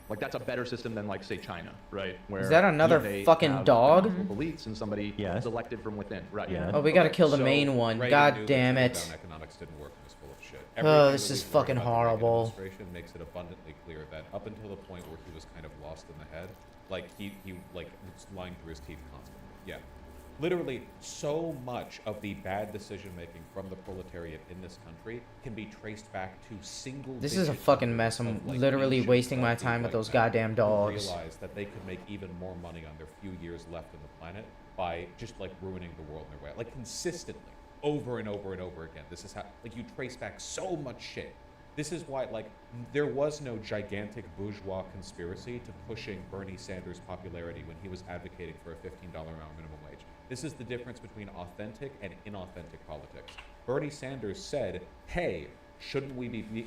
Speaker 19: like that's a better system than like say China, right? Where
Speaker 1: Is that another
Speaker 19: they
Speaker 1: fucking
Speaker 19: have
Speaker 1: dog?
Speaker 19: democratic elites and somebody is elected from within, right?
Speaker 20: Yeah.
Speaker 1: Oh, we gotta kill the
Speaker 14: So
Speaker 1: main one.
Speaker 14: Reagan
Speaker 1: God
Speaker 14: knew that
Speaker 1: damn it.
Speaker 14: trickle-down economics didn't work and was full of shit.
Speaker 1: Oh,
Speaker 14: Everything
Speaker 1: this
Speaker 14: that
Speaker 1: is
Speaker 14: we've
Speaker 1: fucking
Speaker 14: learned about the Reagan
Speaker 1: horrible.
Speaker 14: administration makes it abundantly clear that up until the point where he was kind of lost in the head, like he like was lying through his teeth constantly. Yeah. Literally, so much of the bad decision making from the proletariat in this country can be traced back to single.
Speaker 1: This is a fucking mess. I'm literally wasting my time with those goddamn dogs.
Speaker 14: Realized that they could make even more money on their few years left on the planet by just like ruining the world in their way, like consistently, over and over and over again. This is how, like, you trace back so much shit. This is why, like, there was no gigantic bourgeois conspiracy to pushing Bernie Sanders' popularity when he was advocating for a $15 an hour minimum wage. This is the difference between authentic and inauthentic politics. Bernie Sanders said, hey, shouldn't we be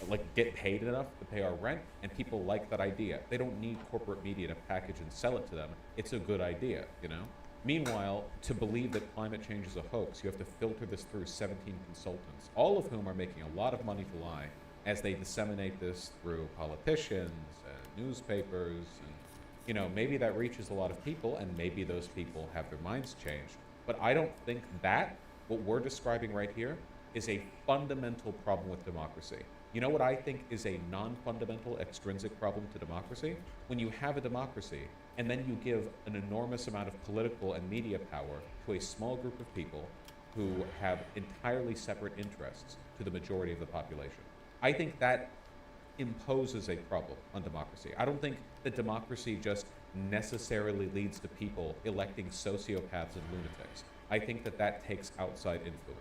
Speaker 14: like get paid enough to pay our rent? And people like that idea. They don't need corporate media to package and sell it to them. It's a good idea, you know? Meanwhile, to believe that climate change is a hoax, you have to filter this through 17 consultants, all of whom are making a lot of money to lie as they disseminate this through politicians and newspapers. And, you know, maybe that reaches a lot of people, and maybe those people have their minds changed. But I don't think that, what we're describing right here, is a fundamental problem with democracy. You know what I think is a non-fundamental extrinsic problem to democracy? When you have a democracy, and then you give an enormous amount of political and media power to a small group of people who have entirely separate interests to the majority of the population. I think that imposes a problem on democracy. I don't think that democracy just necessarily leads to people electing sociopaths and lunatics. I think that that takes outside influence.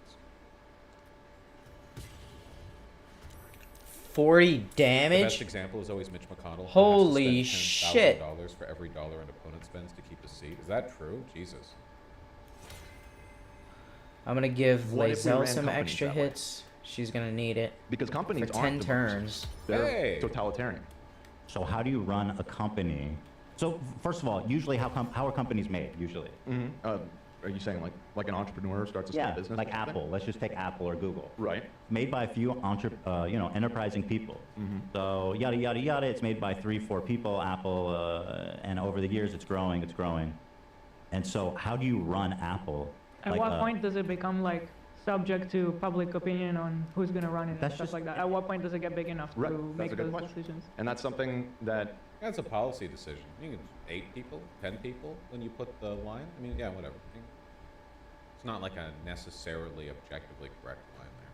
Speaker 1: 40 damage?
Speaker 14: The best example is always Mitch McConnell.
Speaker 1: Holy
Speaker 14: who has to spend
Speaker 1: shit.
Speaker 14: $10,000 for every dollar an opponent spends to keep his seat. Is that true? Jesus.
Speaker 1: I'm gonna give
Speaker 19: What if we
Speaker 1: Lae'zel
Speaker 19: ran
Speaker 1: some
Speaker 19: companies
Speaker 1: extra
Speaker 19: that way?
Speaker 1: hits. She's gonna need it.
Speaker 19: Because companies
Speaker 1: for 10
Speaker 19: aren't
Speaker 1: turns.
Speaker 19: They're totalitarian.
Speaker 20: So how do you run a company? So first of all, usually how are companies made? Usually.
Speaker 19: Are you saying like an entrepreneur starts a small
Speaker 20: Yeah,
Speaker 19: business?
Speaker 20: like Apple. Let's just take Apple or Google.
Speaker 19: Right.
Speaker 20: Made by a few enterprising people. So yada yada yada. It's made by 3-4 people. Apple, and over the years, it's growing. It's growing. And so, how do you run Apple?
Speaker 21: At what point does it become like subject to public opinion on who's going to run it and stuff like that? At what point does it get big enough
Speaker 19: Right.
Speaker 21: to
Speaker 19: That's
Speaker 21: make
Speaker 19: a good
Speaker 21: those
Speaker 19: question.
Speaker 21: decisions?
Speaker 19: And that's something that
Speaker 14: That's a policy decision. You can 8 people, 10 people when you put the line. I mean, yeah, whatever. It's not like a necessarily objectively correct line there.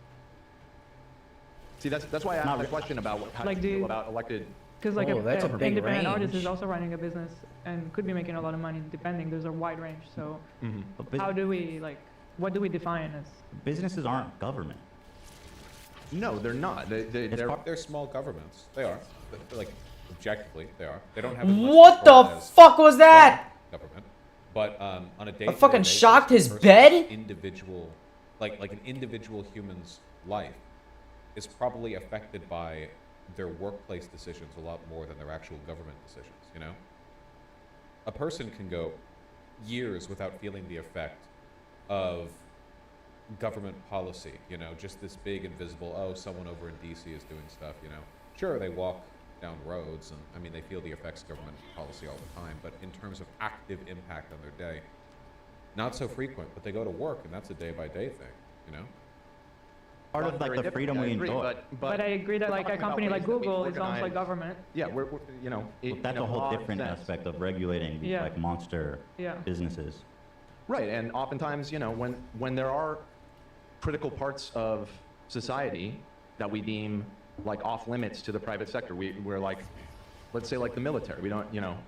Speaker 19: See, that's why I asked the question about how
Speaker 21: Like,
Speaker 19: you
Speaker 21: do
Speaker 19: feel
Speaker 21: you-
Speaker 19: about elected.
Speaker 21: Because like
Speaker 1: that's a
Speaker 21: an
Speaker 1: big
Speaker 21: independent artist
Speaker 1: range.
Speaker 21: is also running a business and could be making a lot of money depending. There's a wide range. So
Speaker 20: But
Speaker 21: how do we what do we define as?
Speaker 20: businesses aren't government.
Speaker 19: No, they're not.
Speaker 14: They're small governments. They are. Like, objectively, they are. They don't have.
Speaker 1: What the fuck was that?
Speaker 14: Government. But on a day.
Speaker 1: I fucking shocked his bed?
Speaker 14: Individual, like an individual human's life, is probably affected by their workplace decisions a lot more than their actual government decisions. You know. A person can go years without feeling the effect of government policy, you know, just this big invisible, oh, someone over in DC is doing stuff, you know. Sure, they walk down roads and, I mean, they feel the effects of government policy all the time, but in terms of active impact on their day, not so frequent, but they go to work and that's a day-by-day thing, you know.
Speaker 20: Part of like the freedom we enjoy.
Speaker 21: But I agree that like a company like Google is almost like government.
Speaker 19: Yeah, we're you know.
Speaker 20: Well, that's a whole different aspect of regulating these
Speaker 21: Yeah.
Speaker 20: like monster
Speaker 21: Yeah.
Speaker 20: businesses.
Speaker 19: Right, and oftentimes, you know, when there are critical parts of society that we deem like off limits to the private sector, we're like, let's say like the military. We don't, you know,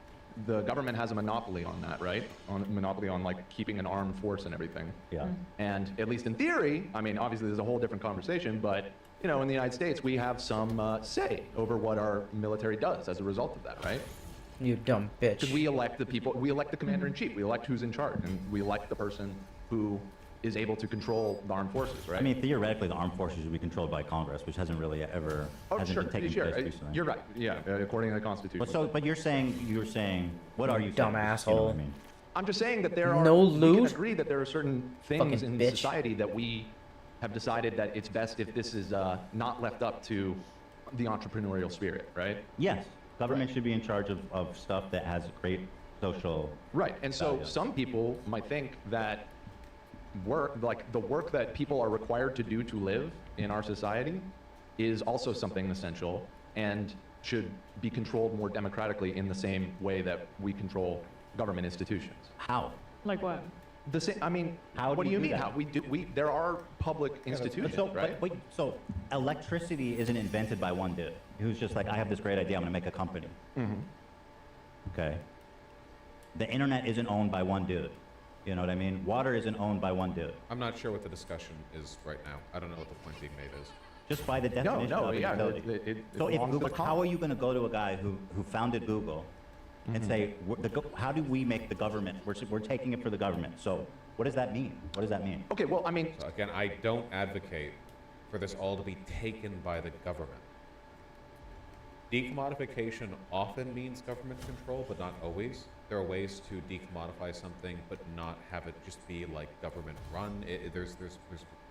Speaker 19: the government has a monopoly on that, right? Monopoly on like keeping an armed force and everything.
Speaker 20: Yeah.
Speaker 19: And at least in theory, I mean, obviously there's a whole different conversation, but you know, in the United States, we have some say over what our military does as a result of that, right?
Speaker 1: You dumb bitch.
Speaker 19: Because we elect the people, we elect the commander in chief, we elect who's in charge, and we elect the person who is able to control the armed forces, right?
Speaker 20: I mean, theoretically, the armed forces should be controlled by Congress, which hasn't really ever hasn't been taking place recently.
Speaker 19: You're right. Yeah, according to the Constitution.
Speaker 20: But you're saying, what are you
Speaker 1: dumb
Speaker 20: saying?
Speaker 1: asshole.
Speaker 20: You know what I mean?
Speaker 19: I'm just saying that there are.
Speaker 1: No
Speaker 19: We
Speaker 1: loot?
Speaker 19: can agree that there are certain things
Speaker 1: Fucking
Speaker 19: in
Speaker 1: bitch.
Speaker 19: society that we have decided that it's best if this is not left up to the entrepreneurial spirit, right?
Speaker 20: Yes, government should be in charge of stuff that has great social.
Speaker 19: Right, and so
Speaker 20: value.
Speaker 19: some people might think that the work that people are required to do to live in our society is also something essential and should be controlled more democratically in the same way that we control government institutions.
Speaker 20: How?
Speaker 21: Like what?
Speaker 19: The same. I mean,
Speaker 20: How
Speaker 19: what
Speaker 20: do
Speaker 19: do you
Speaker 20: you do
Speaker 19: mean?
Speaker 20: that?
Speaker 19: How we do? There are public institutions, right?
Speaker 20: So electricity isn't invented by one dude who's just like, I have this great idea, I'm gonna make a company. Okay. The internet isn't owned by one dude. You know what I mean? Water isn't owned by one dude.
Speaker 14: I'm not sure what the discussion is right now. I don't know what the point being made is.
Speaker 20: Just by the definition of
Speaker 19: yeah,
Speaker 20: utility.
Speaker 19: it
Speaker 20: So if
Speaker 19: belongs to
Speaker 20: Google,
Speaker 19: the
Speaker 20: how
Speaker 19: commons.
Speaker 20: are you gonna go to a guy who founded Google and say, how do we make the government, we're taking it for the government. So what does that mean? What does that mean?
Speaker 19: Okay, well, I mean.
Speaker 14: So again, I don't advocate for this all to be taken by the government. Decommodification often means government control, but not always. There are ways to decommodify something, but not have it just be like government run. There's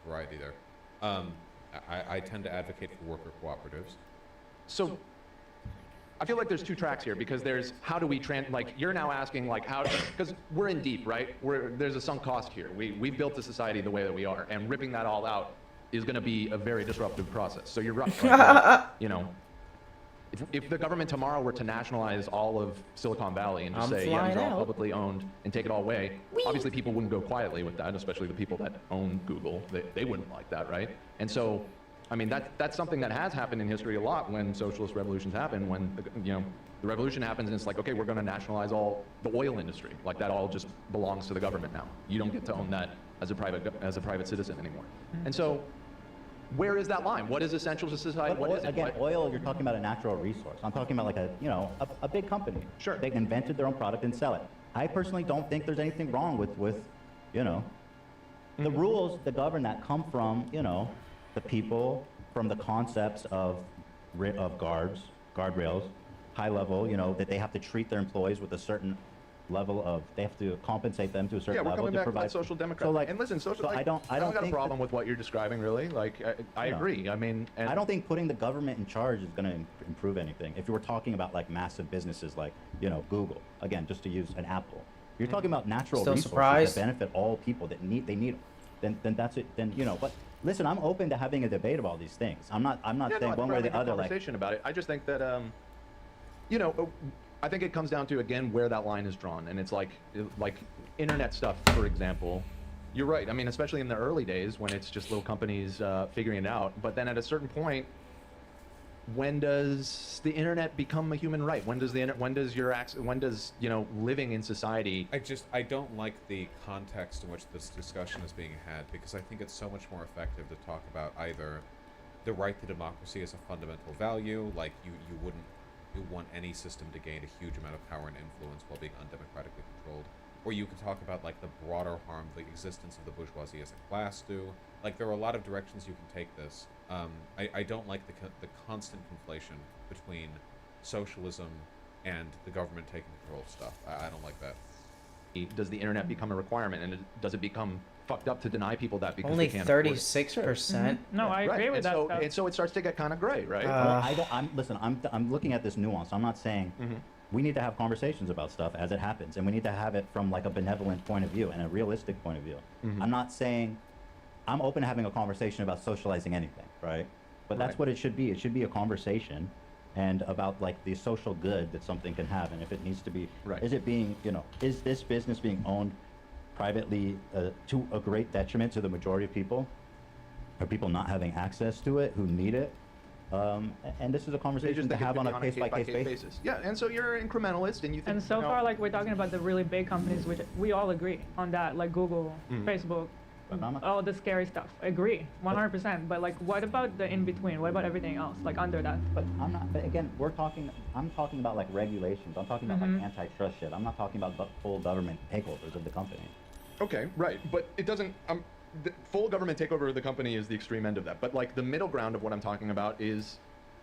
Speaker 14: variety there. I tend to advocate for worker cooperatives.
Speaker 19: So I feel like there's two tracks here because there's how do we like you're now asking like how, because we're in deep, right? There's a sunk cost here. We built the society the way that we are, and ripping that all out is going to be a very disruptive process. So you're right. Like, you know, if the government tomorrow were to nationalize all of Silicon Valley and just say, yeah, these are all publicly owned and take it all away, obviously people wouldn't go quietly with that, especially the people that own Google. They wouldn't like that, right? And so I mean, that's something that has happened in history a lot when socialist revolutions happen, when, the revolution happens and it's like, okay, we're going to nationalize all the oil industry. Like, that all just belongs to the government now. You don't get to own that as a private citizen anymore. And so, where is that line? What is essential to society? What is it?
Speaker 20: Again, oil, you're talking about a natural resource. I'm talking about like a big company.
Speaker 19: Sure.
Speaker 20: They invented their own product and sell it. I personally don't think there's anything wrong with the rules that govern that come from, the people, from the concepts of guardrails, high level, that they have to treat their employees with a certain level of, they have to compensate them to a certain
Speaker 19: we're
Speaker 20: level
Speaker 19: coming
Speaker 20: to
Speaker 19: back
Speaker 20: provide.
Speaker 19: to that social democrat.
Speaker 20: So, like,
Speaker 19: and listen,
Speaker 20: so I don't
Speaker 19: got a
Speaker 20: think
Speaker 19: problem with what you're describing, really. Like, I agree. I mean,
Speaker 20: I don't think putting the government in charge is going to improve anything. If you were talking about like massive businesses like, Google, again, just to use an Apple, you're talking about natural
Speaker 1: Still
Speaker 20: resources
Speaker 1: surprised?
Speaker 20: that benefit all people that need them. Then that's it. Then but listen, I'm open to having a debate about these things. I'm not saying one way or the other.
Speaker 19: Conversation about it. I just think that I think it comes down to, again, where that line is drawn. And it's like internet stuff, for example. You're right. I mean, especially in the early days when it's just little companies figuring it out. But then at a certain point, when does the internet become a human right? When does living in society?
Speaker 14: I don't like the context in which this discussion is being had, because I think it's so much more effective to talk about either the right to democracy as a fundamental value, like you wouldn't want any system to gain a huge amount of power and influence while being undemocratically controlled. Or you can talk about like the broader harm the existence of the bourgeoisie as a class do. Like, there are a lot of directions you can take this. I don't like the constant conflation between socialism and the government taking control of stuff. I don't like that.
Speaker 19: Does the internet become a requirement, and does it become fucked up to deny people that because
Speaker 1: only
Speaker 19: they can't
Speaker 1: 36%?
Speaker 21: No, I agree with that.
Speaker 19: And so it starts to get kind of gray, right?
Speaker 20: I'm looking at this nuance. I'm not saying we need to have conversations about stuff as it happens, and we need to have it from like a benevolent point of view and a realistic point of view. I'm not saying, I'm open to having a conversation about socializing anything, right? But that's what it should be. It should be a conversation and about like the social good that something can have, and if it needs to be, is it being, is this business being owned privately to a great detriment to the majority of people? Are people not having access to it who need it? And this is a conversation to have on a case-by-case basis.
Speaker 19: Yeah, and so you're an incrementalist, and you think.
Speaker 21: And so far, like, we're talking about the really big companies, which we all agree on that, like Google, Facebook, all the scary stuff. Agree, 100%. But like, what about the in-between? What about everything else, like under that?
Speaker 20: But again, I'm talking about like regulations. I'm talking about like antitrust shit. I'm not talking about full government takeovers of the company.
Speaker 19: Okay, right, but it doesn't. The full government takeover of the company is the extreme end of that. But like the middle ground of what I'm talking about is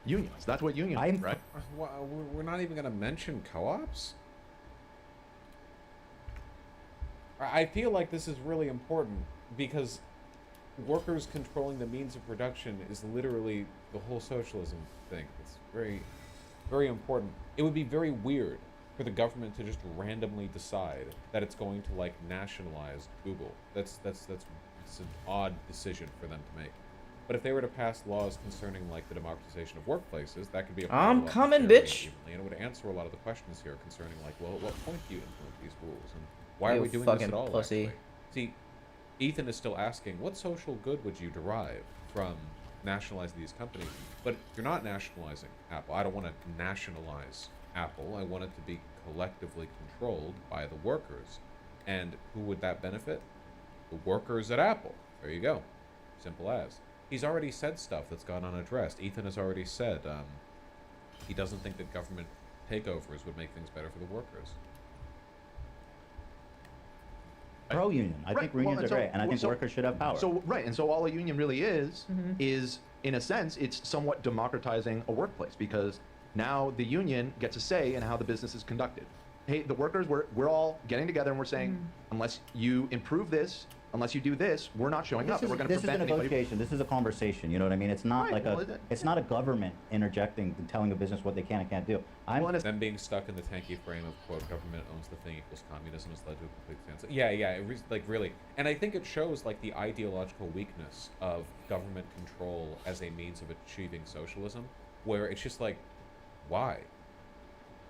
Speaker 19: unions. That's what unions are, right?
Speaker 14: We're not even going to mention co-ops? I feel like this is really important because workers controlling the means of production is literally the whole socialism thing. It's very, very important. It would be very weird for the government to just randomly decide that it's going to like nationalize Google. That's an odd decision for them to make. But if they were to pass laws concerning like the democratization of workplaces, that could be a
Speaker 1: I'm coming, bitch.
Speaker 14: And it would answer a lot of the questions here concerning like, well, at what point do you implement these rules, and why are we doing this at all?
Speaker 1: Pussy.
Speaker 14: Actually? See, Ethan is still asking, what social good would you derive from nationalizing these companies? But you're not nationalizing Apple. I don't want to nationalize Apple. I want it to be collectively controlled by the workers. And who would that benefit? The workers at Apple. There you go. Simple as. He's already said stuff that's gone unaddressed. Ethan has already said he doesn't think that government takeovers would make things better for the workers.
Speaker 20: Pro-union. I think unions are great, and I think workers should have power.
Speaker 19: So and so all a union really is in a sense, it's somewhat democratizing a workplace, because now the union gets a say in how the business is conducted. Hey, the workers, we're all getting together and we're saying, unless you improve this, unless you do this, we're not showing up. We're going to prevent
Speaker 20: anybody. This is a negotiation. This is a conversation. You know what I mean? It's not it's not a government interjecting and telling a business what they can and can't do.
Speaker 14: Them being stuck in the tanky frame of quote government owns the thing equals communism has led to a complete stance. Yeah, like really, and I think it shows like the ideological weakness of government control as a means of achieving socialism, where it's just like, why?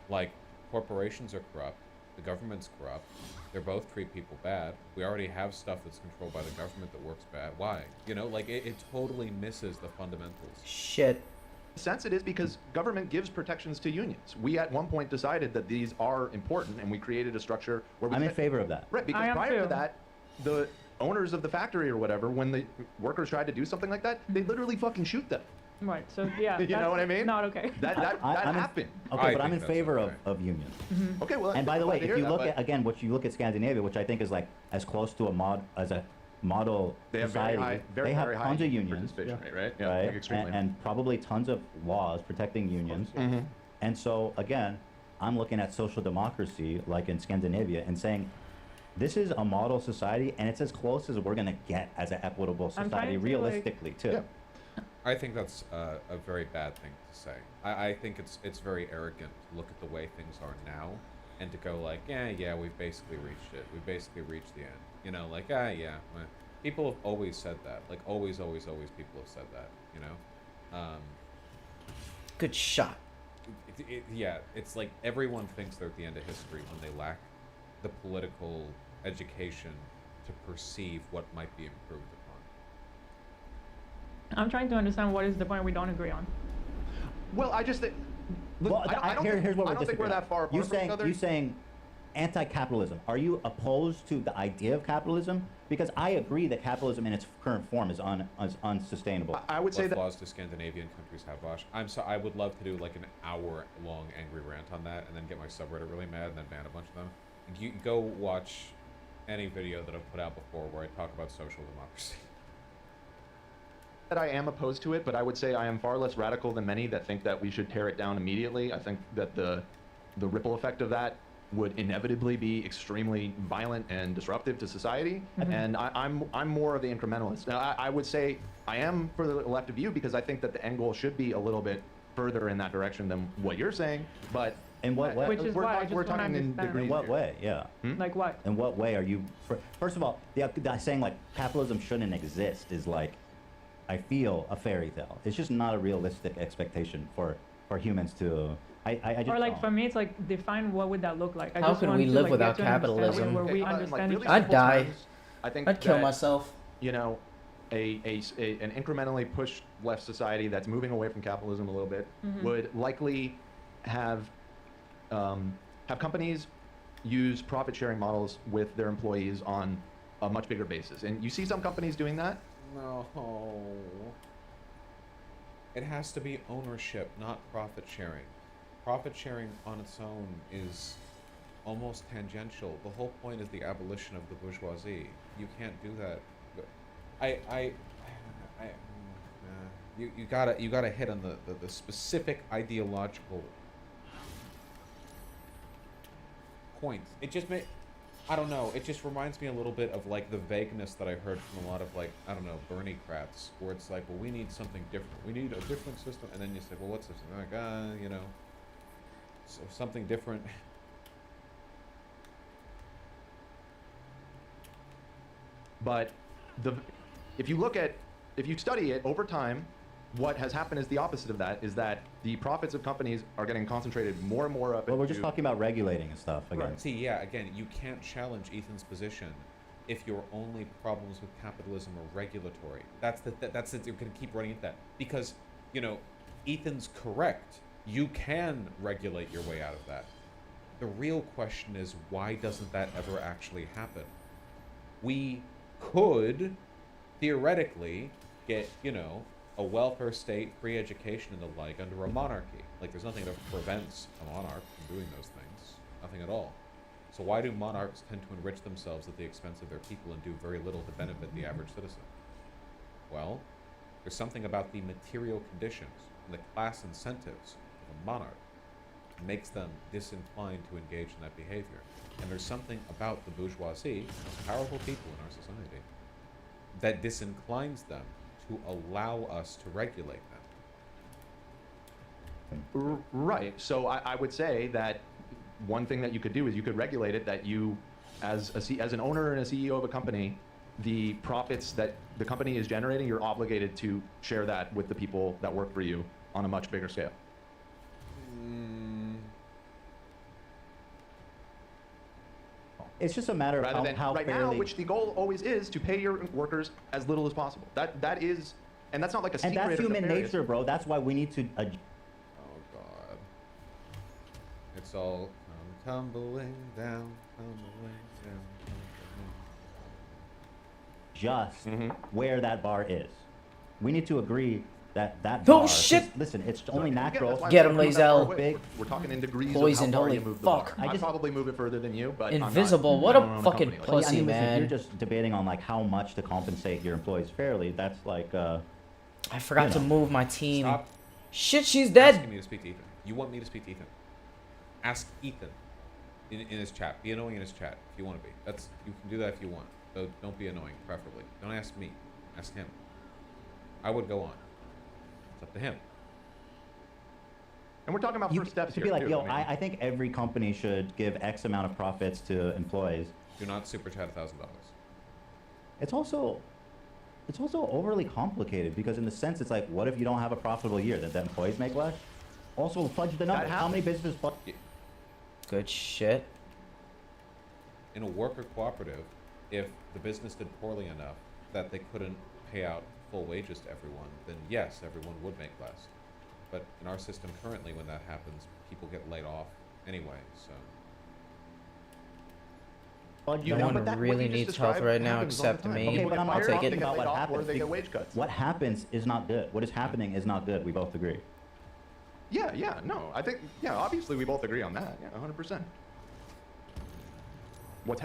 Speaker 14: Like, corporations are corrupt. The government's corrupt. They're both treat people bad. We already have stuff that's controlled by the government that works bad. Why? You know, like it totally misses the fundamentals.
Speaker 1: Shit.
Speaker 19: Sense it is because government gives protections to unions. We at one point decided that these are important, and we created a structure where we.
Speaker 20: I'm in favor of that.
Speaker 19: Right, because prior to that, the owners of the factory or whatever, when the workers tried to do something like that, they literally fucking shoot them.
Speaker 21: Right. So yeah.
Speaker 19: You know what I mean?
Speaker 21: Not okay.
Speaker 19: That happened.
Speaker 20: Okay, but I'm in favor of unions.
Speaker 19: Okay, well.
Speaker 20: And by the way, if you look
Speaker 19: at
Speaker 20: again, what you look at Scandinavia, which I think is like as close to a model
Speaker 19: they have
Speaker 20: society, they have tons of unions,
Speaker 19: participation rate, right? Yeah,
Speaker 20: right?
Speaker 19: like extremely.
Speaker 20: And probably tons of laws protecting unions. And so again, I'm looking at social democracy like in Scandinavia and saying, this is a model society, and it's as close as we're gonna get as an equitable society, realistically, too.
Speaker 19: Yeah.
Speaker 14: I think that's a very bad thing to say. I think it's very arrogant to look at the way things are now and to go like, yeah, we've basically reached it. We've basically reached the end. You know, like, yeah. People have always said that. Like, always people have said that, you know?
Speaker 1: Good shot.
Speaker 14: Yeah, it's like everyone thinks they're at the end of history when they lack the political education to perceive what might be improved upon.
Speaker 21: I'm trying to understand what is the point we don't agree on.
Speaker 19: Well, I just think.
Speaker 20: Well, here's what we're
Speaker 19: I don't think we're that far apart from each other.
Speaker 20: You saying anti-capitalism. Are you opposed to the idea of capitalism? Because I agree that capitalism in its current form is unsustainable.
Speaker 19: I would say that.
Speaker 14: What flaws do Scandinavian countries have, Bosch? I would love to do like an hour-long angry rant on that, and then get my subreddit really mad, and then ban a bunch of them. You go watch any video that I've put out before where I talk about social democracy.
Speaker 19: That I am opposed to it, but I would say I am far less radical than many that think that we should tear it down immediately. I think that the ripple effect of that would inevitably be extremely violent and disruptive to society. And I'm more of the incrementalist. Now, I would say I am for the left of you because I think that the end goal should be a little bit further in that direction than what you're saying. But
Speaker 20: in what way?
Speaker 21: Which is why I just
Speaker 19: we're
Speaker 21: want to
Speaker 19: talking in
Speaker 21: understand.
Speaker 19: degrees.
Speaker 20: In what
Speaker 19: here.
Speaker 20: way? Yeah.
Speaker 21: Like what?
Speaker 20: In what way are you? First of all, saying like capitalism shouldn't exist is like, I feel, a fairy tale. It's just not a realistic expectation for humans to. I just
Speaker 21: Or like
Speaker 20: don't.
Speaker 21: for me, it's like define what would that look like. I
Speaker 1: How
Speaker 21: just
Speaker 1: can
Speaker 21: want
Speaker 1: we
Speaker 21: to,
Speaker 1: live
Speaker 21: like,
Speaker 1: without
Speaker 21: get to an understanding
Speaker 1: capitalism?
Speaker 21: Where we
Speaker 19: Like,
Speaker 21: understand
Speaker 19: really
Speaker 21: each other.
Speaker 1: I'd die.
Speaker 19: I think
Speaker 1: I'd kill
Speaker 19: that,
Speaker 1: myself.
Speaker 19: You know, an incrementally pushed left society that's moving away from capitalism a little bit would likely have companies use profit sharing models with their employees on a much bigger basis. And you see some companies doing that.
Speaker 14: No. It has to be ownership, not profit sharing. Profit sharing on its own is almost tangential. The whole point is the abolition of the bourgeoisie. You can't do that. You gotta hit on the specific ideological points. It just I don't know, it just reminds me a little bit of like the vagueness that I heard from a lot of like, I don't know, Bernie crats, where it's like, well, we need something different. We need a different system. And then you say, well, what's this? And they're like, you know, so something different.
Speaker 19: But if you study it over time, what has happened is the opposite of that, is that the profits of companies are getting concentrated more and more up.
Speaker 20: Well, we're just talking about regulating and stuff again.
Speaker 14: Right. See, yeah, again, you can't challenge Ethan's position if your only problems with capitalism are regulatory. That's it. You're going to keep running into that because, you know, Ethan's correct. You can regulate your way out of that. The real question is, why doesn't that ever actually happen? We could theoretically get, you know, a welfare state, free education, and the like under a monarchy. Like, there's nothing that prevents a monarch from doing those things. Nothing at all. So why do monarchs tend to enrich themselves at the expense of their people and do very little to benefit the average citizen? Well, there's something about the material conditions and the class incentives of a monarch that makes them disinclined to engage in that behavior. And there's something about the bourgeoisie, the most powerful people in our society, that disinclines them to allow us to regulate them.
Speaker 19: Right. So I would say that one thing that you could do is you could regulate it that you, as an owner and a CEO of a company, the profits that the company is generating, you're obligated to share that with the people that work for you on a much bigger scale.
Speaker 20: It's just a matter of
Speaker 19: rather than
Speaker 20: how
Speaker 19: right
Speaker 20: fairly...
Speaker 19: now, which the goal always is to pay your workers as little as possible. That is, and that's not like a secret.
Speaker 20: And that's
Speaker 19: or
Speaker 20: human
Speaker 19: nefarious.
Speaker 20: nature, bro. That's why we need to...
Speaker 14: Oh God. It's all tumbling down, tumbling down.
Speaker 20: Just where that bar is. We need to agree that that
Speaker 1: Oh,
Speaker 20: bar...
Speaker 1: shit!
Speaker 20: Listen, it's only natural.
Speaker 1: Get him, Lae'zel.
Speaker 19: Big. We're talking in degrees
Speaker 1: Poisoned,
Speaker 19: of how far
Speaker 1: holy
Speaker 19: you move the
Speaker 1: fuck.
Speaker 19: bar. I'd probably move it further than you, but
Speaker 1: Invisible,
Speaker 19: I'm not,
Speaker 1: what a
Speaker 19: I don't own
Speaker 1: fucking
Speaker 19: company like that.
Speaker 1: pussy,
Speaker 20: listen,
Speaker 1: man.
Speaker 20: If you're just debating on like how much to compensate your employees fairly, that's like...
Speaker 1: I forgot to move my team.
Speaker 14: Stop.
Speaker 1: Shit, she's dead.
Speaker 14: Asking me to speak to Ethan. You want me to speak to Ethan? Ask Ethan in his chat. Be annoying in his chat if you want to be. You can do that if you want. So don't be annoying, preferably. Don't ask me. Ask him. I would go on. It's up to him.
Speaker 19: And we're talking about first steps
Speaker 20: to
Speaker 19: here.
Speaker 20: be like,
Speaker 19: too.
Speaker 20: yo,
Speaker 19: I mean,
Speaker 20: I think every company should give X amount of profits to employees.
Speaker 14: Do not super chat $1,000.
Speaker 20: It's also overly complicated because in the sense it's like, what if you don't have a profitable year? That the employees make less? Also, fudge the number. How many businesses fudge?
Speaker 1: Good shit.
Speaker 14: In a worker cooperative, if the business did poorly enough that they couldn't pay out full wages to everyone, then yes, everyone would make less. But in our system currently, when that happens, people get laid off anyway, so...
Speaker 20: No
Speaker 1: one really needs health right now except me.
Speaker 20: Okay, but I'm not talking about what
Speaker 19: or
Speaker 20: happens.
Speaker 19: they get wage cuts.
Speaker 20: What happens is not good. What is happening is not good. We both agree.
Speaker 19: Yeah, no, I think, obviously we both agree on that. Yeah, 100%.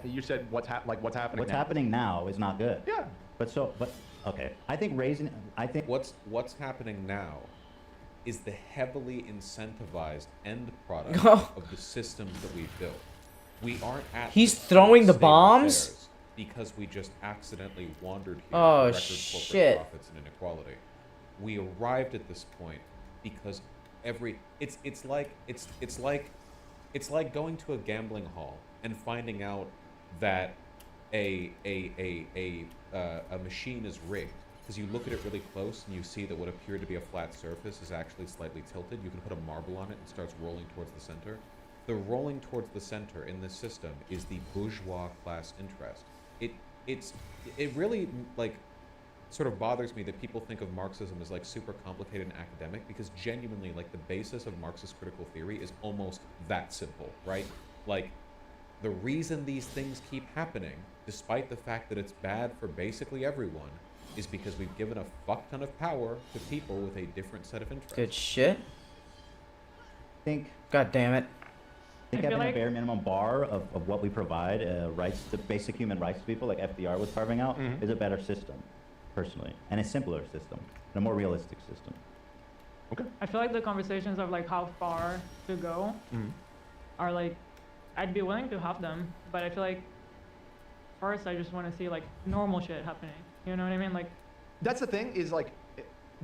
Speaker 19: You said what's happening
Speaker 20: What's
Speaker 19: now.
Speaker 20: happening now is not good.
Speaker 19: Yeah.
Speaker 20: But okay. I think
Speaker 14: what's happening now is the heavily incentivized end product
Speaker 1: Oh.
Speaker 14: of the systems that we've built. We aren't at
Speaker 1: He's throwing the
Speaker 14: state of
Speaker 1: bombs?
Speaker 14: affairs because we just accidentally wandered here
Speaker 1: Oh,
Speaker 14: to record corporate
Speaker 1: shit.
Speaker 14: profits and inequality. We arrived at this point because it's like going to a gambling hall and finding out that a machine is rigged. Because you look at it really close and you see that what appeared to be a flat surface is actually slightly tilted. You can put a marble on it and it starts rolling towards the center. The rolling towards the center in this system is the bourgeois class interest. It really like sort of bothers me that people think of Marxism as like super complicated and academic, because genuinely like the basis of Marxist critical theory is almost that simple, right? Like the reason these things keep happening, despite the fact that it's bad for basically everyone, is because we've given a fuck ton of power to people with a different set of interests.
Speaker 1: Good shit. God damn it.
Speaker 20: I think having a bare minimum bar of what we provide, rights, the basic human rights to people, like FDR was carving out, is a better system, personally, and a simpler system, and a more realistic system.
Speaker 19: Okay.
Speaker 21: I feel like the conversations of like how far to go are like, I'd be willing to have them, but I feel like first I just want to see like normal shit happening. You know what I mean? Like
Speaker 19: that's the thing is like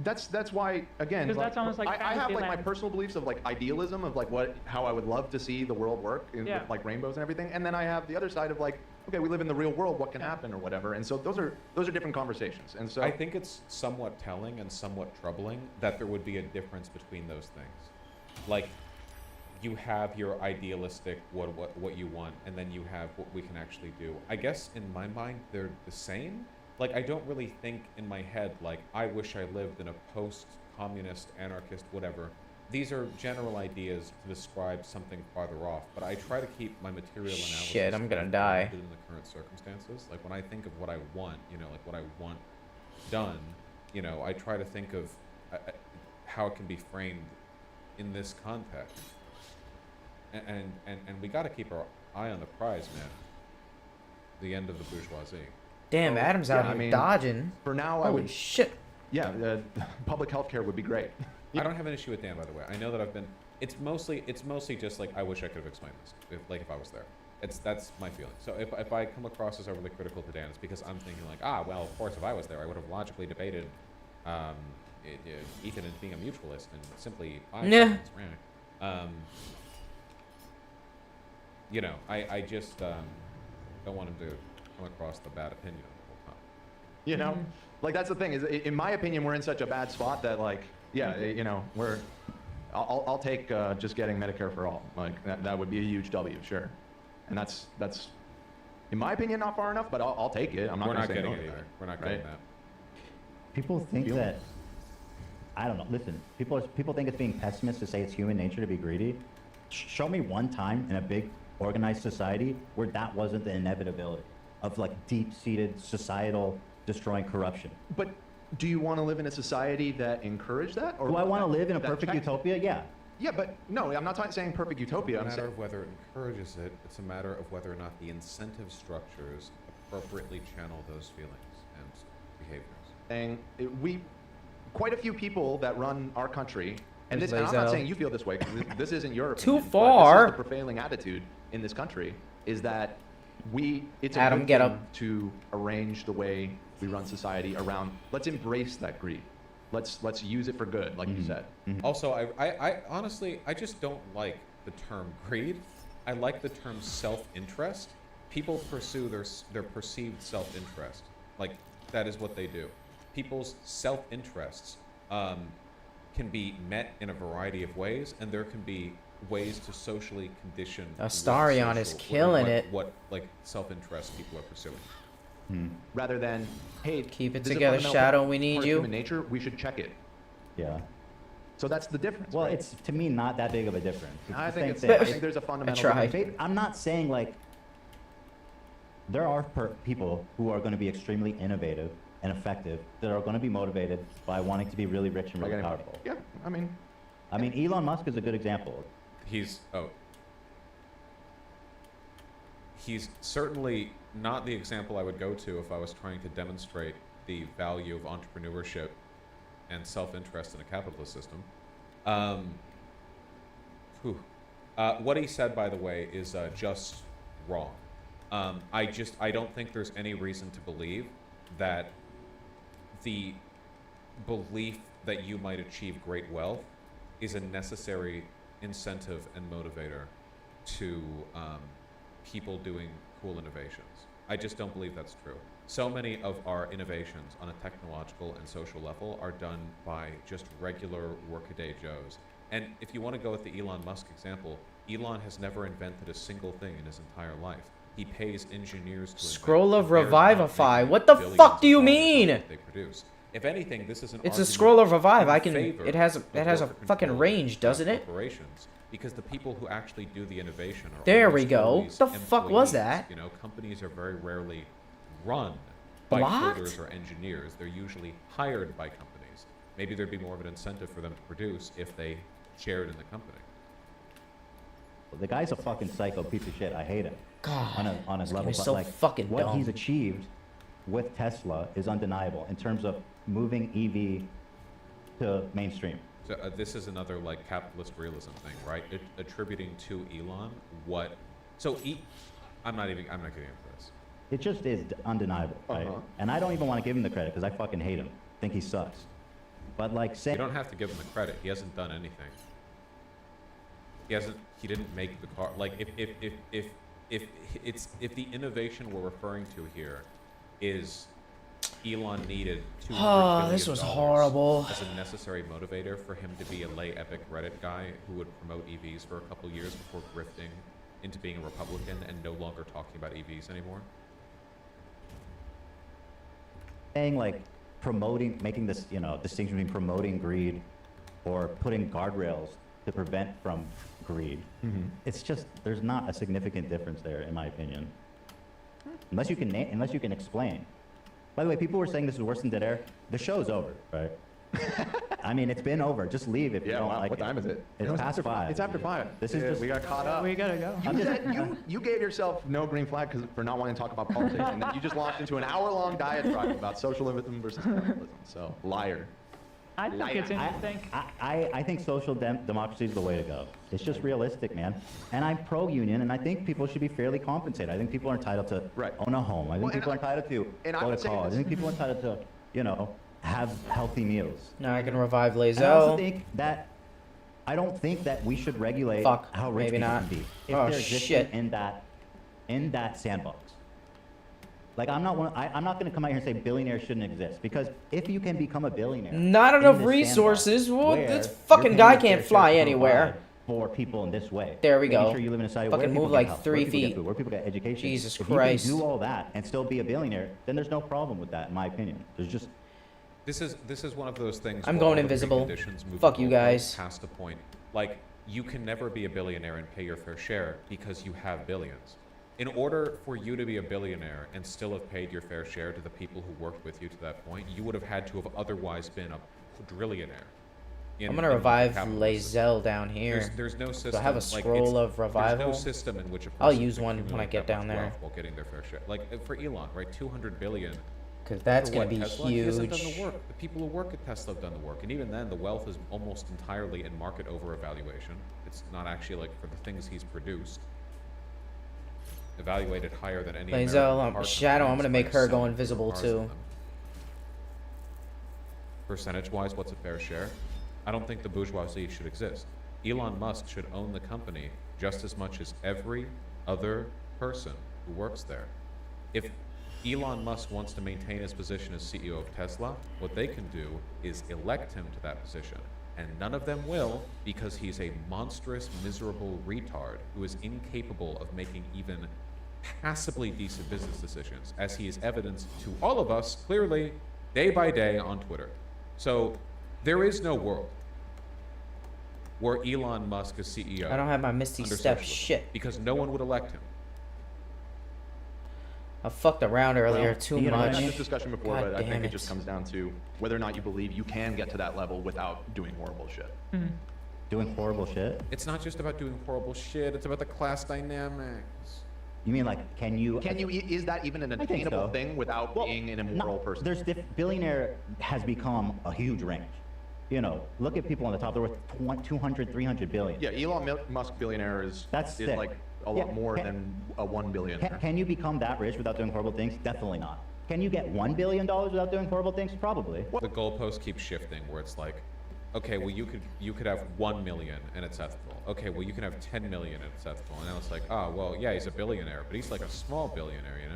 Speaker 19: that's why again
Speaker 21: because
Speaker 19: like,
Speaker 21: that's almost like
Speaker 19: I have like my
Speaker 21: Fantasyland.
Speaker 19: personal beliefs of like idealism of like how I would love to see the world work with like rainbows and everything, and then I have the other side of like, okay, we live in the real world, what can happen or whatever, and so those are different conversations. And so
Speaker 14: I think it's somewhat telling and somewhat troubling that there would be a difference between those things. Like you have your idealistic what you want, and then you have what we can actually do. I guess in my mind they're the same. Like, I don't really think in my head, like, I wish I lived in a post-communist, anarchist, whatever. These are general ideas to describe something farther off, but I try to keep my material analysis
Speaker 1: Shit, I'm gonna die.
Speaker 14: in the current circumstances. Like, when I think of what I want, you know, like what I want done, you know, I try to think of how it can be framed in this context. And we gotta keep our eye on the prize, man. The end of the bourgeoisie.
Speaker 1: Damn, Adam's out here dodging.
Speaker 19: For now,
Speaker 1: Holy
Speaker 19: I would
Speaker 1: shit.
Speaker 19: Yeah, public health care would be great.
Speaker 14: I don't have an issue with Dan, by the way. I know that I've been. It's mostly just like I wish I could have explained this, if I was there. That's my feeling. So if I come across as overly critical to Dan, it's because I'm thinking like, well, of course, if I was there, I would have logically debated Ethan as being a mutualist and simply you know, I just don't want him to come across the bad opinion the whole time.
Speaker 19: You know, like that's the thing is, in my opinion, we're in such a bad spot that like, you know, I'll take just getting Medicare for all. Like that would be a huge W, sure. And that's in my opinion, not far enough, but I'll take it. I'm not
Speaker 14: We're
Speaker 19: going
Speaker 14: not
Speaker 19: to say
Speaker 14: getting
Speaker 19: no
Speaker 14: it
Speaker 19: to
Speaker 14: either.
Speaker 19: that.
Speaker 14: We're not
Speaker 19: Right?
Speaker 14: getting that.
Speaker 20: People think that, I don't know, listen, people think it's being pessimist to say it's human nature to be greedy. Show me one time in a big organized society where that wasn't the inevitability of like deep-seated societal destroying corruption.
Speaker 19: But do you want to live in a society that encouraged that? Or
Speaker 20: Do I want to live in a
Speaker 19: that
Speaker 20: perfect
Speaker 19: checks-
Speaker 20: utopia? Yeah.
Speaker 19: Yeah, but no, I'm not saying perfect utopia.
Speaker 14: It's
Speaker 19: I'm
Speaker 14: a matter
Speaker 19: saying
Speaker 14: of whether it encourages it. It's a matter of whether or not the incentive structures appropriately channel those feelings and behaviors.
Speaker 19: Quite a few people that run our country, and
Speaker 1: There's
Speaker 19: I'm not
Speaker 1: Lizzo.
Speaker 19: saying you feel this way, because this isn't your
Speaker 1: Too
Speaker 19: opinion, but
Speaker 1: far.
Speaker 19: This is the prevailing attitude in this country, is that it's a
Speaker 1: Adam,
Speaker 19: good
Speaker 1: get
Speaker 19: thing
Speaker 1: up.
Speaker 19: to arrange the way we run society around. Let's embrace that greed. Let's use it for good, like you said.
Speaker 14: Also, I honestly, I just don't like the term greed. I like the term self-interest. People pursue their perceived self-interest. Like, that is what they do. People's self-interests can be met in a variety of ways, and there can be ways to socially condition
Speaker 1: Astarion is killing it.
Speaker 14: What like self-interest people are pursuing.
Speaker 19: Rather than, hey,
Speaker 1: Keep it
Speaker 19: this is a
Speaker 1: together,
Speaker 19: fundamental
Speaker 1: Shadow, we need
Speaker 19: part of
Speaker 1: you.
Speaker 19: Human nature, we should check it.
Speaker 20: Yeah.
Speaker 19: So that's the difference.
Speaker 20: Well,
Speaker 19: right?
Speaker 20: it's to me not that big of a difference. It's
Speaker 19: I
Speaker 20: the
Speaker 19: think
Speaker 20: same thing.
Speaker 19: I think there's a fundamental
Speaker 1: tried.
Speaker 19: difference.
Speaker 20: I'm not saying like there are people who are going to be extremely innovative and effective that are going to be motivated by wanting to be really rich and really
Speaker 19: Like,
Speaker 20: powerful.
Speaker 19: Yeah, I mean,
Speaker 20: Elon Musk is a good example.
Speaker 14: He's certainly not the example I would go to if I was trying to demonstrate the value of entrepreneurship and self-interest in a capitalist system. What he said, by the way, is just wrong. I don't think there's any reason to believe that the belief that you might achieve great wealth is a necessary incentive and motivator to people doing cool innovations. I just don't believe that's true. So many of our innovations on a technological and social level are done by just regular workaday Joes. And if you want to go with the Elon Musk example, Elon has never invented a single thing in his entire life. He pays engineers to
Speaker 1: Scroll
Speaker 14: invent,
Speaker 1: of
Speaker 14: and they're not
Speaker 1: Revivify.
Speaker 14: making
Speaker 1: What the
Speaker 14: billions
Speaker 1: fuck
Speaker 14: of
Speaker 1: do you
Speaker 14: dollars
Speaker 1: mean?
Speaker 14: on what they produce. If anything, this is an
Speaker 1: It's a
Speaker 14: argument
Speaker 1: scroll of revive.
Speaker 14: in
Speaker 1: I can.
Speaker 14: favor
Speaker 1: It has
Speaker 14: of
Speaker 1: a
Speaker 14: worker
Speaker 1: fucking
Speaker 14: control
Speaker 1: range, doesn't it?
Speaker 14: corporations, because the people who actually do the innovation are
Speaker 1: There
Speaker 14: almost
Speaker 1: we go.
Speaker 14: always
Speaker 1: The fuck was
Speaker 14: employees.
Speaker 1: that?
Speaker 14: You know, companies are very rarely run by
Speaker 1: Blocked?
Speaker 14: coders or engineers. They're usually hired by companies. Maybe there'd be more of an incentive for them to produce if they shared in the company.
Speaker 20: The guy's a fucking psycho piece of shit. I hate him.
Speaker 1: God,
Speaker 20: on a
Speaker 1: this
Speaker 20: level,
Speaker 1: game is
Speaker 20: but
Speaker 1: so
Speaker 20: like
Speaker 1: fucking
Speaker 20: what
Speaker 1: dumb.
Speaker 20: he's achieved with Tesla is undeniable in terms of moving EV to mainstream.
Speaker 14: So this is another like capitalist realism thing, right? Attributing to Elon what? So I'm not getting into this.
Speaker 20: It just is undeniable, right? And I don't even want to give him the credit because I fucking hate him. Think he sucks. But like,
Speaker 14: You don't have to give him the credit. He hasn't done anything. He didn't make the car. Like if the innovation we're referring to here is Elon needed $200 billion
Speaker 1: This was horrible.
Speaker 14: as a necessary motivator for him to be a lay epic Reddit guy who would promote EVs for a couple years before grifting into being a Republican and no longer talking about EVs anymore.
Speaker 20: saying like making this, distinction between promoting greed or putting guardrails to prevent from greed. It's just, there's not a significant difference there, in my opinion. Unless you can explain. By the way, people were saying this is worse than Dead Air. The show's over, right? I mean, it's been over. Just leave if you don't like it.
Speaker 19: What time is it?
Speaker 20: It's past 5.
Speaker 19: It's after 5.
Speaker 20: This is just,
Speaker 19: we got caught up.
Speaker 21: We gotta go.
Speaker 19: You gave yourself no green flag for not wanting to talk about politics, and then you just launched into an hour-long diatribe about socialism versus capitalism. So, liar.
Speaker 21: I think it's interesting.
Speaker 20: I think social democracy is the way to go. It's just realistic, man. And I'm pro-union, and I think people should be fairly compensated. I think people are entitled to own a home. I think people are entitled to go to college. I think people are entitled to, have healthy meals.
Speaker 1: Now I can revive
Speaker 20: And I also
Speaker 1: Lazo.
Speaker 20: think that I don't think that we should regulate how rich
Speaker 1: maybe
Speaker 20: people
Speaker 1: not.
Speaker 20: can be if
Speaker 1: Oh,
Speaker 20: they're existing
Speaker 1: shit.
Speaker 20: in that sandbox. Like I'm not going to come out here and say billionaires shouldn't exist, because if you can become a billionaire,
Speaker 1: Not
Speaker 20: in
Speaker 1: enough
Speaker 20: this
Speaker 1: resources.
Speaker 20: sandbox
Speaker 1: Well,
Speaker 20: where
Speaker 1: this
Speaker 20: you're
Speaker 1: fucking
Speaker 20: paying
Speaker 1: guy
Speaker 20: your fair
Speaker 1: can't
Speaker 20: share
Speaker 1: fly
Speaker 20: to
Speaker 1: anywhere.
Speaker 20: provide, for people in this way.
Speaker 1: There we
Speaker 20: Making
Speaker 1: go.
Speaker 20: sure you live in a society
Speaker 1: Fucking
Speaker 20: where people
Speaker 1: move
Speaker 20: get
Speaker 1: like
Speaker 20: health,
Speaker 1: 3
Speaker 20: where people
Speaker 1: feet.
Speaker 20: get food, where people get education.
Speaker 1: Jesus
Speaker 20: if
Speaker 1: Christ.
Speaker 20: you can do all that and still be a billionaire, then there's no problem with that, in my opinion. There's just
Speaker 14: This is one of those things.
Speaker 1: I'm
Speaker 14: where
Speaker 1: going
Speaker 14: all the
Speaker 1: invisible.
Speaker 14: preconditions move
Speaker 1: Fuck
Speaker 14: the
Speaker 1: you
Speaker 14: goalposts
Speaker 1: guys.
Speaker 14: Past the point, like you can never be a billionaire and pay your fair share because you have billions. In order for you to be a billionaire and still have paid your fair share to the people who worked with you to that point, you would have had to have otherwise been a quadrillionaire.
Speaker 1: I'm gonna revive Lae'zel down here.
Speaker 14: There's no system.
Speaker 1: Do I have a
Speaker 14: like,
Speaker 1: scroll of revival?
Speaker 14: There's no system in which a person
Speaker 1: I'll use
Speaker 14: can
Speaker 1: one when I
Speaker 14: accumulate
Speaker 1: get
Speaker 14: that
Speaker 1: down
Speaker 14: much
Speaker 1: there.
Speaker 14: wealth while getting their fair share. Like for Elon, right? 200 billion.
Speaker 1: Because that's
Speaker 14: For
Speaker 1: gonna
Speaker 14: what,
Speaker 1: be
Speaker 14: Tesla? He hasn't done
Speaker 1: huge.
Speaker 14: the work. The people who work at Tesla have done the work, and even then, the wealth is almost entirely in market over evaluation. It's not actually like for the things he's produced. Evaluated higher than any.
Speaker 1: Lae'zel,
Speaker 14: American car
Speaker 1: Shadow, I'm
Speaker 14: company
Speaker 1: gonna make
Speaker 14: despite
Speaker 1: her go
Speaker 14: selling
Speaker 1: invisible
Speaker 14: cars in
Speaker 1: too.
Speaker 14: them. Percentage-wise, what's a fair share? I don't think the bourgeoisie should exist. Elon Musk should own the company just as much as every other person who works there. If Elon Musk wants to maintain his position as CEO of Tesla, what they can do is elect him to that position. And none of them will, because he's a monstrous, miserable retard who is incapable of making even passably decent business decisions, as he is evidenced to all of us clearly day by day on Twitter. So there is no world where Elon Musk is CEO.
Speaker 1: I don't have my Misty
Speaker 14: under
Speaker 1: Step
Speaker 14: socialism,
Speaker 1: shit.
Speaker 14: because no one would elect him.
Speaker 1: I fucked around earlier too
Speaker 19: I've
Speaker 1: much.
Speaker 19: had this discussion before,
Speaker 1: God
Speaker 19: but I think
Speaker 1: damn
Speaker 19: it just comes down to whether or not you believe you can get to that level without doing horrible shit.
Speaker 20: doing horrible shit.
Speaker 14: It's not just about doing horrible shit, it's about the class dynamics.
Speaker 20: You mean like, can you?
Speaker 19: Is that even an
Speaker 20: I think
Speaker 19: attainable
Speaker 20: so.
Speaker 19: thing without being an immoral person?
Speaker 20: There's billionaire has become a huge range. You know, look at people on the top. They're worth 200, 300 billion.
Speaker 19: Yeah, Elon Musk billionaire is
Speaker 20: That's sick.
Speaker 19: like a lot more than a 1 billionaire.
Speaker 20: Can you become that rich without doing horrible things? Definitely not. Can you get $1 billion without doing horrible things? Probably.
Speaker 14: The goalposts keep shifting, where it's like, okay, well you could have 1 million and it's ethical. Okay, well you can have 10 million and it's ethical. And now it's like, oh well, yeah, he's a billionaire, but he's like a small billionaire, you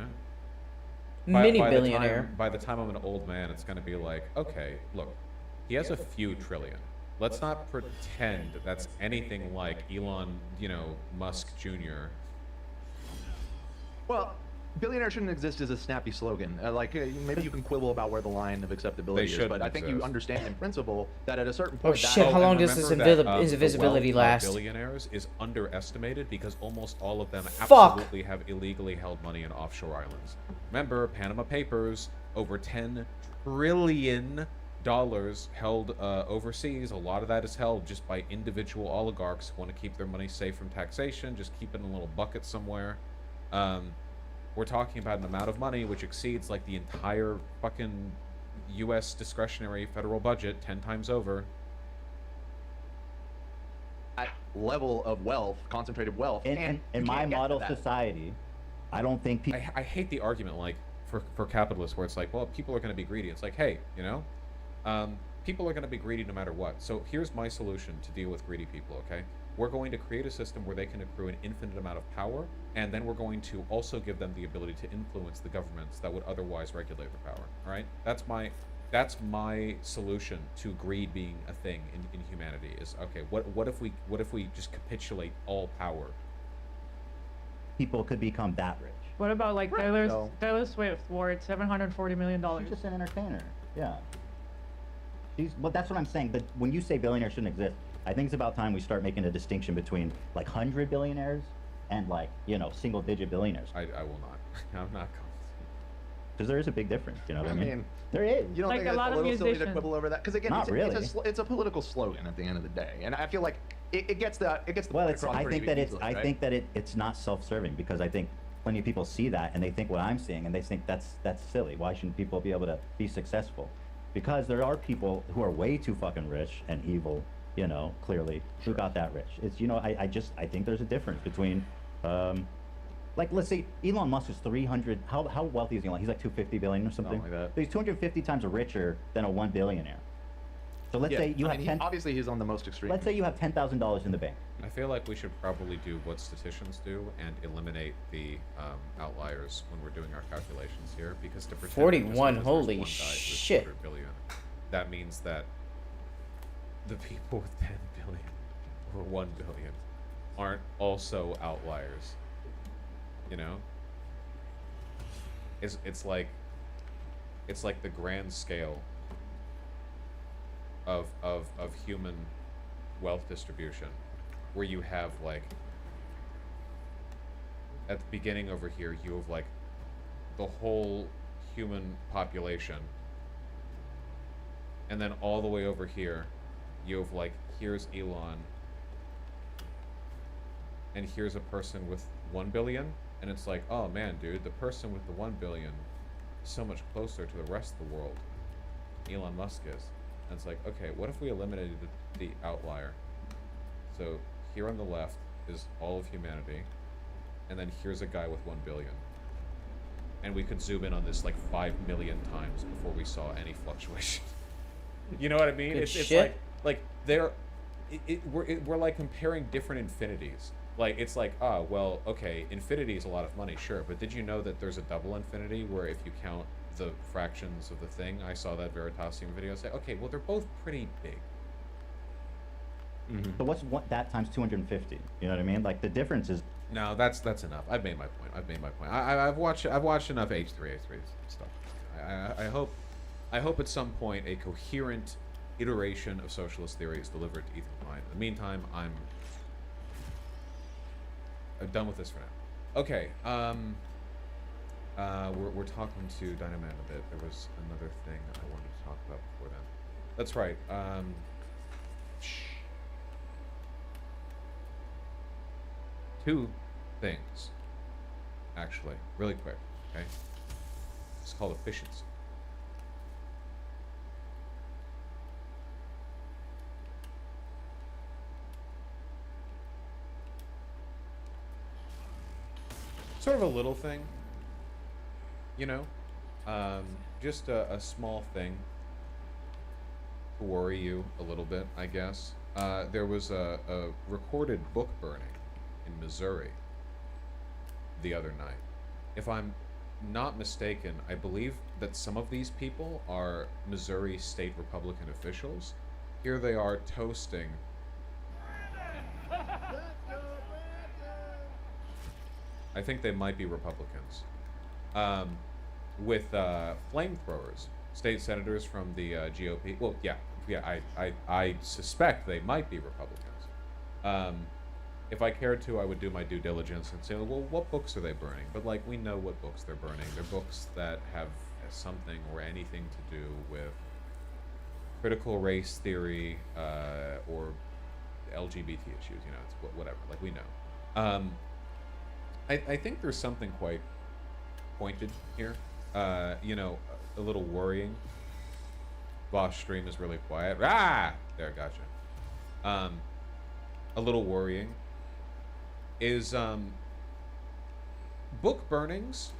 Speaker 14: know?
Speaker 1: Mini billionaire.
Speaker 14: By the time I'm an old man, it's gonna be like, okay, look, he has a few trillion. Let's not pretend that's anything like Elon, you know, Musk Jr.
Speaker 19: Well, billionaire shouldn't exist as a snappy slogan. Maybe you can quibble about where the line of acceptability is, but I think you understand in principle that at a certain point.
Speaker 1: shit, how long does this invisibility
Speaker 14: the wealth
Speaker 1: last?
Speaker 14: of billionaires is underestimated because almost all of them
Speaker 1: Fuck.
Speaker 14: absolutely have illegally held money in offshore islands. Remember, Panama Papers, over $10 trillion held overseas. A lot of that is held just by individual oligarchs who want to keep their money safe from taxation, just keep it in a little bucket somewhere. We're talking about an amount of money which exceeds like the entire fucking U.S. discretionary federal budget 10 times over.
Speaker 19: At level of wealth, concentrated wealth,
Speaker 20: In my model society, I don't think people.
Speaker 14: I hate the argument like for capitalists where it's like, well, people are going to be greedy. It's like, hey, you know, people are going to be greedy no matter what. So here's my solution to deal with greedy people. Okay, we're going to create a system where they can accrue an infinite amount of power, and then we're going to also give them the ability to influence the governments that would otherwise regulate the power. All right, that's my solution to greed being a thing in humanity. Is okay. What if we just capitulate all power?
Speaker 20: People could become that rich.
Speaker 21: What about like Taylor Swift worth $740 million?
Speaker 20: She's just an entertainer. Yeah. Well, that's what I'm saying. But when you say billionaires shouldn't exist, I think it's about time we start making a distinction between like 100 billionaires and like, you know, single-digit billionaires.
Speaker 14: I will not. I'm not.
Speaker 20: Because there is a big difference. You know what I mean?
Speaker 19: mean,
Speaker 20: there is.
Speaker 19: You don't
Speaker 21: Like
Speaker 19: think
Speaker 21: a
Speaker 19: it's
Speaker 21: lot
Speaker 19: a
Speaker 21: of
Speaker 19: little silly to
Speaker 21: musicians.
Speaker 19: quibble over that? Because again,
Speaker 20: Not really.
Speaker 19: it's a political slogan at the end of the day, and I feel like it gets the
Speaker 20: Well,
Speaker 19: point
Speaker 20: it's.
Speaker 19: across
Speaker 20: I
Speaker 19: pretty
Speaker 20: think that it's.
Speaker 19: easily,
Speaker 20: I
Speaker 19: right?
Speaker 20: think that it's not self-serving because I think plenty of people see that and they think what I'm seeing and they think that's silly. Why shouldn't people be able to be successful? Because there are people who are way too fucking rich and evil, you know, clearly, who got that rich. It's, you know, I think there's a difference between, like, let's say Elon Musk is 300, how wealthy is Elon? He's like 250 billion or something?
Speaker 19: Something like that.
Speaker 20: He's 250 times richer than a 1 billionaire. So let's say you have 10.
Speaker 19: Obviously, he's on the most extreme.
Speaker 20: Let's say you have $10,000 in the bank.
Speaker 14: I feel like we should probably do what statisticians do and eliminate the outliers when we're doing our calculations here, because to pretend
Speaker 1: 41,
Speaker 14: just because there's
Speaker 1: holy
Speaker 14: one guy with
Speaker 1: shit.
Speaker 14: 100 billion, that means that the people with 10 billion or 1 billion aren't also outliers. You know? It's like the grand scale of human wealth distribution, where you have like at the beginning over here you have like the whole human population, and then all the way over here you have like, here's Elon, and here's a person with 1 billion, and it's like, oh man, dude, the person with the 1 billion is so much closer to the rest of the world. Elon Musk is. And it's like, okay, what if we eliminated the outlier? So here on the left is all of humanity, and then here's a guy with 1 billion. And we could zoom in on this like 5 million times before we saw any fluctuation. You know what I mean?
Speaker 1: Good
Speaker 14: It's
Speaker 1: shit.
Speaker 14: like they're we're like comparing different infinities. Like, it's like, oh, well, okay, infinity is a lot of money, sure, but did you know that there's a double infinity where if you count the fractions of the thing, I saw that Veritasium video say, okay, well, they're both pretty big.
Speaker 20: So what's that times 250? You know what I mean? Like, the difference is...
Speaker 14: No, that's enough. I've made my point. I've watched enough H3 stuff. I hope at some point a coherent iteration of socialist theory is delivered to Ethan Klein. In the meantime, I'm done with this for now. Okay, we're talking to Dynaman a bit. There was another thing I wanted to talk about before then. That's right. Two things, actually, really quick. Okay, it's called efficiency. Sort of a little thing, you know, just a small thing to worry you a little bit, I guess. There was a recorded book burning in Missouri the other night. If I'm not mistaken, I believe that some of these people are Missouri state Republican officials. Here they are toasting I think they might be Republicans, with flamethrowers, state senators from the GOP. Well, yeah, I suspect they might be Republicans. If I cared to, I would do my due diligence and say, well, what books are they burning? But, like, we know what books they're burning. They're books that have something or anything to do with critical race theory or LGBT issues. You know, it's whatever. Like, we know. I think there's something quite pointed here. You know, a little worrying. Boss stream is really quiet. Ah! There, gotcha. A little worrying is book burnings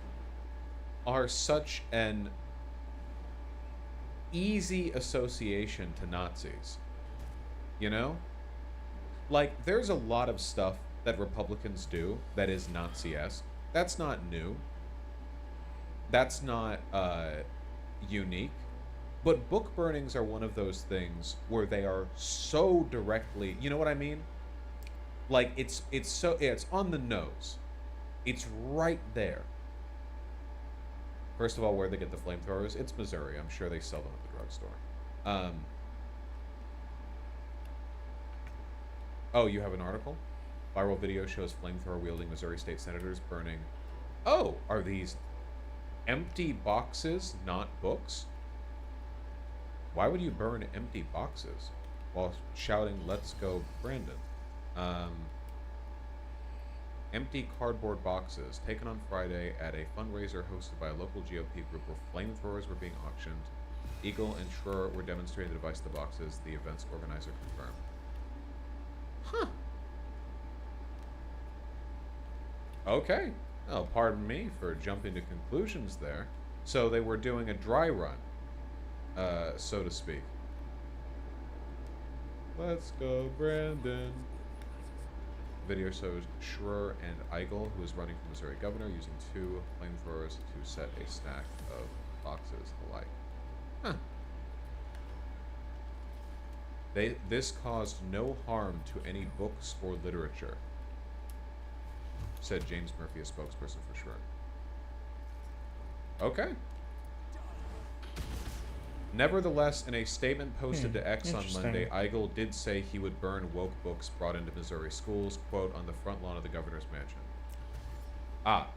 Speaker 14: are such an easy association to Nazis. You know? Like, there's a lot of stuff that Republicans do that is Nazi-esque. That's not new. That's not unique. But book burnings are one of those things where they are so directly, you know what I mean? Like, it's on the nose. It's right there. First of all, where they get the flamethrowers, it's Missouri. I'm sure they sell them at the drugstore. Oh, you have an article? Viral video shows flamethrower-wielding Missouri state senators burning. Oh, are these empty boxes, not books? Why would you burn empty boxes while shouting, "Let's go, Brandon"? Empty cardboard boxes taken on Friday at a fundraiser hosted by a local GOP group where flamethrowers were being auctioned. Eagle and Schroer were demonstrating the device to the boxes, the event's organizer confirmed. Huh. Okay. Oh, pardon me for jumping to conclusions there. So they were doing a dry run, so to speak. Let's go, Brandon. Video shows Schroer and Eigel, who is running for Missouri governor, using 2 flamethrowers to set a stack of boxes alike. Huh. This caused no harm to any books or literature, said James Murphy, a spokesperson for Shrek. Okay. Nevertheless, in a statement posted to X on Monday, Eigel did say he would burn woke books brought into Missouri schools, quote, on the front lawn of the governor's mansion. Ah.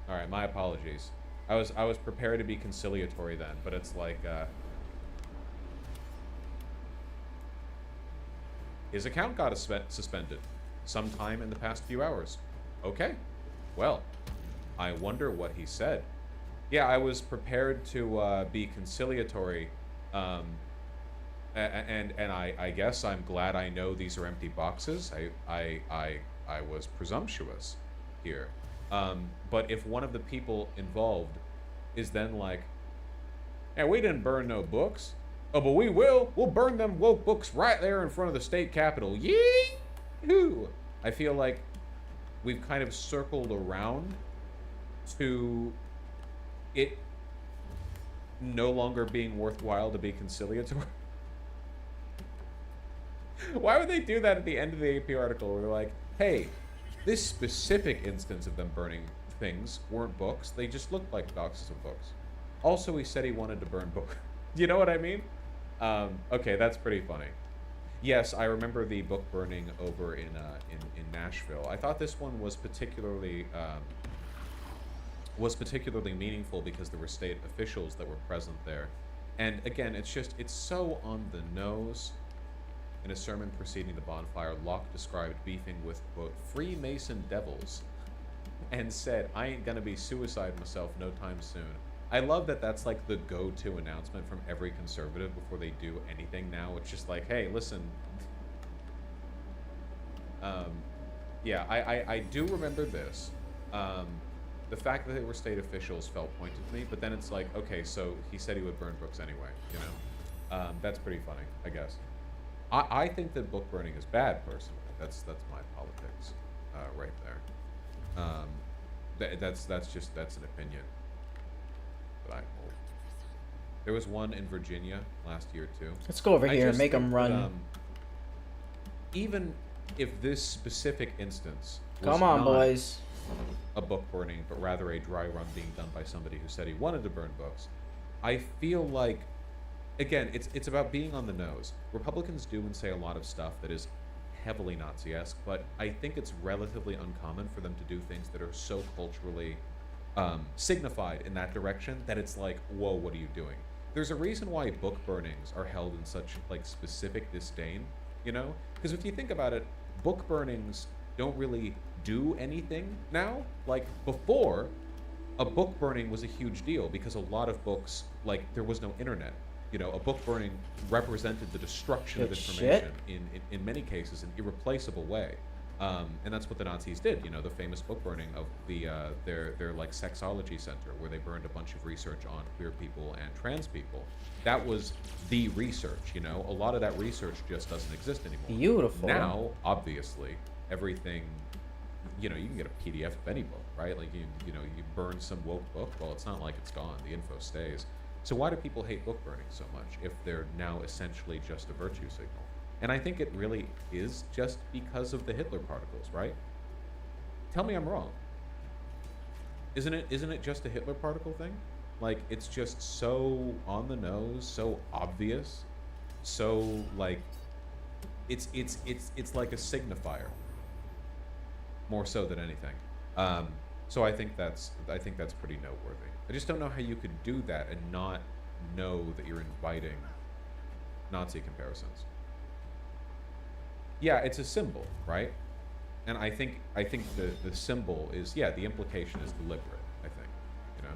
Speaker 14: All right, my apologies. I was prepared to be conciliatory then, but it's like his account got suspended sometime in the past few hours. Okay. Well, I wonder what he said. Yeah, I was prepared to be conciliatory, and I guess I'm glad I know these are empty boxes. I was presumptuous here. But if one of the people involved is then like, hey, we didn't burn no books. Oh, but we will. We'll burn them woke books right there in front of the state capitol. Yee-hoo! I feel like we've kind of circled around to it no longer being worthwhile to be conciliatory. Why would they do that at the end of the AP article where they're like, hey, this specific instance of them burning things weren't books. They just looked like boxes of books. Also, he said he wanted to burn books. You know what I mean? Okay, that's pretty funny. Yes, I remember the book burning over in Nashville. I thought this one was particularly meaningful because there were state officials that were present there. And again, it's so on the nose. In a sermon preceding the bonfire, Locke described beefing with, quote, Freemason devils, and said, I ain't gonna be suicide myself no time soon. I love that that's like the go-to announcement from every conservative before they do anything now. It's just like, hey, listen. Yeah, I do remember this. The fact that they were state officials felt pointed to me, but then it's like, okay, so he said he would burn books anyway, you know? That's pretty funny, I guess. I think that book burning is bad, personally. That's my politics, right there. That's an opinion that I hold. There was one in Virginia last year too.
Speaker 1: Let's go over here and make them run.
Speaker 14: Even if this specific instance was
Speaker 1: Come on,
Speaker 14: not
Speaker 1: boys.
Speaker 14: a book burning, but rather a dry run being done by somebody who said he wanted to burn books, I feel like, again, it's about being on the nose. Republicans do and say a lot of stuff that is heavily Nazi-esque, but I think it's relatively uncommon for them to do things that are so culturally signified in that direction that it's like, whoa, what are you doing? There's a reason why book burnings are held in such like specific disdain, you know? Because if you think about it, book burnings don't really do anything now. Like before, a book burning was a huge deal because a lot of books, like there was no internet. You know, a book burning represented the destruction of information in many cases in an irreplaceable way. And that's what the Nazis did. You know, the famous book burning of their like sexology center, where they burned a bunch of research on queer people and trans people. That was the research. You know, a lot of that research just doesn't exist anymore.
Speaker 1: Beautiful.
Speaker 14: Now, obviously, everything. You know, you can get a PDF of any book, right? Like you burn some woke book. Well, it's not like it's gone. The info stays. So why do people hate book burning so much if they're now essentially just a virtue signal? And I think it really is just because of the Hitler particles, right? Tell me I'm wrong. Isn't it just a Hitler particle thing? Like, it's just so on the nose, so obvious, so like it's like a signifier more so than anything. So I think that's pretty noteworthy. I just don't know how you could do that and not know that you're inviting Nazi comparisons. Yeah, it's a symbol, right? And I think the symbol is, yeah, the implication is deliberate, I think, you know?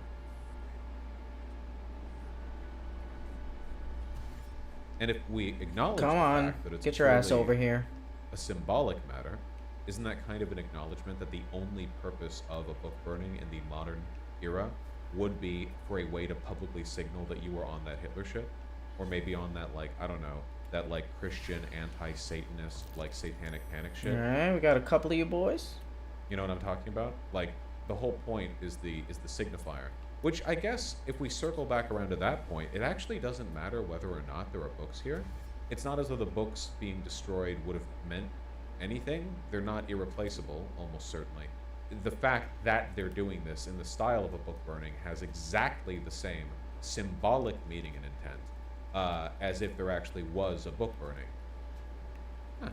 Speaker 14: And if we acknowledge the fact that it's
Speaker 1: get your ass over here.
Speaker 14: A symbolic matter, isn't that kind of an acknowledgement that the only purpose of a book burning in the modern era would be for a way to publicly signal that you were on that Hitler ship? Or maybe on that, like, I don't know, that like Christian anti-Satanist, like satanic panic shit.
Speaker 1: Alright, we got a couple of you boys.
Speaker 14: You know what I'm talking about? Like, the whole point is the signifier. Which I guess, if we circle back around to that point, it actually doesn't matter whether or not there are books here. It's not as though the books being destroyed would have meant anything. They're not irreplaceable, almost certainly. The fact that they're doing this in the style of a book burning has exactly the same symbolic meaning and intent as if there actually was a book burning. Huh.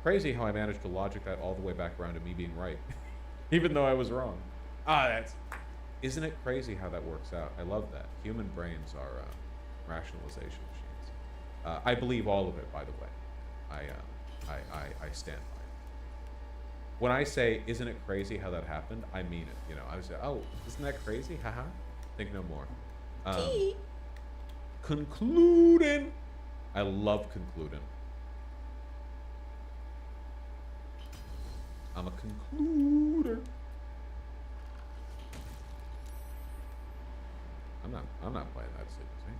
Speaker 14: Crazy how I managed to logic that all the way back around to me being right, even though I was wrong. Isn't it crazy how that works out? I love that. Human brains are rationalization machines. I believe all of it, by the way. I stand by it. When I say, isn't it crazy how that happened, I mean it. You know, I would say, oh, isn't that crazy? Haha. Think no more. Concluding. I love concluding. I'm a concluder. I'm not playing that seriously.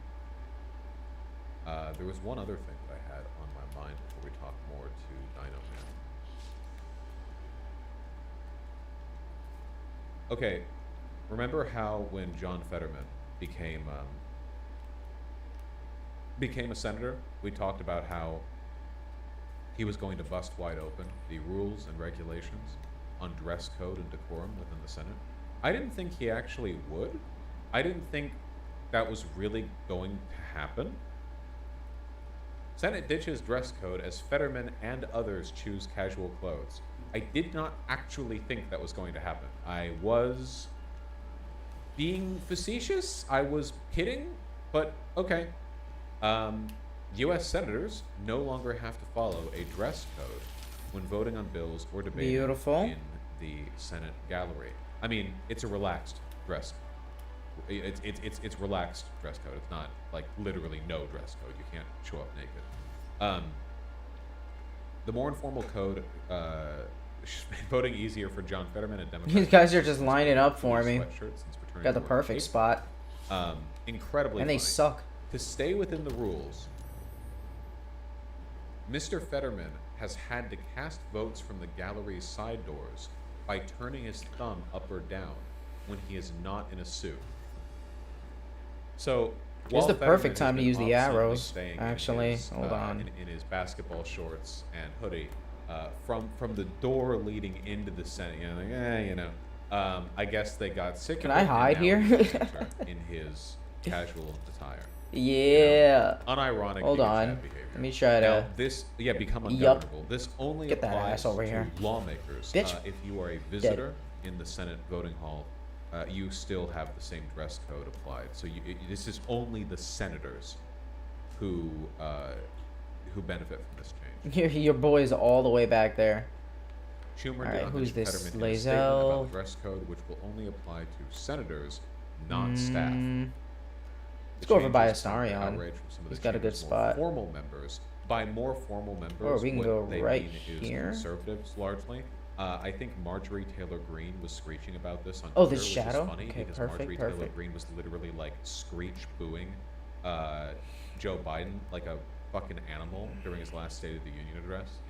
Speaker 14: There was one other thing that I had on my mind before we talk more to Dino Man. Okay, remember how when John Fetterman became a senator, we talked about how he was going to bust wide open the rules and regulations on dress code and decorum within the Senate? I didn't think he actually would. I didn't think that was really going to happen. Senate ditches dress code as Fetterman and others choose casual clothes. I did not actually think that was going to happen. I was being facetious. I was kidding, but okay. U.S. senators no longer have to follow a dress code when voting on bills or debating in the Senate gallery. I mean, it's a relaxed dress code. It's relaxed dress code. It's not like literally no dress code. You can't show up naked. The more informal code made voting easier for John Fetterman and Democrats.
Speaker 1: These guys are just lining up for me. Got the perfect spot.
Speaker 14: Incredibly
Speaker 1: and they
Speaker 14: funny.
Speaker 1: suck.
Speaker 14: To stay within the rules, Mr. Fetterman has had to cast votes from the gallery's side doors by turning his thumb up or down when he is not in a suit. So,
Speaker 1: it's the perfect time to use the arrows. Actually, hold on.
Speaker 14: In his basketball shorts and hoodie, from the door leading into the Senate, I guess they got sick.
Speaker 1: Can I hide here?
Speaker 14: In his casual attire.
Speaker 1: Yeah.
Speaker 14: Unironic.
Speaker 1: Hold on. Let me try to.
Speaker 14: Now, become ungovernable.
Speaker 1: Yup.
Speaker 14: This only
Speaker 1: Get that
Speaker 14: applies
Speaker 1: ass over
Speaker 14: to
Speaker 1: here.
Speaker 14: lawmakers.
Speaker 1: Bitch.
Speaker 14: If you are a visitor in the Senate voting hall, you still have the same dress code applied. So this is only the senators who benefit from this change.
Speaker 1: Your boy's all the way back there.
Speaker 14: Schumer
Speaker 1: all right, who's this?
Speaker 14: Fetterman in a statement about the dress code, which will only apply to senators, not staff.
Speaker 1: Let's go over by Astarion. He's got a good spot.
Speaker 14: Formal members. By more formal members,
Speaker 1: or we can
Speaker 14: what
Speaker 1: go
Speaker 14: they
Speaker 1: right
Speaker 14: mean
Speaker 1: here.
Speaker 14: Is conservatives largely. I think Marjorie Taylor Greene was screeching about this on
Speaker 1: Twitter,
Speaker 14: which
Speaker 1: shadow?
Speaker 14: is funny
Speaker 1: Okay,
Speaker 14: because
Speaker 1: perfect,
Speaker 14: Marjorie Taylor Greene was literally like screech booing Joe Biden like a fucking animal during his last State of the Union address,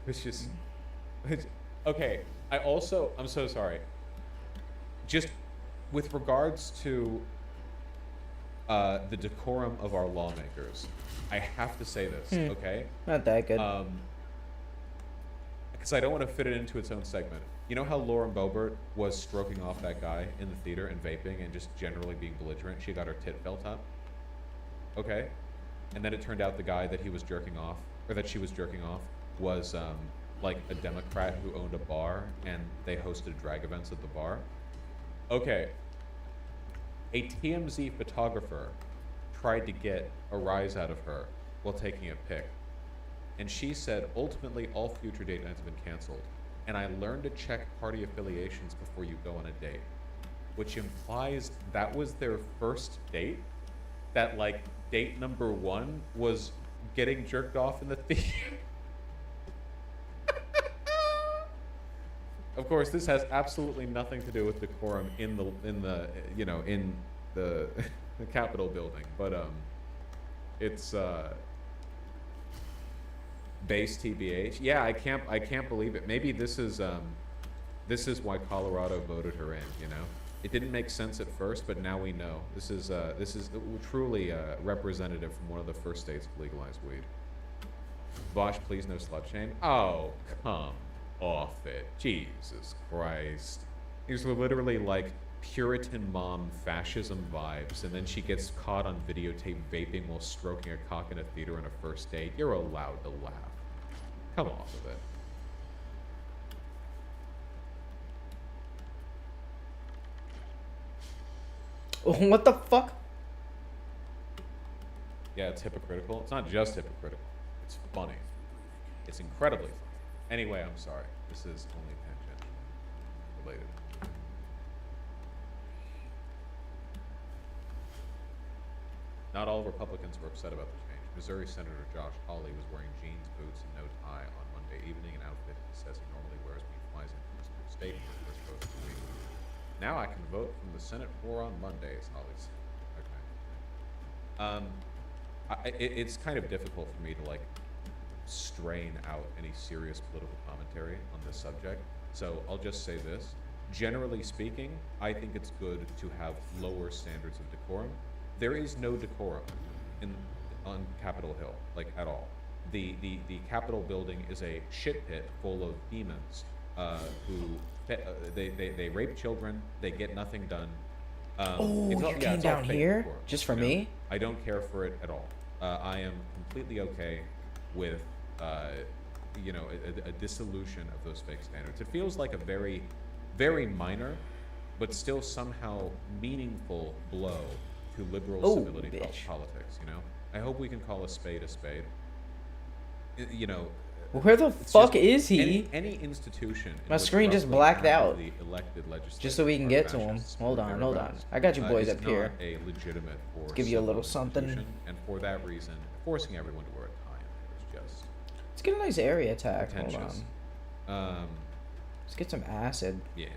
Speaker 14: which is okay. I'm so sorry. Just with regards to the decorum of our lawmakers, I have to say this, okay?
Speaker 1: Not that good.
Speaker 14: Because I don't want to fit it into its own segment. You know how Lauren Boebert was stroking off that guy in the theater and vaping and just generally being belligerent? She got her tit felt up. Okay? And then it turned out the guy that he was jerking off, or that she was jerking off, was like a Democrat who owned a bar and they hosted drag events at the bar. Okay. A TMZ photographer tried to get a rise out of her while taking a pic. And she said, ultimately, all future date nights have been canceled. And I learned to check party affiliations before you go on a date. Which implies that was their first date? That, like, date number 1 was getting jerked off in the theater? Of course, this has absolutely nothing to do with decorum in the Capitol building, but it's base TBH. Yeah, I can't believe it. Maybe this is why Colorado voted her in. It didn't make sense at first, but now we know. This is truly representative from one of the first states to legalize weed. Bosch, please no slut shame. Oh, come off it. Jesus Christ. These were literally like Puritan mom fascism vibes, and then she gets caught on videotape vaping while stroking a cock in a theater on a first date. You're allowed to laugh. Come off of it.
Speaker 1: What the fuck?
Speaker 14: Yeah, it's hypocritical. It's not just hypocritical. It's funny. It's incredibly funny. Anyway, I'm sorry. This is only tangent related. Not all Republicans were upset about the change. Missouri Senator Josh Hawley was wearing jeans, boots, and no tie on Monday evening, an outfit he says he normally wears when he flies into his state for the first vote of the week. Now I can vote from the Senate floor on Mondays, Hawley said. Okay. It's kind of difficult for me to like strain out any serious political commentary on this subject. So I'll just say this. Generally speaking, I think it's good to have lower standards of decorum. There is no decorum on Capitol Hill, like at all. The Capitol building is a shit pit full of demons who they rape children. They get nothing done.
Speaker 1: You came down here
Speaker 14: decorum,
Speaker 1: just for me?
Speaker 14: I don't care for it at all. I am completely okay with a dissolution of those fake standards. It feels like a very, very minor, but still somehow meaningful blow to liberal civility politics. You know, I hope we can call a spade a spade. You know.
Speaker 1: Where the fuck is he?
Speaker 14: Any institution.
Speaker 1: My screen just blacked out.
Speaker 14: The elected legislators
Speaker 1: just so we can get to him. Hold on. I got you boys up here.
Speaker 14: A legitimate force.
Speaker 1: Let's give you a little something.
Speaker 14: And for that reason, forcing everyone to wear a tie is just.
Speaker 1: Let's get a nice area attack. Hold
Speaker 14: on.
Speaker 1: Let's get some acid.
Speaker 14: Yeah.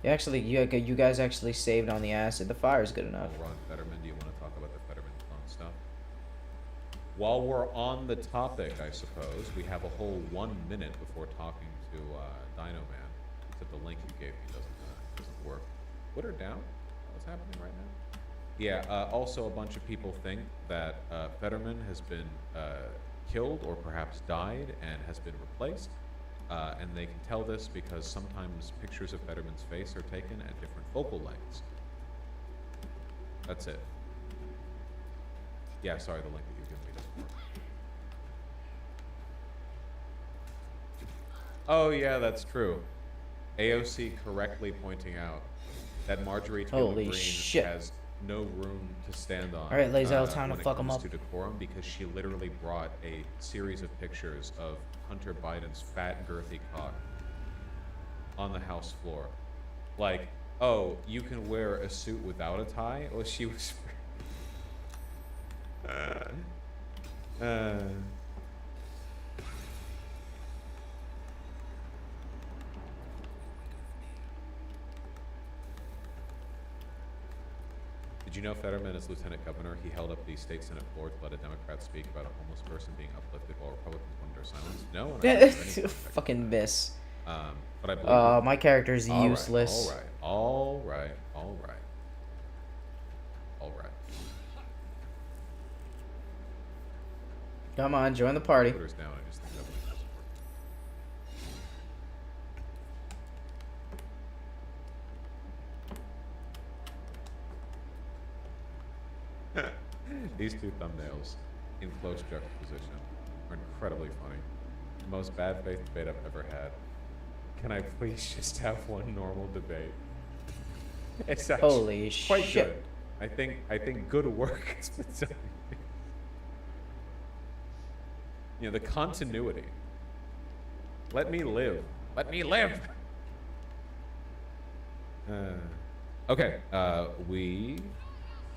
Speaker 1: You guys actually saved on the acid. The fire's good enough.
Speaker 14: Ron Fetterman, do you want to talk about the Fetterman clone stuff? While we're on the topic, I suppose, we have a whole 1 minute before talking to Dino Man. Except the link you gave me doesn't work. Put her down? What's happening right now? Yeah, also a bunch of people think that Fetterman has been killed or perhaps died and has been replaced. And they can tell this because sometimes pictures of Fetterman's face are taken at different focal lengths. That's it. Yeah, sorry, the link that you gave me doesn't work. Oh yeah, that's true. AOC correctly pointing out that Marjorie Taylor Greene has no room to stand on.
Speaker 1: All right, Lazelle, time to fuck him up.
Speaker 14: To decorum, because she literally brought a series of pictures of Hunter Biden's fat, girthy cock on the House floor. Like, oh, you can wear a suit without a tie? Well, she was. Did you know Fetterman is lieutenant governor? He held up the state senate floor to let a Democrat speak about a homeless person being uplifted while Republicans went under silence. No,
Speaker 1: fucking miss.
Speaker 14: But I believe
Speaker 1: my character is useless.
Speaker 14: All right.
Speaker 1: Come on, join the party.
Speaker 14: Twitter's down. I just think that These two thumbnails in close juxtaposition are incredibly funny. The most bad faith debate I've ever had. Can I please just have one normal debate? It's
Speaker 1: holy
Speaker 14: quite
Speaker 1: shit.
Speaker 14: Good. I think good work has been done. You know, the continuity. Let me live. Let me live. Okay.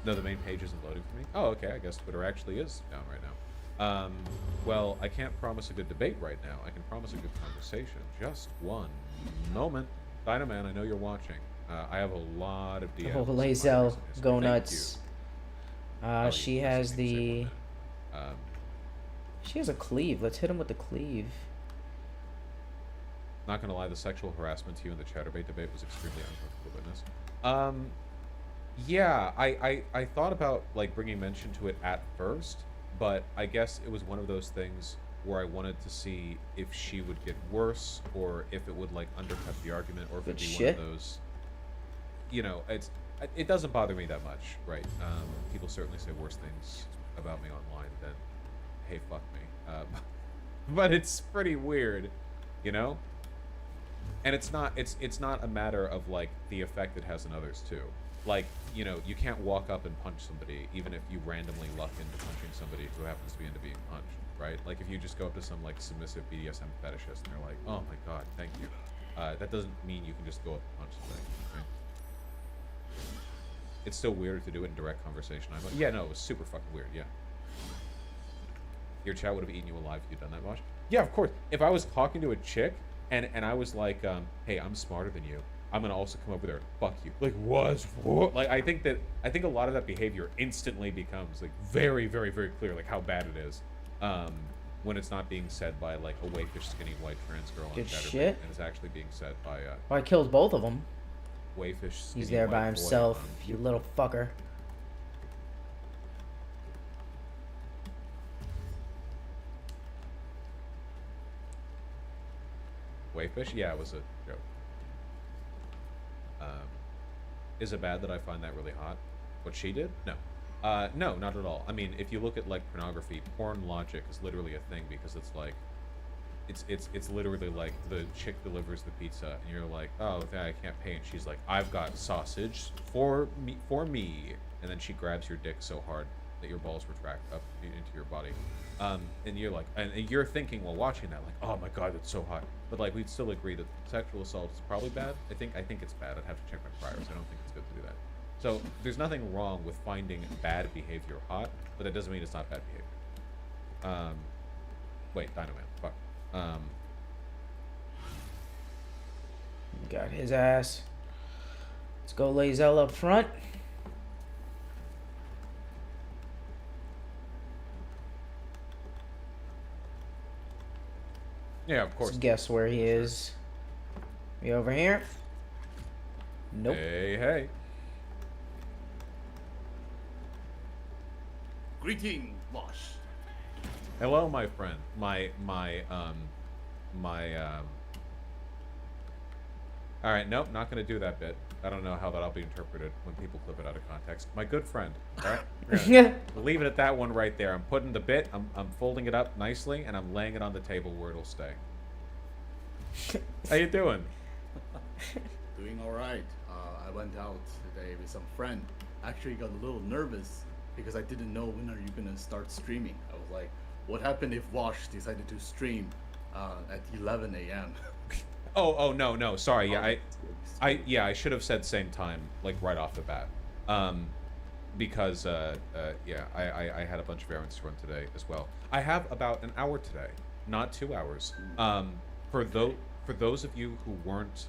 Speaker 14: No, the main page isn't loading for me. Oh, okay. I guess Twitter actually is down right now. Well, I can't promise a good debate right now. I can promise a good conversation. Just one moment. Dynaman, I know you're watching. I have a lot of DMs.
Speaker 1: Oh, Lazelle, go nuts. She has the... She has a cleave. Let's hit him with the cleave.
Speaker 14: Not gonna lie, the sexual harassment to you in the Chatterbait debate was extremely uncomfortable witness. Yeah, I thought about like bringing mention to it at first, but I guess it was one of those things where I wanted to see if she would get worse or if it would like undercut the argument or if it'd be one of those. You know, it doesn't bother me that much, right? People certainly say worse things about me online than, hey, fuck me. But it's pretty weird, you know? And it's not a matter of like the effect it has on others too. Like, you know, you can't walk up and punch somebody even if you randomly luck into punching somebody who happens to be into being punched, right? Like if you just go up to some like submissive BDSM fetishist and they're like, oh my god, thank you. That doesn't mean you can just go up and punch somebody, right? It's still weird to do it in direct conversation. I'm like, yeah, no, it was super fucking weird, yeah. Your chat would have eaten you alive if you'd done that, Mosh. Yeah, of course. If I was talking to a chick and I was like, hey, I'm smarter than you, I'm gonna also come over there and fuck you. Like, what? Like, I think a lot of that behavior instantly becomes like very, very, very clear, like how bad it is, when it's not being said by like a waifish, skinny white trans girl on Saturday, and it's actually being said by
Speaker 1: Well, I killed both of them.
Speaker 14: Wayfish, skinny
Speaker 1: He's there by
Speaker 14: white
Speaker 1: himself,
Speaker 14: boy,
Speaker 1: you little fucker.
Speaker 14: Wayfish? Yeah, it was a joke. Is it bad that I find that really hot? What she did? No. No, not at all. I mean, if you look at like pornography, porn logic is literally a thing because it's like, it's literally like the chick delivers the pizza and you're like, oh, I can't pay, and she's like, I've got sausage for me, and then she grabs your dick so hard that your balls retract up into your body, and you're like, and you're thinking while watching that like, oh my god, that's so hot, but like we'd still agree that sexual assault is probably bad. I think it's bad. I'd have to check my priors. I don't think it's good to do that. So there's nothing wrong with finding bad behavior hot, but that doesn't mean it's not bad behavior. Wait, Dino Man, fuck.
Speaker 1: Got his ass. Let's go Lazel up front.
Speaker 14: Yeah, of course.
Speaker 1: Let's guess where he is. He over here? Nope.
Speaker 14: Hey.
Speaker 2: Greeting, Wash.
Speaker 14: Hello, my friend. All right, nope, not gonna do that bit. I don't know how that'll be interpreted when people clip it out of context. My good friend. All right, we'll leave it at that one right there. I'm putting the bit. I'm folding it up nicely, and I'm laying it on the table where it'll stay. How you doing?
Speaker 2: Doing all right. I went out today with some friend. Actually, got a little nervous because I didn't know when are you gonna start streaming. I was like, what happened if Wash decided to stream at 11 a.m.
Speaker 14: Oh no, sorry. Yeah, I should have said same time, like right off the bat, because yeah, I had a bunch of errands to run today as well. I have about an hour today, not 2 hours. For those of you who weren't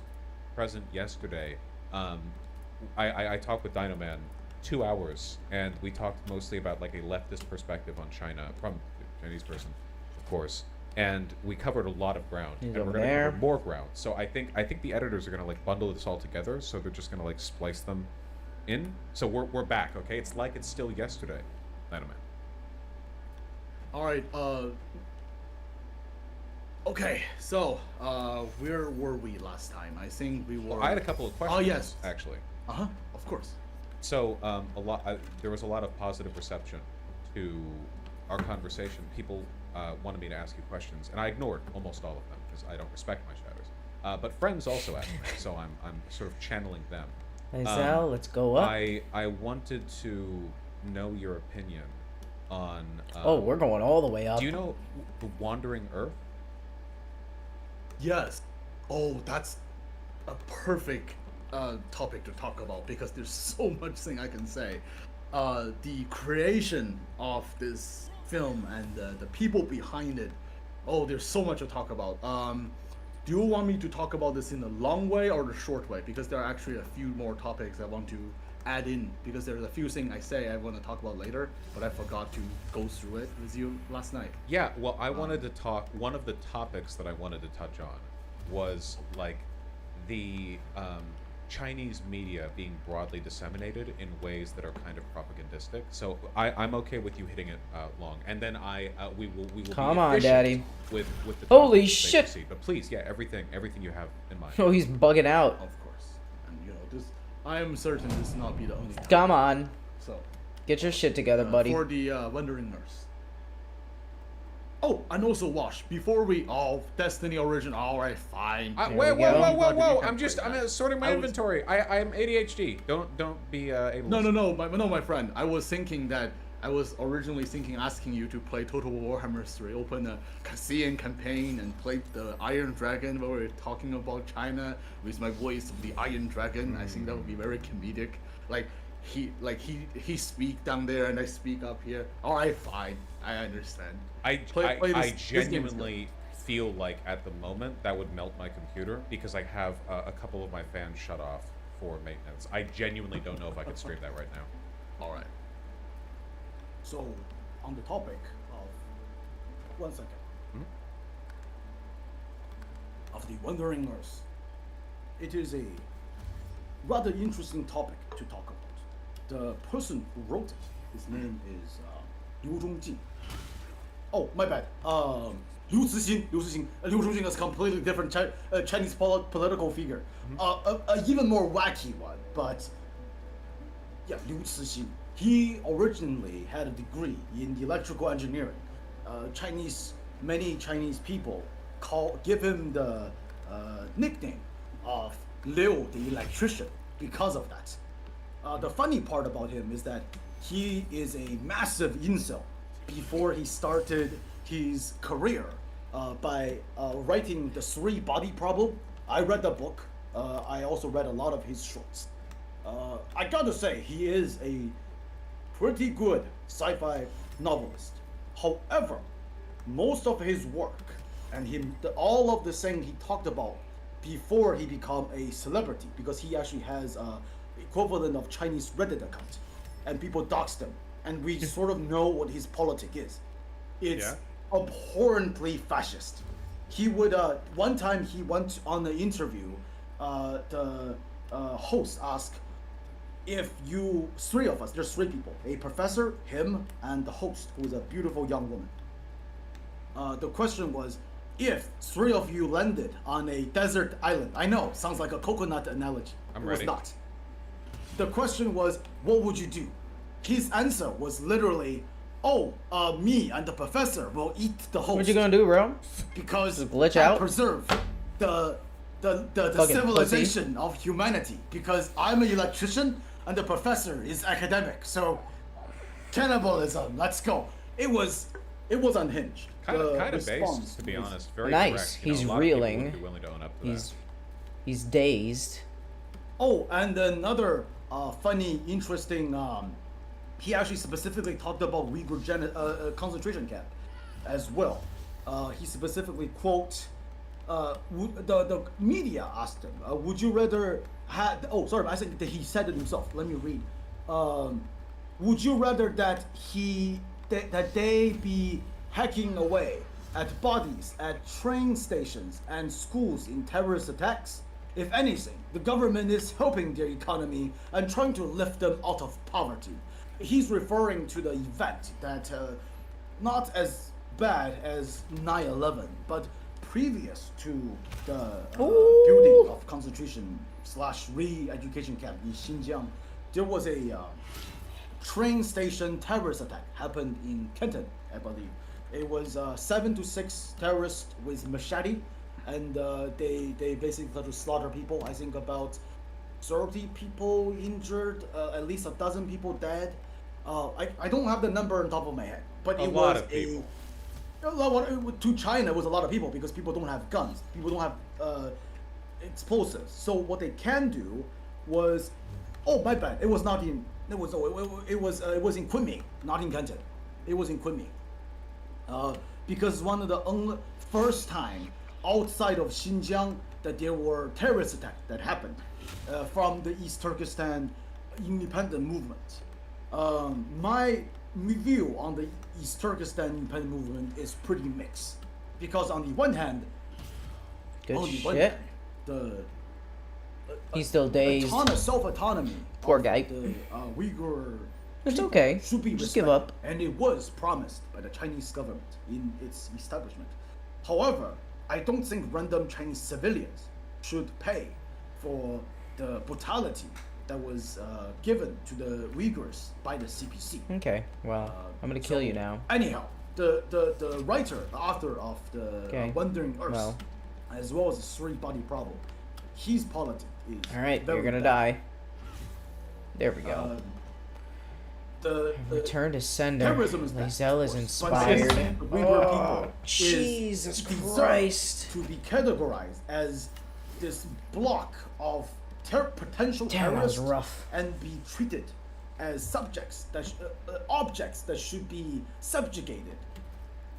Speaker 14: present yesterday, I talked with Dino Man 2 hours, and we talked mostly about like a leftist perspective on China from a Chinese person, of course. And we covered a lot of ground, and we're going to cover more ground. So I think the editors are going to like bundle this all together. So they're just going to like splice them in. So we're back, okay? It's like it's still yesterday, Dino Man.
Speaker 2: All right. Okay. So where were we last time? I think we were.
Speaker 14: Well, I had a couple of questions.
Speaker 2: Oh yes,
Speaker 14: actually.
Speaker 2: Of course.
Speaker 14: So there was a lot of positive reception to our conversation. People wanted me to ask you questions, and I ignored almost all of them because I don't respect my shadows. But friends also asked me, so I'm sort of channeling them.
Speaker 1: Hey Sal, let's go up.
Speaker 14: I wanted to know your opinion on.
Speaker 1: Oh, we're going all the way up.
Speaker 14: Do you know the Wandering Earth?
Speaker 2: Yes. Oh, that's a perfect topic to talk about because there's so much thing I can say. The creation of this film and the people behind it. Oh, there's so much to talk about. Do you want me to talk about this in the long way or the short way? Because there are actually a few more topics I want to add in because there's a few things I say I want to talk about later, but I forgot to go through it with you last night.
Speaker 14: Yeah, well, I wanted to talk. One of the topics that I wanted to touch on was like the Chinese media being broadly disseminated in ways that are kind of propagandistic. So I'm okay with you hitting it long, and then we will
Speaker 1: Come
Speaker 14: be
Speaker 1: on,
Speaker 14: efficient
Speaker 1: Daddy.
Speaker 14: with the
Speaker 1: Holy
Speaker 14: topics they
Speaker 1: shit.
Speaker 14: proceed. But please, yeah, everything you have in mind.
Speaker 1: Oh, he's bugging out.
Speaker 2: Of course, and this I am certain this will not be the only.
Speaker 1: Come on.
Speaker 2: So,
Speaker 1: get your shit together, buddy.
Speaker 2: For the Wandering Nurse. Oh, and also Wash. Before we Destiny Origin. All right, fine.
Speaker 14: Whoa! I'm sorting my inventory. I'm ADHD. Don't be ableist.
Speaker 2: No, my friend. I was originally asking you to play Total Warhammer 3, open a Cassian campaign and play the Iron Dragon where we're talking about China with my voice of the Iron Dragon. I think that would be very comedic. He speak down there and I speak up here. All right, fine. I understand.
Speaker 14: I genuinely feel like at the moment that would melt my computer because I have a couple of my fans shut off for maintenance. I genuinely don't know if I could stream that right now.
Speaker 2: All right. So, on the topic of 1 second of the Wandering Nurse, it is a rather interesting topic to talk about. The person who wrote it, his name is Liu Zhongjing. Oh, my bad. Liu Cixin. Liu Zhongjing is a completely different Chinese political figure. A even more wacky one, but yeah, Liu Cixin. He originally had a degree in electrical engineering. Many Chinese people give him the nickname of Liu the electrician because of that. The funny part about him is that he is a massive incel before he started his career by writing The Three Body Problem. I read the book. I also read a lot of his shorts. I gotta say, he is a pretty good sci-fi novelist. However, most of his work and all of the things he talked about before he became a celebrity, because he actually has equivalent of Chinese Reddit account, and people doxed him, and we sort of know what his politic is. It's abhorrently fascist. He would one time he went on the interview, the host asked if three of us, there's three people, a professor, him, and the host, who is a beautiful young woman. The question was, if three of you landed on a desert island, I know, sounds like a coconut analogy.
Speaker 14: I'm
Speaker 2: it
Speaker 14: ready.
Speaker 2: was not. The question was, what would you do? His answer was literally, me and the professor will eat the host.
Speaker 1: What you gonna do, bro?
Speaker 2: Because
Speaker 1: just glitch
Speaker 2: I
Speaker 1: out?
Speaker 2: preserve the civilization of humanity. Because I'm an electrician and the professor is academic. So cannibalism, let's go. It was unhinged.
Speaker 14: Kind of based, to be honest. Very
Speaker 1: nice.
Speaker 14: correct.
Speaker 1: He's
Speaker 14: a lot of people
Speaker 1: reeling.
Speaker 14: would be willing to own up to that.
Speaker 1: He's dazed.
Speaker 2: Oh, and another funny, interesting. He actually specifically talked about Uyghur concentration camp, as well. He specifically the media asked him, "Would you rather had?" Oh, sorry, I think that he said it himself. Let me read. Would you rather that they be hacking away at bodies at train stations and schools in terrorist attacks? If anything, the government is helping their economy and trying to lift them out of poverty. He's referring to the event that not as bad as 9/11, but previous to the building of concentration / re-education camp in Xinjiang, there was a train station terrorist attack happened in Kenton, I believe. It was 7 to 6 terrorists with machete, and they basically tried to slaughter people. I think about 30 people injured, at least a dozen people dead. I don't have the number on top of my head, but it was to China, it was a lot of people because people don't have guns, people don't have explosives. So what they can do was, my bad, it was not in. It was in Kunming, not in Kenton. It was in Kunming. Because one of the first time outside of Xinjiang that there were terrorist attacks that happened from the East Turkestan independent movement. My view on the East Turkestan independent movement is pretty mixed, because on the one hand,
Speaker 1: Good
Speaker 2: the
Speaker 1: shit.
Speaker 2: The
Speaker 1: He's still dazed.
Speaker 2: Self-autonomy.
Speaker 1: Poor
Speaker 2: of
Speaker 1: guy.
Speaker 2: The Uyghur.
Speaker 1: It's
Speaker 2: people
Speaker 1: okay.
Speaker 2: Should be
Speaker 1: Just give
Speaker 2: respected,
Speaker 1: up.
Speaker 2: and it was promised by the Chinese government in its establishment. However, I don't think random Chinese civilians should pay for the brutality that was given to the Uyghurs by the CPC.
Speaker 1: Okay, well, I'm gonna kill you now.
Speaker 2: Anyhow, the writer, the author of the
Speaker 1: Okay.
Speaker 2: Wandering Earth,
Speaker 1: Well.
Speaker 2: as well as the Three-Body Problem, his politics is
Speaker 1: Alright, you're
Speaker 2: very
Speaker 1: gonna
Speaker 2: bad.
Speaker 1: die. There we go.
Speaker 2: The
Speaker 1: Return to sender.
Speaker 2: terrorism is bad,
Speaker 1: Lizelle is
Speaker 2: but
Speaker 1: inspired.
Speaker 2: the Uyghur people
Speaker 1: Jesus
Speaker 2: deserve
Speaker 1: Christ.
Speaker 2: to be categorized as this block of potential
Speaker 1: Damn, that was
Speaker 2: terrorists
Speaker 1: rough.
Speaker 2: and be treated as subjects that objects that should be subjugated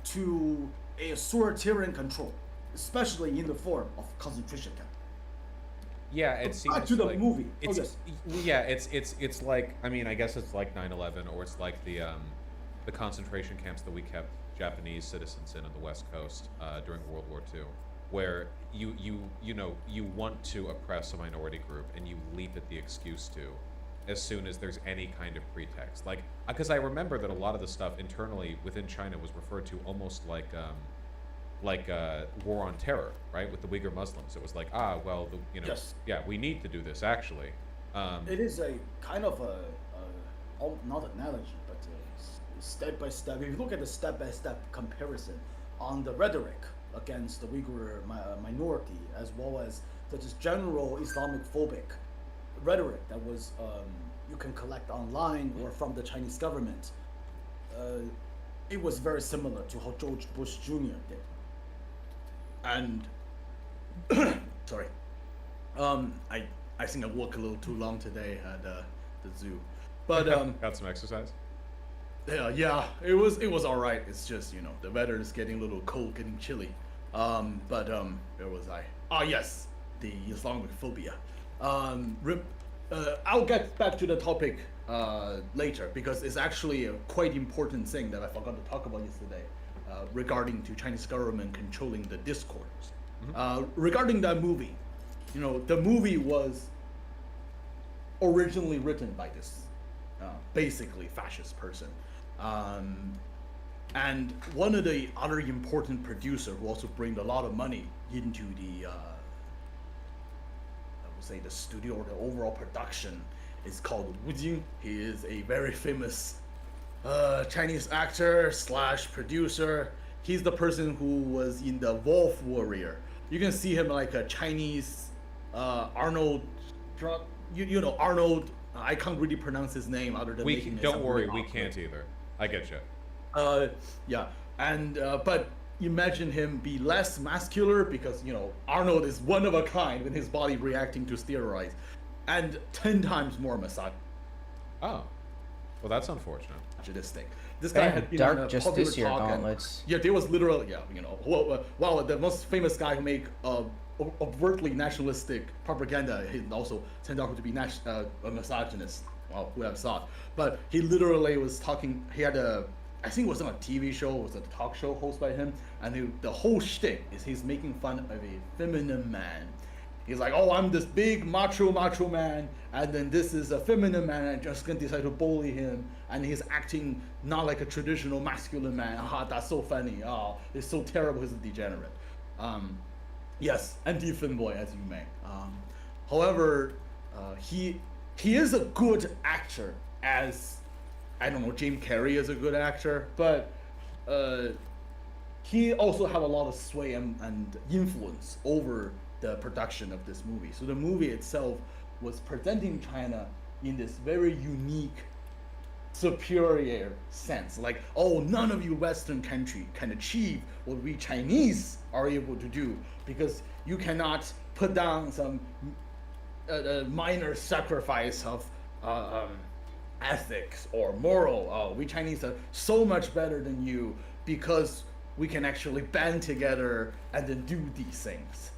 Speaker 2: to a authoritarian control, especially in the form of concentration camp.
Speaker 14: Yeah, it
Speaker 2: Back
Speaker 14: seems
Speaker 2: to the
Speaker 14: like
Speaker 2: movie.
Speaker 14: It's,
Speaker 2: Oh, yes.
Speaker 14: Yeah, it's like, I mean, I guess it's like 9/11, or it's like the concentration camps that we kept Japanese citizens in on the West Coast during World War II, where you want to oppress a minority group and you leap at the excuse to as soon as there's any kind of pretext. Like, because I remember that a lot of the stuff internally within China was referred to almost like war on terror, right? With the Uyghur Muslims, it was like,
Speaker 2: Yes.
Speaker 14: yeah, we need to do this actually.
Speaker 2: It is a kind of not analogy, but step by step. If you look at the step by step comparison on the rhetoric against the Uyghur minority, as well as the just general Islamic phobic rhetoric that was you can collect online or from the Chinese government, it was very similar to how George Bush Jr. did. And sorry, I think I walked a little too long today at the zoo, but
Speaker 14: got some exercise.
Speaker 2: Yeah, it was all right. It's just, the weather is getting a little cold, getting chilly. But where was I? Ah, yes, the Islamophobia. I'll get back to the topic later, because it's actually a quite important thing that I forgot to talk about yesterday regarding to Chinese government controlling the discourse. Regarding that movie, the movie was originally written by this basically fascist person. And one of the other important producer who also bring a lot of money into the, I would say, the studio or the overall production is called Wu Jing. He is a very famous Chinese actor / producer. He's the person who was in the Wolf Warrior. You can see him like a Chinese Arnold. Arnold. I can't really pronounce his name other than making it
Speaker 14: Don't
Speaker 2: sound
Speaker 14: worry,
Speaker 2: really
Speaker 14: we can't either. I get you.
Speaker 2: Yeah, and but imagine him be less muscular, because Arnold is one of a kind with his body reacting to steroids, and 10 times more massage.
Speaker 14: Oh, well, that's unfortunate.
Speaker 2: This thing. This guy had been
Speaker 1: Dark
Speaker 2: on a
Speaker 1: just
Speaker 2: popular
Speaker 1: this year
Speaker 2: talk, and-
Speaker 1: gauntlets.
Speaker 2: Yeah, there was literally, wow, the most famous guy who make overtly nationalistic propaganda. He also turned out to be a misogynist. Well, who have thought? But he literally was talking. He had I think it was on a TV show. It was a talk show hosted by him, and the whole shtick is he's making fun of a feminine man. He's like, oh, I'm this big macho man, and then this is a feminine man, and I'm just gonna decide to bully him, and he's acting not like a traditional masculine man. That's so funny. Oh, it's so terrible. He's a degenerate. Yes, anti-fanboy, as you may. However, he is a good actor, as I don't know, Jim Carrey is a good actor, but he also have a lot of sway and influence over the production of this movie. So the movie itself was presenting China in this very unique, superior sense. Like, oh, none of you Western country can achieve what we Chinese are able to do, because you cannot put down some minor sacrifice of ethics or moral. We Chinese are so much better than you because we can actually band together and then do these things.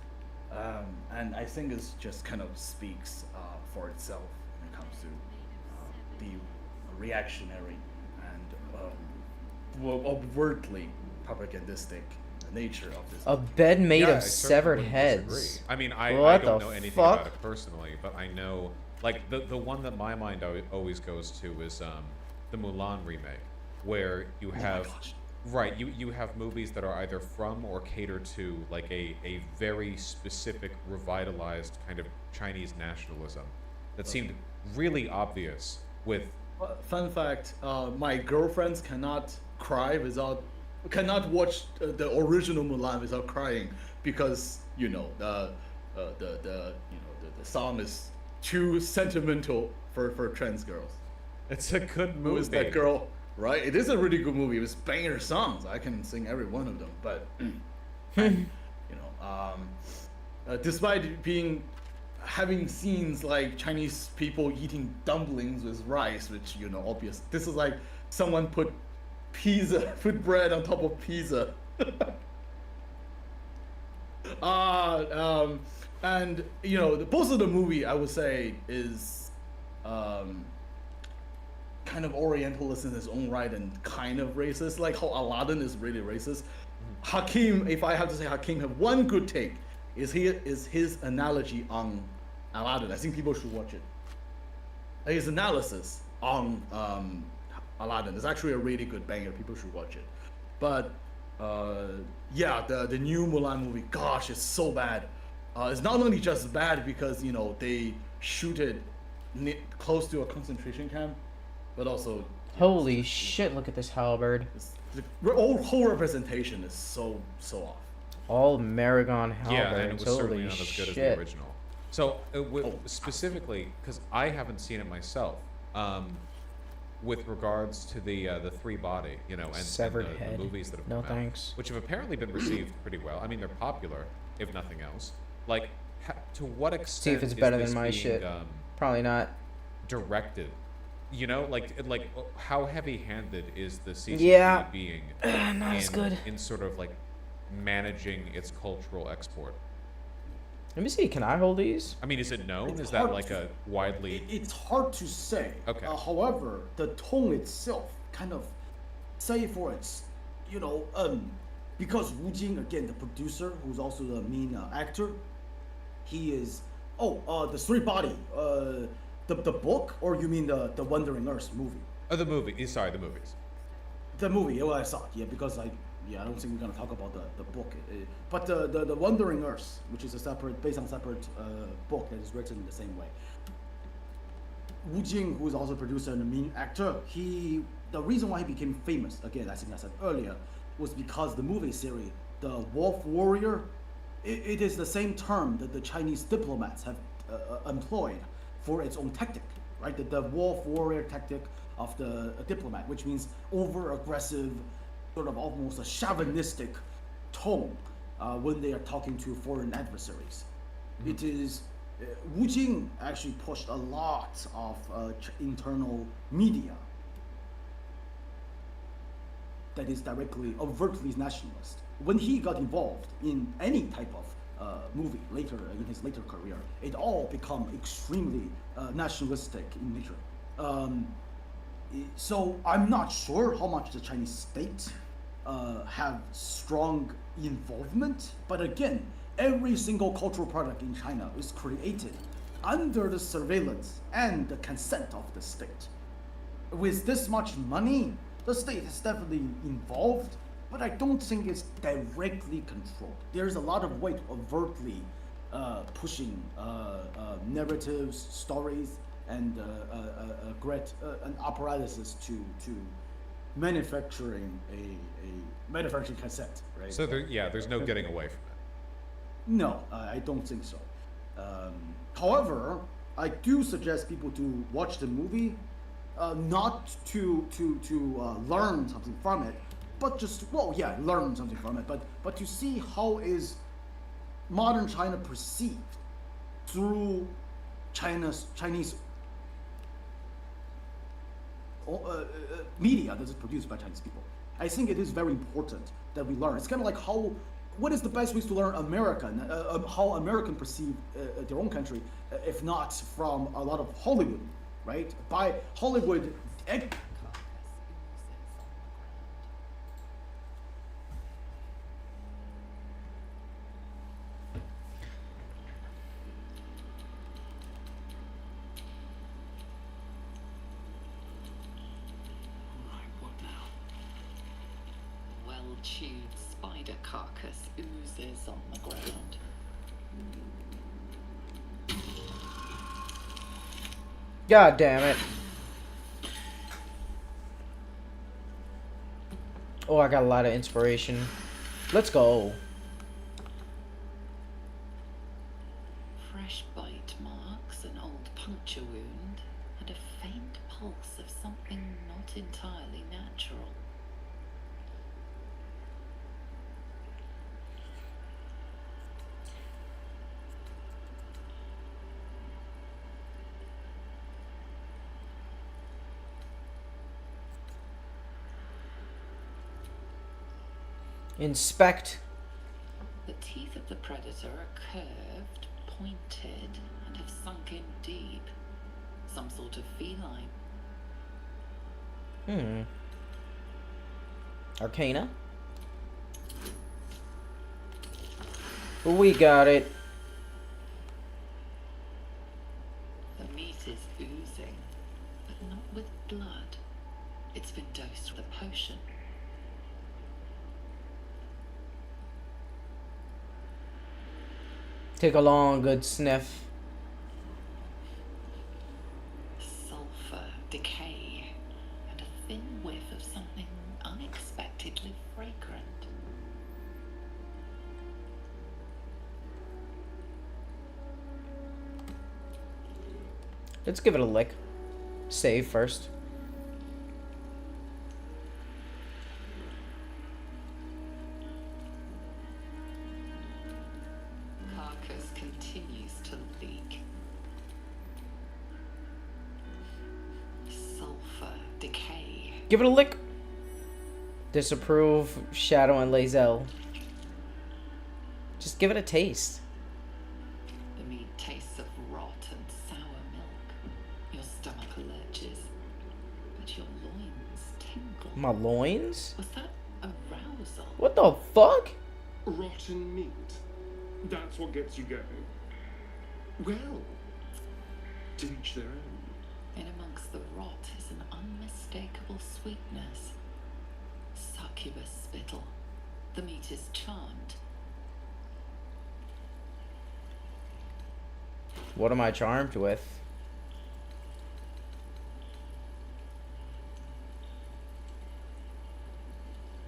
Speaker 2: And I think it just kind of speaks for itself when it comes to be reactionary and overtly propagandistic the nature of this.
Speaker 1: A bed made
Speaker 14: Yeah, I
Speaker 1: of
Speaker 14: certainly
Speaker 1: severed
Speaker 14: wouldn't
Speaker 1: heads.
Speaker 14: disagree. I mean, I
Speaker 1: What
Speaker 14: don't
Speaker 1: the
Speaker 14: know anything
Speaker 1: fuck?
Speaker 14: about it personally, but I know, like, the one that my mind always goes to is the Mulan remake, where you have, right, you have movies that are either from or cater to, like, a very specific, revitalized kind of Chinese nationalism that seemed really obvious with...
Speaker 2: Fun fact, my girlfriends cannot watch the original Mulan without crying because the song is too sentimental for trans girls.
Speaker 14: It's a good movie.
Speaker 2: Who is that girl? Right, it is a really good movie. It was banger songs. I can sing every one of them, but despite having scenes like Chinese people eating dumplings with rice, which obvious. This is like someone put bread on top of pizza. And both of the movie I would say is kind of Orientalist in his own right and kind of racist, like how Aladdin is really racist. Hakim, if I have to say, Hakim have one good take. Is his analogy on Aladdin. I think people should watch it. His analysis on Aladdin is actually a really good banger. People should watch it. But yeah, the new Mulan movie, gosh, it's so bad. It's not only just bad because they shoot it close to a concentration camp, but also
Speaker 1: Holy shit! Look at this halberd.
Speaker 2: the whole representation is so off.
Speaker 1: All Maragon halberds.
Speaker 14: Yeah, and it was certainly
Speaker 1: Holy
Speaker 14: not as good as
Speaker 1: shit.
Speaker 14: the original. So, specifically, because I haven't seen it myself, with regards to the three body, and
Speaker 1: Severed
Speaker 14: the
Speaker 1: head.
Speaker 14: movies that have
Speaker 1: No
Speaker 14: come
Speaker 1: thanks.
Speaker 14: out, which have apparently been received pretty well. I mean, they're popular, if nothing else. Like, to what extent
Speaker 1: See if it's
Speaker 14: is
Speaker 1: better
Speaker 14: this
Speaker 1: than my
Speaker 14: being,
Speaker 1: shit. Probably not.
Speaker 14: directed? Like how heavy-handed is the CCP
Speaker 1: Yeah.
Speaker 14: being
Speaker 1: Not as good.
Speaker 14: in sort of like managing its cultural export?
Speaker 1: Let me see. Can I hold these?
Speaker 14: I mean, is it known?
Speaker 2: It's
Speaker 14: Is that
Speaker 2: hard
Speaker 14: like a widely?
Speaker 2: It's hard to say.
Speaker 14: Okay.
Speaker 2: However, the tone itself kind of say for its, because Wu Jing, again, the producer, who's also the main actor, he is, the Three Body, the book, or you mean the Wandering Earth movie?
Speaker 14: Oh, the movie. Sorry, the movies.
Speaker 2: The movie, I saw it, because I don't think we're gonna talk about the book. But the Wandering Earth, which is based on a separate book that is written the same way. Wu Jing, who is also a producer and the main actor, the reason why he became famous, again, I think I said earlier, was because the movie series, the Wolf Warrior, it is the same term that the Chinese diplomats have employed for its own tactic, right? The Wolf Warrior tactic of the diplomat, which means over-aggressive, sort of almost a chauvinistic tone when they are talking to foreign adversaries. It is Wu Jing actually pushed a lot of internal media that is overtly nationalist. When he got involved in any type of movie later in his later career, it all become extremely nationalistic in nature. So I'm not sure how much the Chinese state have strong involvement, but again, every single cultural product in China is created under the surveillance and the consent of the state. With this much money, the state is definitely involved, but I don't think it's directly controlled. There's a lot of way to overtly pushing narratives, stories, and an apparatuses to manufacturing a manufacturing consent, right?
Speaker 14: So there's no getting away from it.
Speaker 2: No, I don't think so. However, I do suggest people to watch the movie, not to learn something from it, but just learn something from it, but to see how is modern China perceived through Chinese media that is produced by Chinese people. I think it is very important that we learn. It's kind of like what is the best ways to learn American, how American perceive their own country, if not from a lot of Hollywood, right? By Hollywood.
Speaker 8: chewed spider carcass oozes on the ground.
Speaker 1: God damn it. Oh, I got a lot of inspiration. Let's go.
Speaker 8: Fresh bite marks, an old puncture wound, and a faint pulse of something not entirely natural.
Speaker 1: Inspect.
Speaker 8: The teeth of the predator are curved, pointed, and have sunk in deep. Some sort of feline.
Speaker 1: Arcana. We got it.
Speaker 8: The meat is oozing, but not with blood. It's been dosed with a potion.
Speaker 1: Take a long, good sniff.
Speaker 8: Sulfur, decay, and a thin whiff of something unexpectedly fragrant.
Speaker 1: Let's give it a lick. Save first.
Speaker 8: Carcass continues to leak. Sulfur, decay.
Speaker 1: Give it a lick. Disapprove, Shadow and Lae'zel. Just give it a taste.
Speaker 8: The meat tastes of rot and sour milk. Your stomach lurches, but your loins tingle.
Speaker 1: My loins?
Speaker 8: Was that arousal?
Speaker 1: What the fuck?
Speaker 18: Rotten meat. That's what gets you going. Well, to each their own.
Speaker 8: In amongst the rot is an unmistakable sweetness. Succubus spittle. The meat is charmed.
Speaker 1: What am I charmed with?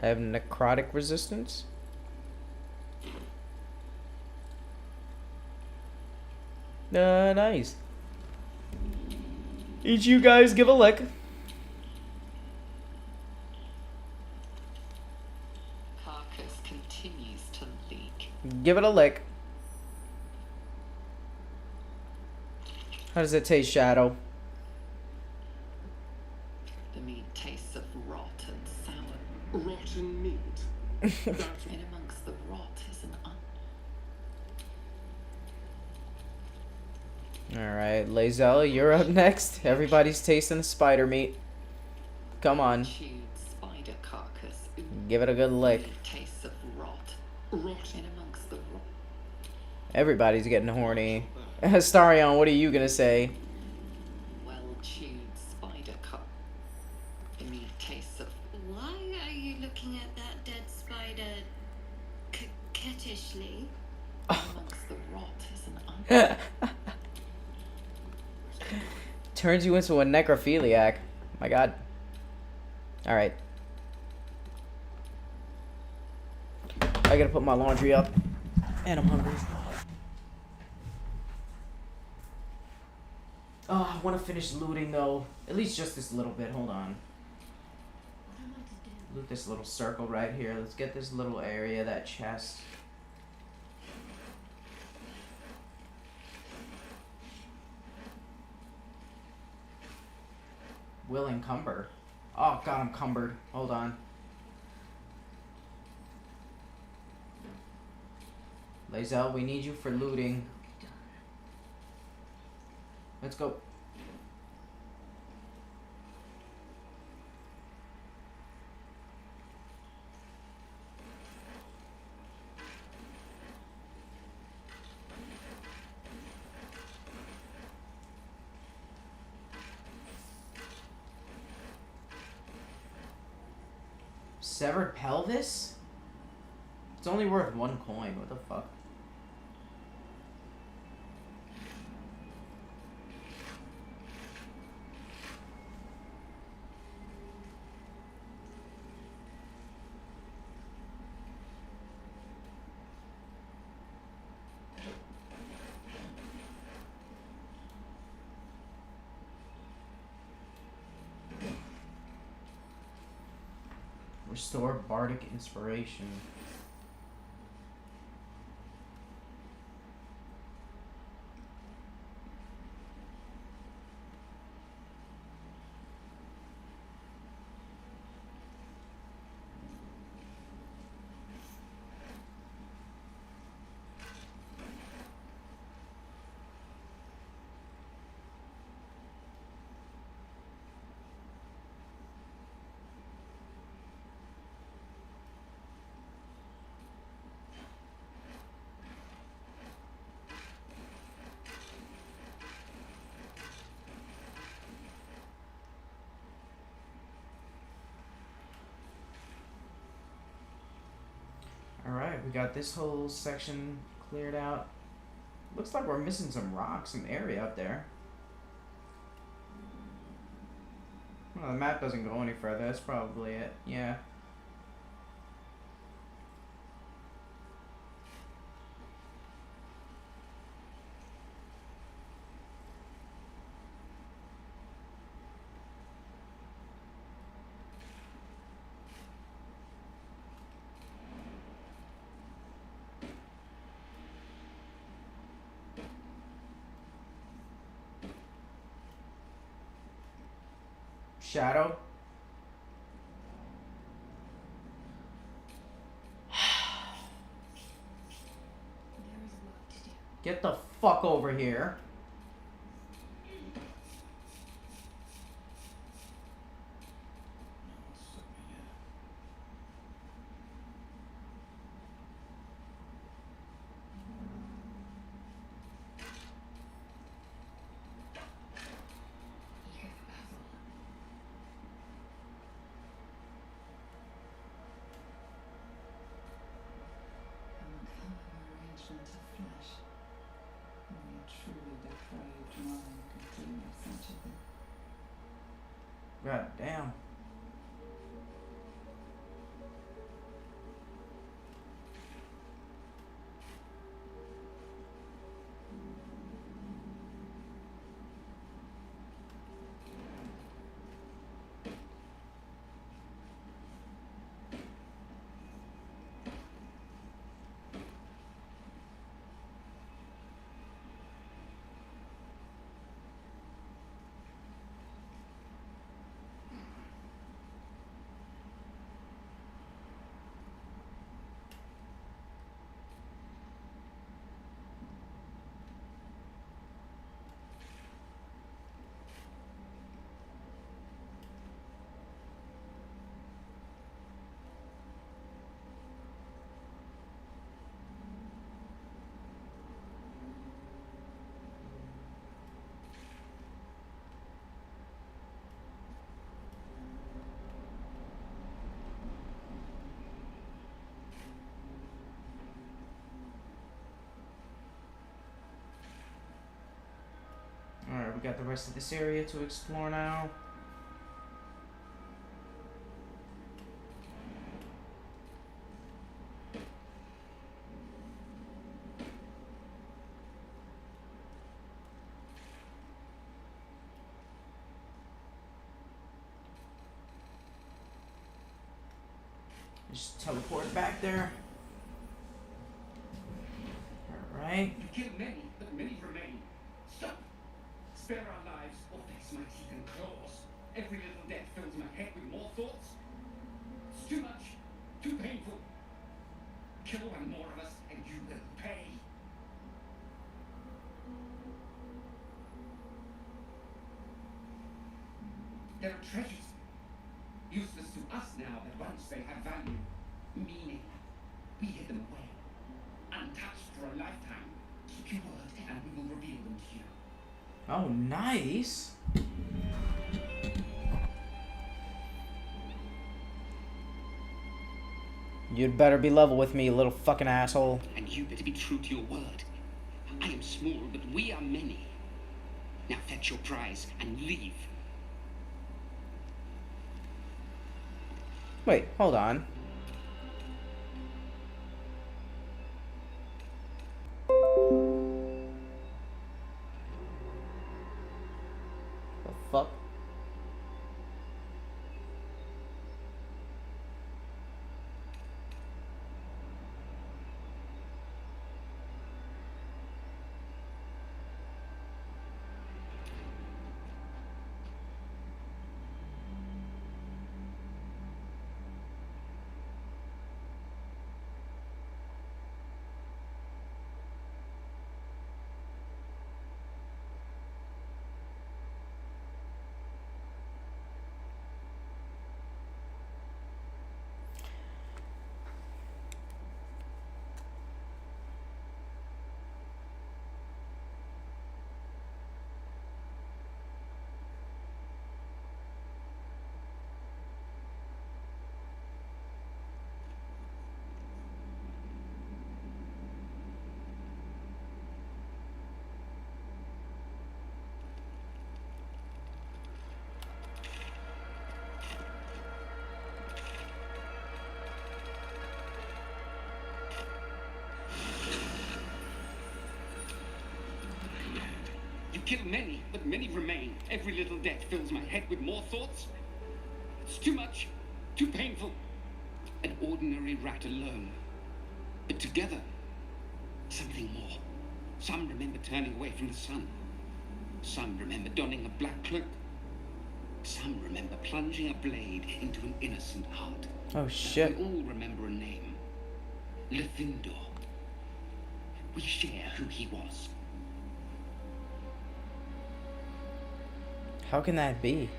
Speaker 1: I have necrotic resistance. Nice. Each you guys give a lick.
Speaker 8: Carcass continues to leak.
Speaker 1: Give it a lick. How does it taste, Shadow?
Speaker 8: The meat tastes of rot and sour.
Speaker 18: Rotten meat. That's
Speaker 8: In amongst the rot is an
Speaker 1: Alright, Lae'zel, you're up next. Everybody's tasting the spider meat. Come on.
Speaker 8: chewed spider carcass.
Speaker 1: Give it a good lick.
Speaker 8: Tastes of rot. Rot in amongst the rot.
Speaker 1: Everybody's getting horny. Starion, what are you gonna say?
Speaker 8: Well chewed spider carcass. The meat tastes of.
Speaker 5: Why are you looking at that dead spider coquettishly?
Speaker 8: Amongst the rot is an
Speaker 1: Turns you into a necrophiliac. My god. Alright. I gotta put my laundry up. And I'm hungry. Oh, I want to finish looting though. At least just this little bit. Hold on. Loot this little circle right here. Let's get this little area, that chest. Will encumber. Oh god, I'm cumbered. Hold on. Lae'zel, we need you for looting. Let's go. Severed pelvis? It's only worth 1 coin. What the fuck? Restore bardic inspiration. Alright, we got this whole section cleared out. Looks like we're missing some rocks, some area up there. Well, the map doesn't go any further. That's probably it. Yeah. Shadow. Get the fuck over here. God damn. Alright, we got the rest of this area to explore now. Just teleport back there. Alright.
Speaker 3: You killed many, but many remain. Stop! Spare our lives, or face my teeth and claws. Every little death fills my head with more thoughts. It's too much, too painful. Kill one more of us, and you will pay. There are treasures, useless to us now, but once they have value, meaning. We hid them away, untouched for a lifetime. Keep your word, and we will reveal them to you.
Speaker 1: Oh, nice. You'd better be level with me, you little fucking asshole.
Speaker 15: And you better be true to your word. I am small, but we are many. Now fetch your prize and leave.
Speaker 1: Wait, hold on. The fuck?
Speaker 3: You kill many, but many remain. Every little death fills my head with more thoughts. It's too much, too painful. An ordinary rat alone. But together, something more. Some remember turning away from the sun. Some remember donning a black cloak. Some remember plunging a blade into an innocent heart.
Speaker 1: Oh shit.
Speaker 3: We all remember a name. Lefindor. We share who he was.
Speaker 1: How can that be?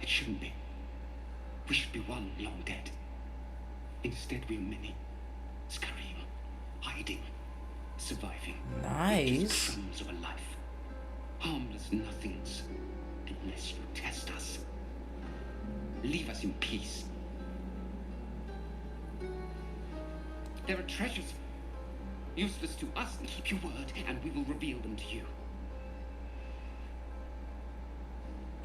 Speaker 3: It shouldn't be. We should be one long dead. Instead, we're many. Scurrying, hiding, surviving.
Speaker 1: Nice.
Speaker 3: Crumbs of a life. Harmless nothings. Unless you test us. Leave us in peace. There are treasures. Useless to us. Keep your word, and we will reveal them to you.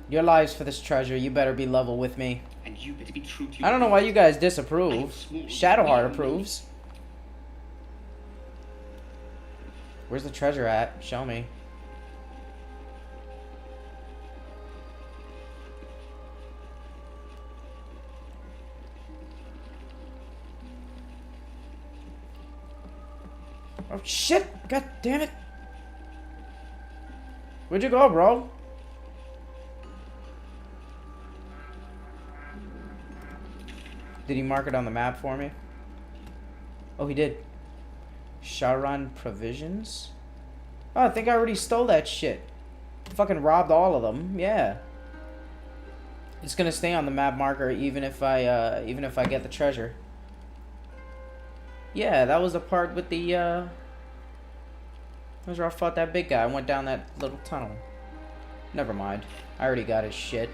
Speaker 1: Your lives for this treasure, you better be level with me.
Speaker 3: And you better be true to your
Speaker 1: I don't know why
Speaker 3: word.
Speaker 1: you guys disapprove. Shadowheart approves. Where's the treasure at? Show me. Oh shit! God damn it! Where'd you go, bro? Did he mark it on the map for me? Oh, he did. Sharon Provisions? Oh, I think I already stole that shit. Fucking robbed all of them. Yeah. It's gonna stay on the map marker even if I get the treasure. Yeah, that was the part with the that was where I fought that big guy. I went down that little tunnel. Never mind. I already got his shit.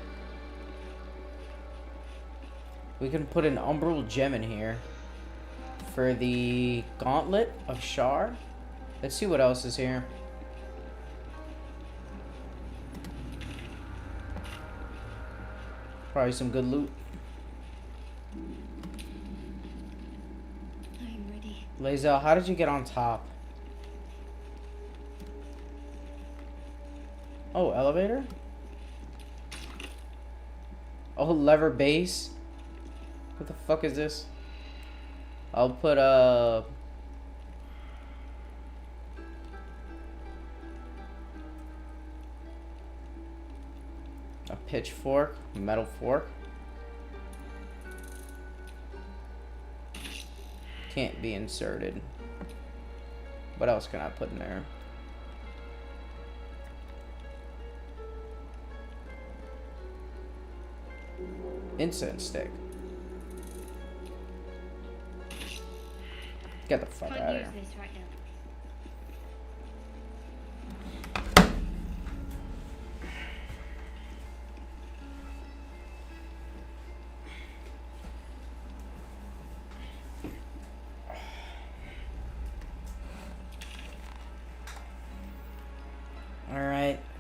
Speaker 1: We can put an umbral gem in here for the gauntlet of Shar. Let's see what else is here. Probably some good loot.
Speaker 5: I'm ready.
Speaker 1: Lazel, how did you get on top? Oh, elevator? Oh, lever base? What the fuck is this? I'll put a pitchfork, metal fork. Can't be inserted. What else can I put in there? Incense stick. Get the fuck
Speaker 5: Can't
Speaker 1: out of
Speaker 5: use
Speaker 1: here.
Speaker 5: this right now.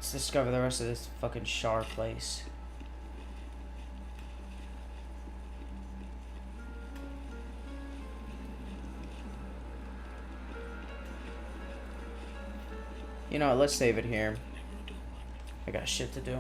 Speaker 1: Let's discover the rest of this fucking Shar place. You know what, let's save it here. I got shit to do.